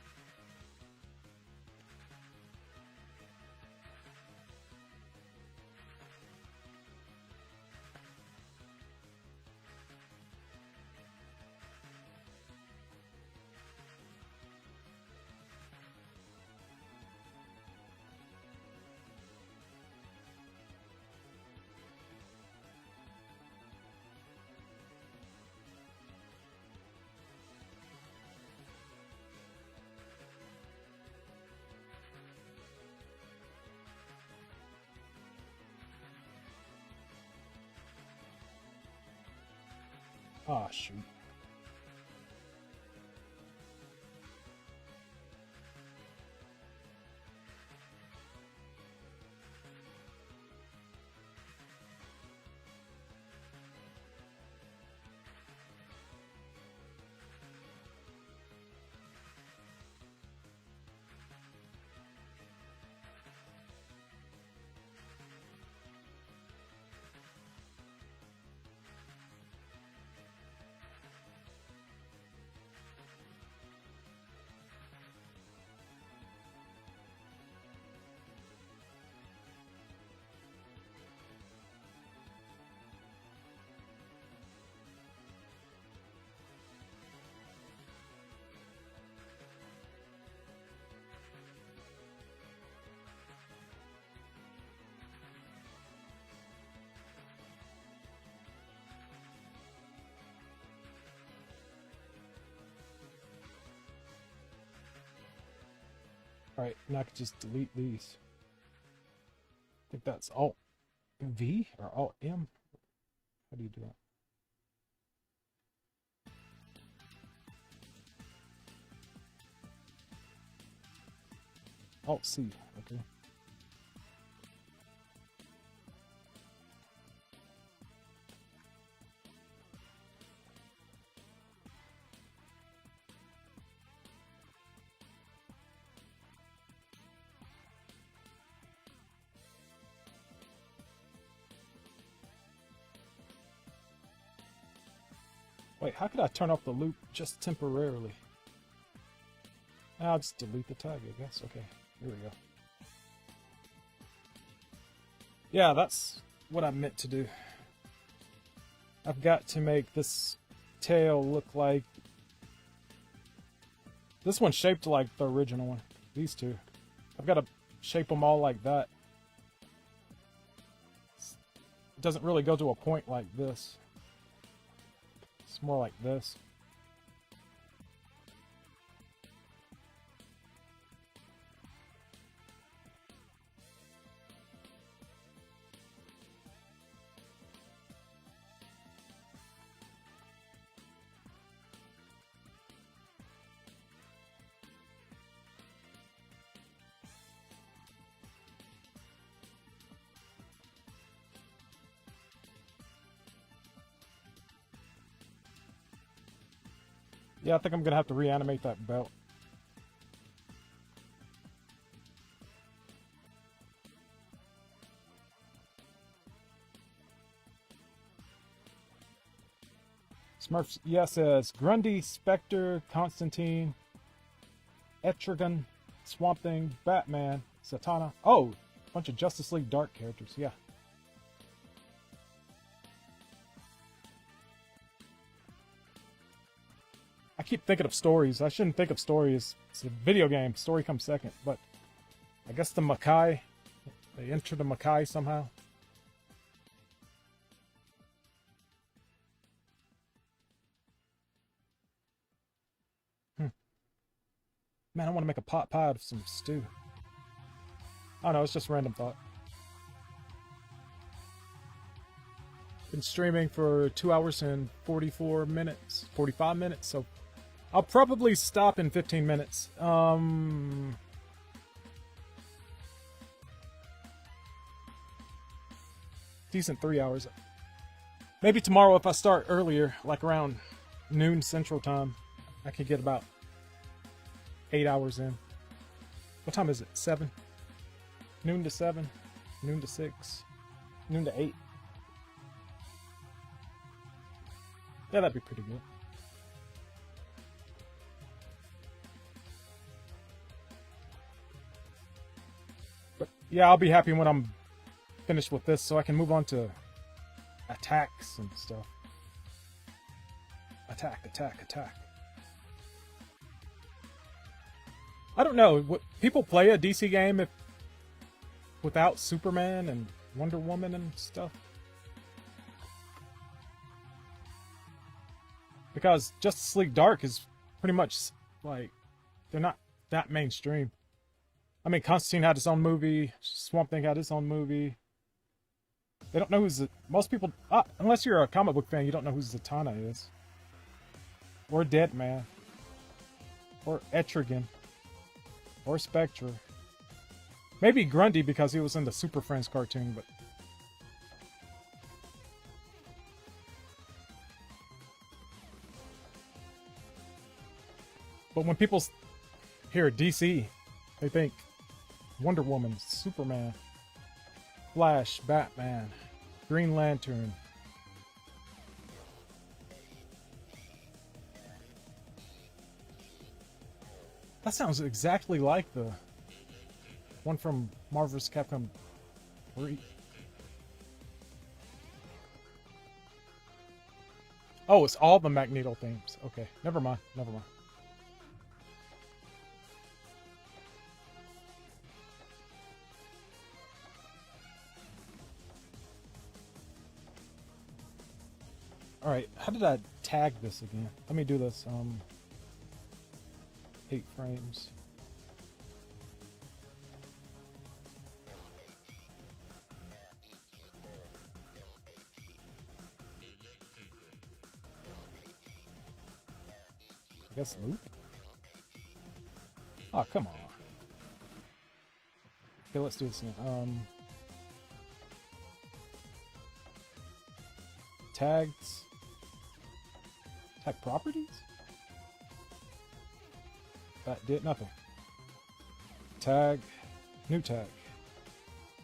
Ah, shoot. Alright, now I can just delete these. I think that's Alt V or Alt M. How do you do that? Alt C, okay. Wait, how could I turn off the loop just temporarily? I'll just delete the tag, I guess. Okay, here we go. Yeah, that's what I meant to do. I've got to make this tail look like... This one's shaped like the original one. These two. I've got to shape them all like that. It doesn't really go to a point like this. It's more like this. Yeah, I think I'm gonna have to reanimate that belt. Smurfs, yeah, says Grundy, Spectre, Constantine, Etrigan, Swamp Thing, Batman, Satana. Oh, a bunch of Justice League Dark characters, yeah. I keep thinking of stories. I shouldn't think of stories. It's a video game. Story comes second. But I guess the Makai, they enter the Makai somehow. Man, I want to make a pot pie out of some stew. I don't know, it's just a random thought. Been streaming for 2 hours and 44 minutes. 45 minutes, so I'll probably stop in 15 minutes. Decent 3 hours. Maybe tomorrow if I start earlier, like around noon Central Time, I can get about 8 hours in. What time is it? 7? Noon to 7? Noon to 6? Noon to 8? Yeah, that'd be pretty good. yeah, I'll be happy when I'm finished with this so I can move on to attacks and stuff. Attack, attack, attack. I don't know. What people play a DC game if without Superman and Wonder Woman and stuff? Because Justice League Dark is pretty much like they're not that mainstream. I mean, Constantine had his own movie. Swamp Thing had his own movie. They don't know who's the... Most people... unless you're a comic book fan, you don't know who Zatanna is. Or Deadman. Or Etrigan. Or Spectre. Maybe Grundy because he was in the Super Friends cartoon, but... But when people hear DC, they think Wonder Woman, Superman, Flash, Batman, Green Lantern. That sounds exactly like the one from Marvel vs. Capcom 3. Oh, it's all the Magneto themes. Okay, never mind, never mind. Alright, how did I tag this again? Let me do this. 8 frames. I guess loop? Oh, come on. Okay, let's do this again. Tags. Tag properties? That did nothing. Tag. New tag.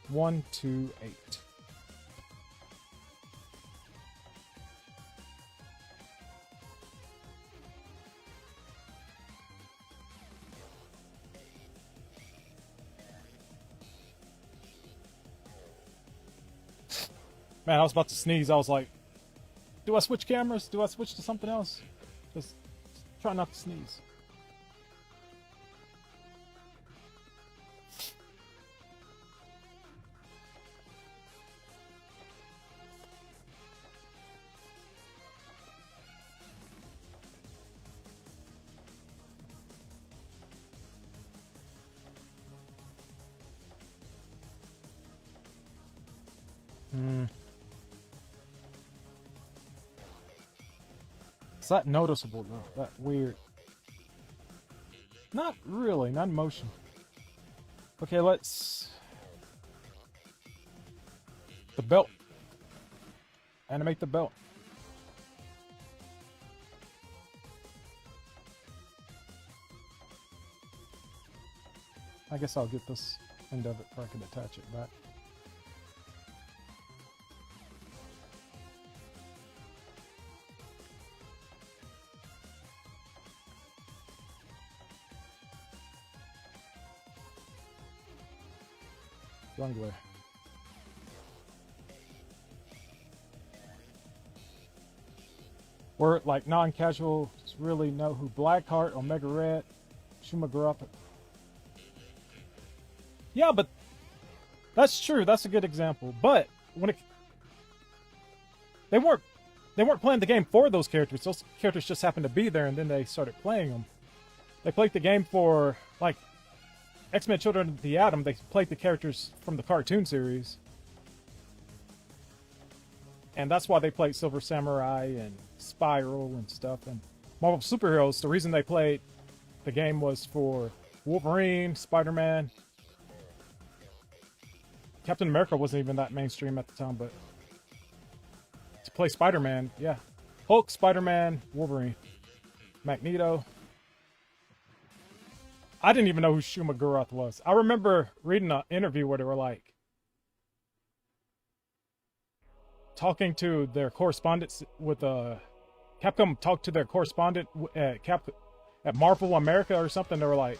1, 2, 8. Man, I was about to sneeze. I was like, do I switch cameras? Do I switch to something else? Just try not to sneeze. It's that noticeable though, that weird. Not really, not in motion. Okay, let's... The belt. Animate the belt. I guess I'll get this end of it before I can attach it back. Glare. Where like non-casuals really know who Blackheart, Omega Red, Shumagura. Yeah, but that's true. That's a good example. But when they weren't playing the game for those characters. Those characters just happened to be there, and then they started playing them. They played the game for like. X-Men Children of the Atom, they played the characters from the cartoon series. And that's why they played Silver Samurai and Spiral and stuff. And Marvel Superheroes, the reason they played the game was for Wolverine, Spider-Man. Captain America wasn't even that mainstream at the time, but to play Spider-Man, yeah. Hulk, Spider-Man, Wolverine, Magneto. I didn't even know who Shumagura was. I remember reading an interview where they were like talking to their correspondents with Capcom talked to their correspondent at Marvel America or something. They were like,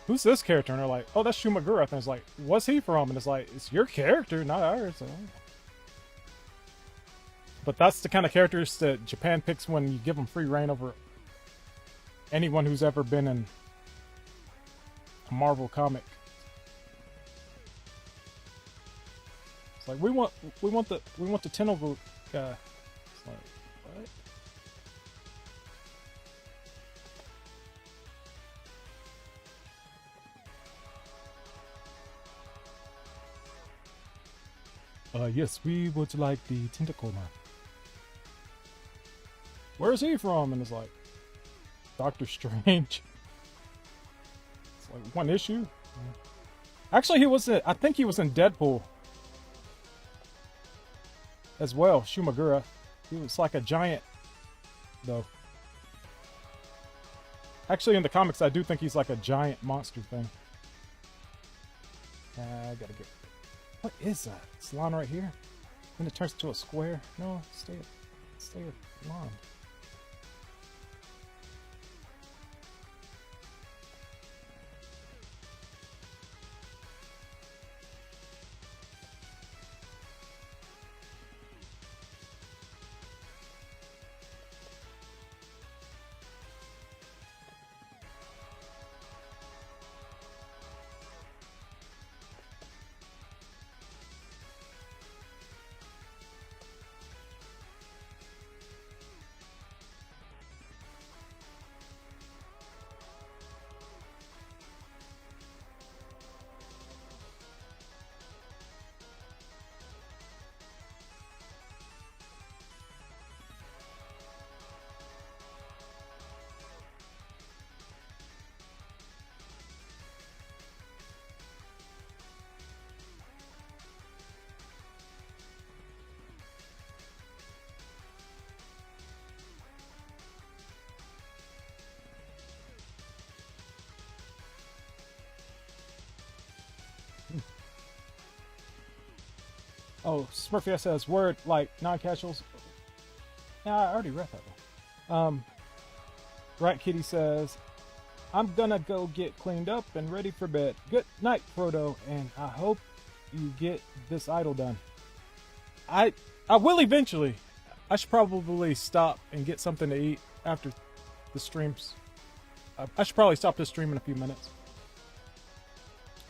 who's this character? And they're like, oh, that's Shumagura. And it's like, what's he from? And it's like, it's your character, not ours. So. But that's the kind of characters that Japan picks when you give them free reign over anyone who's ever been in a Marvel comic. It's like we want the tentacle guy. It's like, what? Yes, we would like the tentacle man. Where's he from? And it's like, Doctor Strange. It's like one issue. Actually, he was I think he was in Deadpool as well. Shumagura. He was like a giant, though. Actually, in the comics, I do think he's like a giant monster thing. I gotta get. What is that? This line right here. Then it turns to a square. No, stay line. Oh, Smurfy says word like non-casuals. Yeah, I already read that one. Rat Kitty says, I'm gonna go get cleaned up and ready for bed. Good night, Proto, and I hope you get this idol done. I will eventually. I should probably stop and get something to eat after the streams. I should probably stop this stream in a few minutes.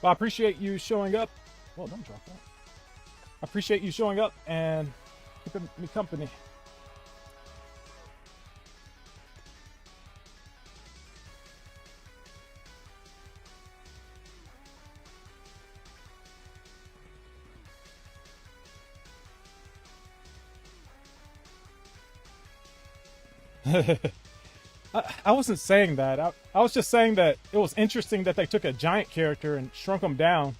Well, I appreciate you showing up. Well, don't drop that. I appreciate you showing up and keeping me company. I wasn't saying that. I was just saying that it was interesting that they took a giant character and shrunk him down.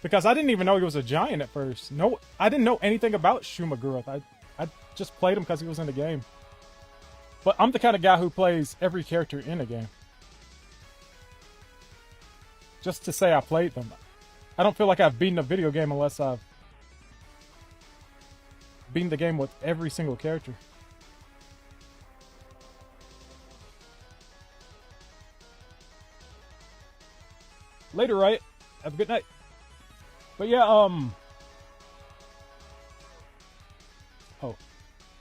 Because I didn't even know he was a giant at first. No, I didn't know anything about Shumagura. I just played him because he was in the game. But I'm the kind of guy who plays every character in a game. Just to say I played them. I don't feel like I've beaten a video game unless I've beaten the game with every single character. Later, right? Have a good night. But yeah, oh,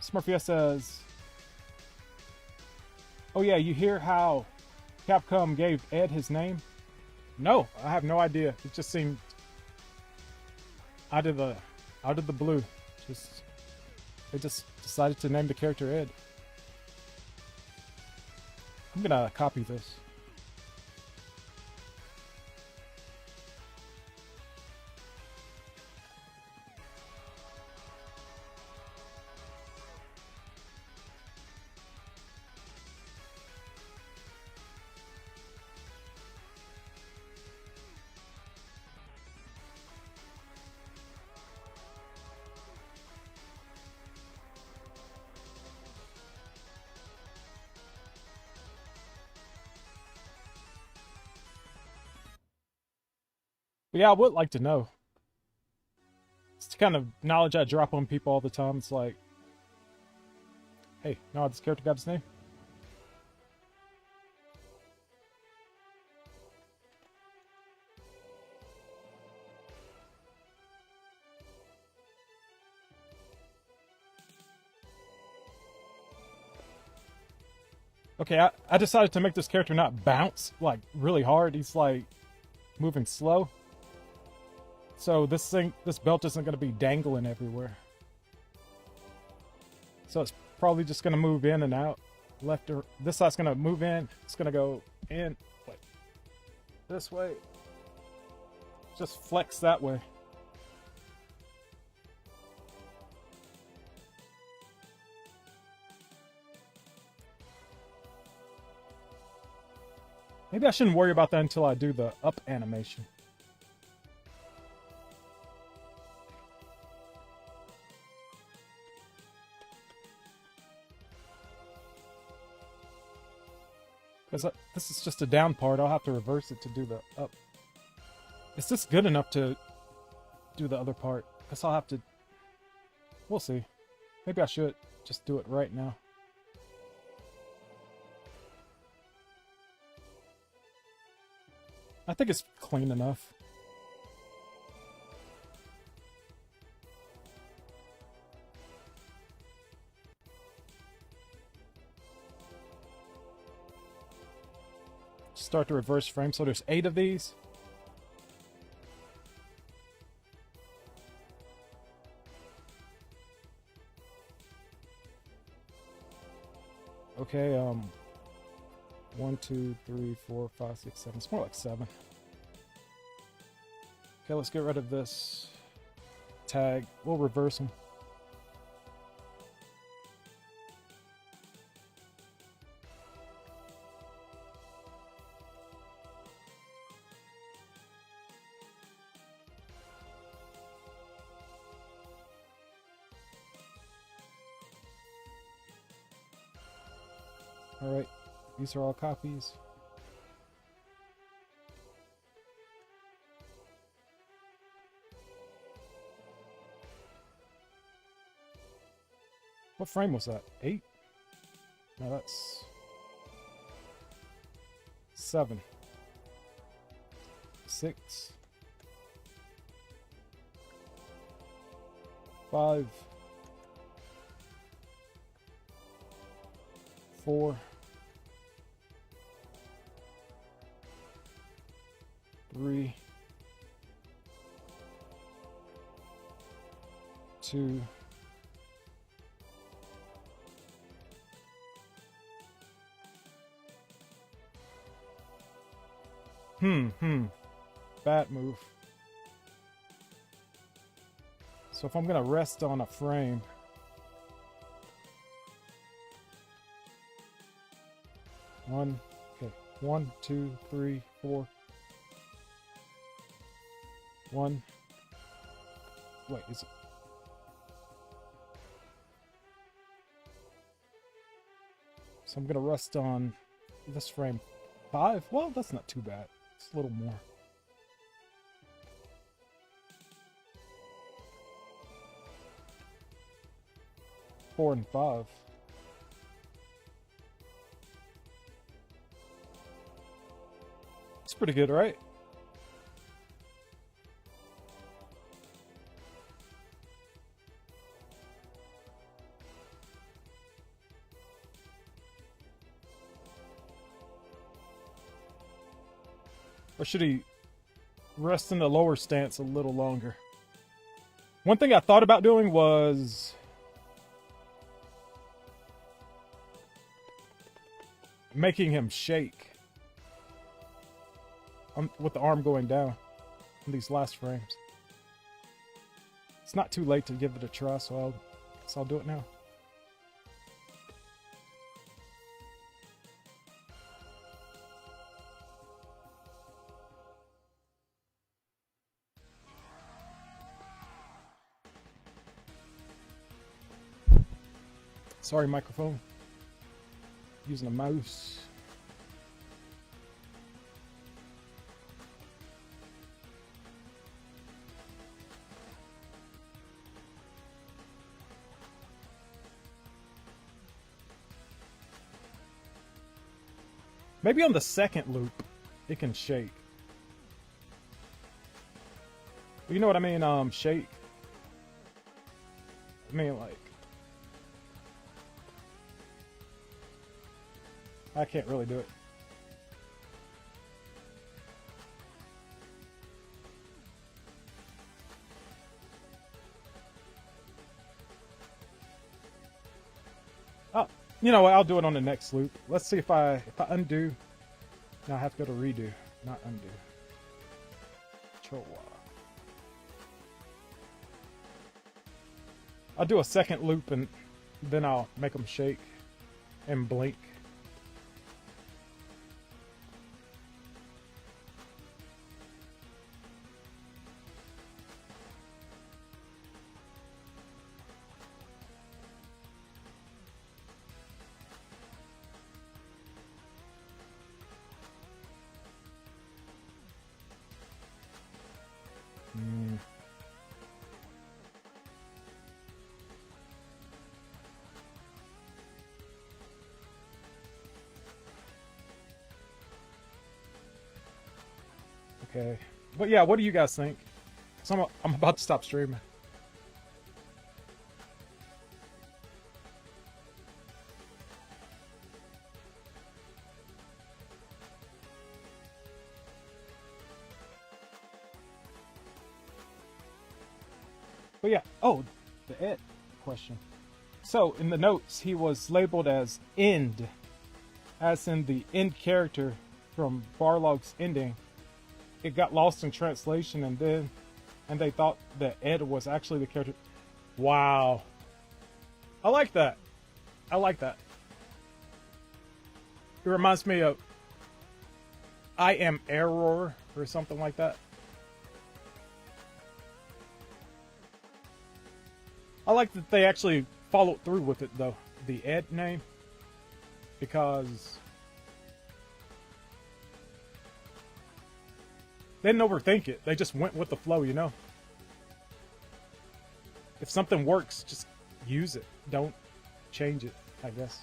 Smurfy says, oh yeah, you hear how Capcom gave Ed his name? No, I have no idea. It just seemed out of the blue. They just decided to name the character Ed. I'm gonna copy this. But yeah, I would like to know. It's the kind of knowledge I drop on people all the time. It's like, hey, know how this character got his name? Okay, I decided to make this character not bounce, like, really hard. He's, like, moving slow. So this belt isn't going to be dangling everywhere. So it's probably just going to move in and out. Left or... This side's going to move in. It's going to go in. Like, this way. Just flex that way. Maybe I shouldn't worry about that until I do the up animation. Because this is just a down part. I'll have to reverse it to do the up. Is this good enough to do the other part? Guess I'll have to... We'll see. Maybe I should just do it right now. I think it's clean enough. Start the reverse frame. So there's 8 of these. Okay, 1, 2, 3, 4, 5, 6, 7. It's more like 7. Okay, let's get rid of this tag. We'll reverse them. Alright, these are all copies. What frame was that? 8? No, that's 7. 6. 5. 4. 3. 2. Bad move. So if I'm gonna rest on a frame, okay, 1, 2, 3, 4. 1. Wait, is it? So I'm gonna rest on this frame 5. Well, that's not too bad. It's a little more. Four and 5. It's pretty good, right? Or should he rest in the lower stance a little longer? One thing I thought about doing was making him shake with the arm going down in these last frames. It's not too late to give it a try, so I'll do it now. Sorry, microphone. Using a mouse. Maybe on the second loop, it can shake. You know what I mean? Shake. I mean, like. I can't really do it. Oh, you know what? I'll do it on the next loop. Let's see if I undo. Now I have to go to redo, not undo. Control Y. I'll do a second loop and then I'll make them shake and blink. Okay, but yeah, what do you guys think? So I'm about to stop streaming. But yeah, oh, the Ed question. So in the notes, he was labeled as end, as in the end character from Barlog's ending. It got lost in translation, and they thought that Ed was actually the character. Wow, I like that. I like that. It reminds me of I Am Error or something like that. I like that they actually followed through with it though, the Ed name, because they didn't overthink it. They just went with the flow, you know? If something works, just use it. Don't change it, I guess.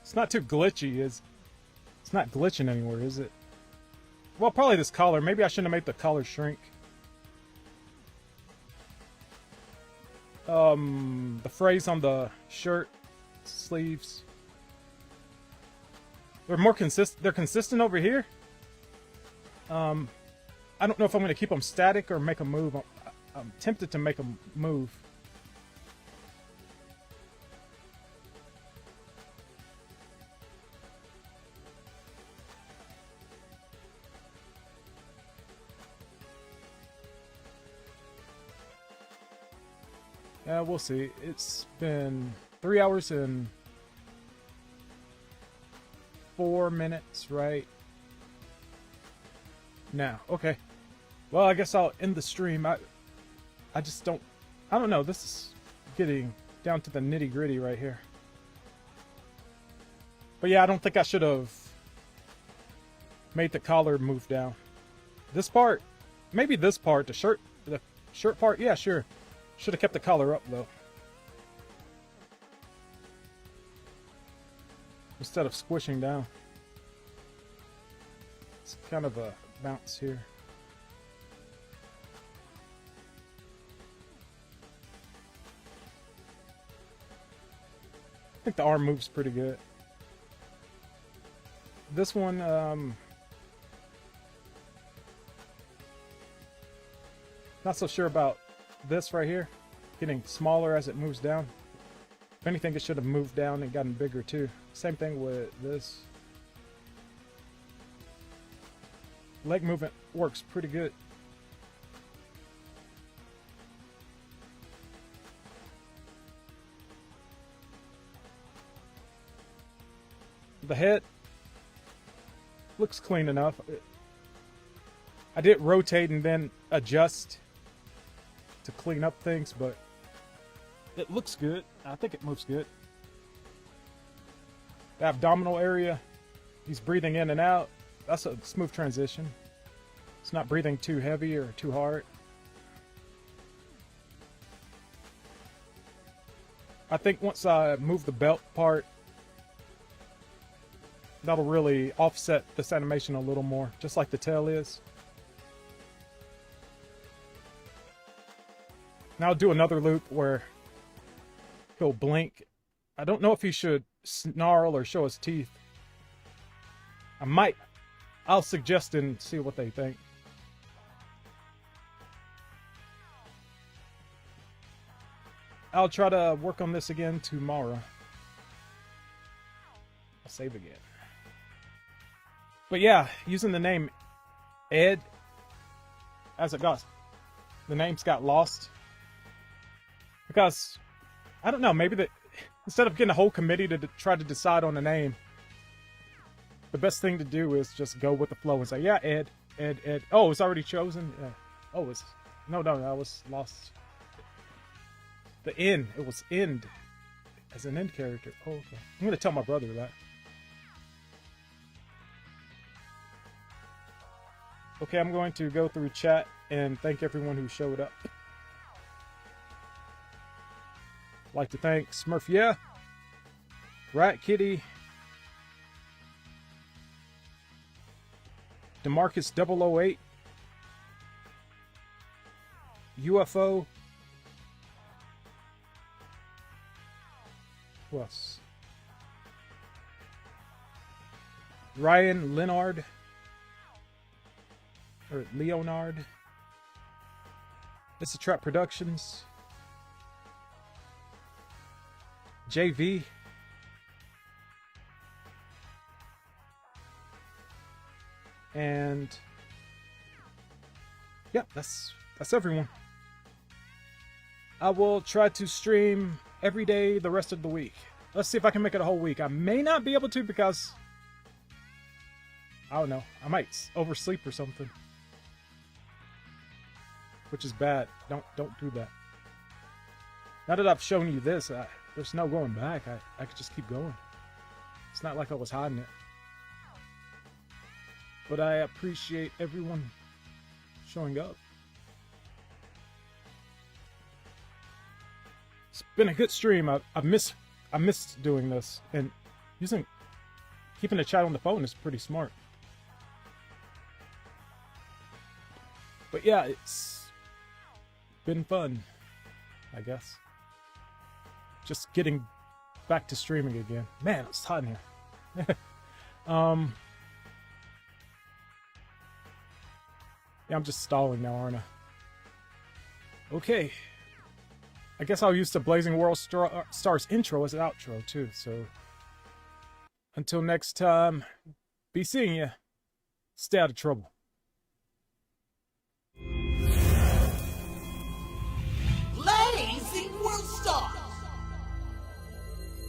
It's not too glitchy, it's not glitching anywhere, is it? Well, probably this collar. Maybe I shouldn't have made the collar shrink. The phrase on the shirt sleeves. They're more consistent. They're consistent over here. I don't know if I'm going to keep them static or make them move. I'm tempted to make them move. Yeah, we'll see. It's been 3 hours and 4 minutes right now. Okay. Well, I guess I'll end the stream. I just don't... I don't know. This is getting down to the nitty-gritty right here. But yeah, I don't think I should have made the collar move down. This part, maybe this part, the shirt part, yeah, sure. Should have kept the collar up, though. Instead of squishing down. It's kind of a bounce here. I think the arm moves pretty good. This one, not so sure about this right here, getting smaller as it moves down. If anything, it should have moved down and gotten bigger too. Same thing with this. Leg movement works pretty good. The head looks clean enough. I did rotate and then adjust to clean up things, but it looks good. I think it moves good. The abdominal area, he's breathing in and out. That's a smooth transition. not breathing too heavy or too hard. I think once I move the belt part, that'll really offset this animation a little more, just like the tail is. Now I'll do another loop where he'll blink. I don't know if he should snarl or show his teeth. I'll suggest and see what they think. I'll try to work on this again tomorrow. I'll save again. But yeah, using the name Ed, the names got lost. Because, I don't know, maybe instead of getting a whole committee to try to decide on a name, the best thing to do is just go with the flow and say, yeah, Ed. Oh, it's already chosen? Yeah. Oh, no, I was lost. The end. It was end. As an end character. Oh, okay. I'm going to tell my brother that. Okay, I'm going to go through chat and thank everyone who showed up. I'd like to thank Smurf, yeah, Rat Kitty, Demarcus 008, UFO, who else? Ryan Leonard, or Leonard, It's a Trap Productions, JV, and yeah, that's everyone. I will try to stream every day the rest of the week. Let's see if I can make it a whole week. I may not be able to because I don't know, I might oversleep or something, which is bad. Don't do that. Now that I've shown you this, there's no going back. I could just keep going. It's not like I was hiding it. But I appreciate everyone showing up. It's been a good stream. I missed doing this, and keeping the chat on the phone is pretty smart. But yeah, it's been fun, I guess. Just getting back to streaming again. Man, it's hot in here. Yeah, I'm just stalling now, aren't I? Okay. I guess I'll use the Blazing Worldstars intro as an outro, too. So, until next time, be seeing ya. Stay out of trouble.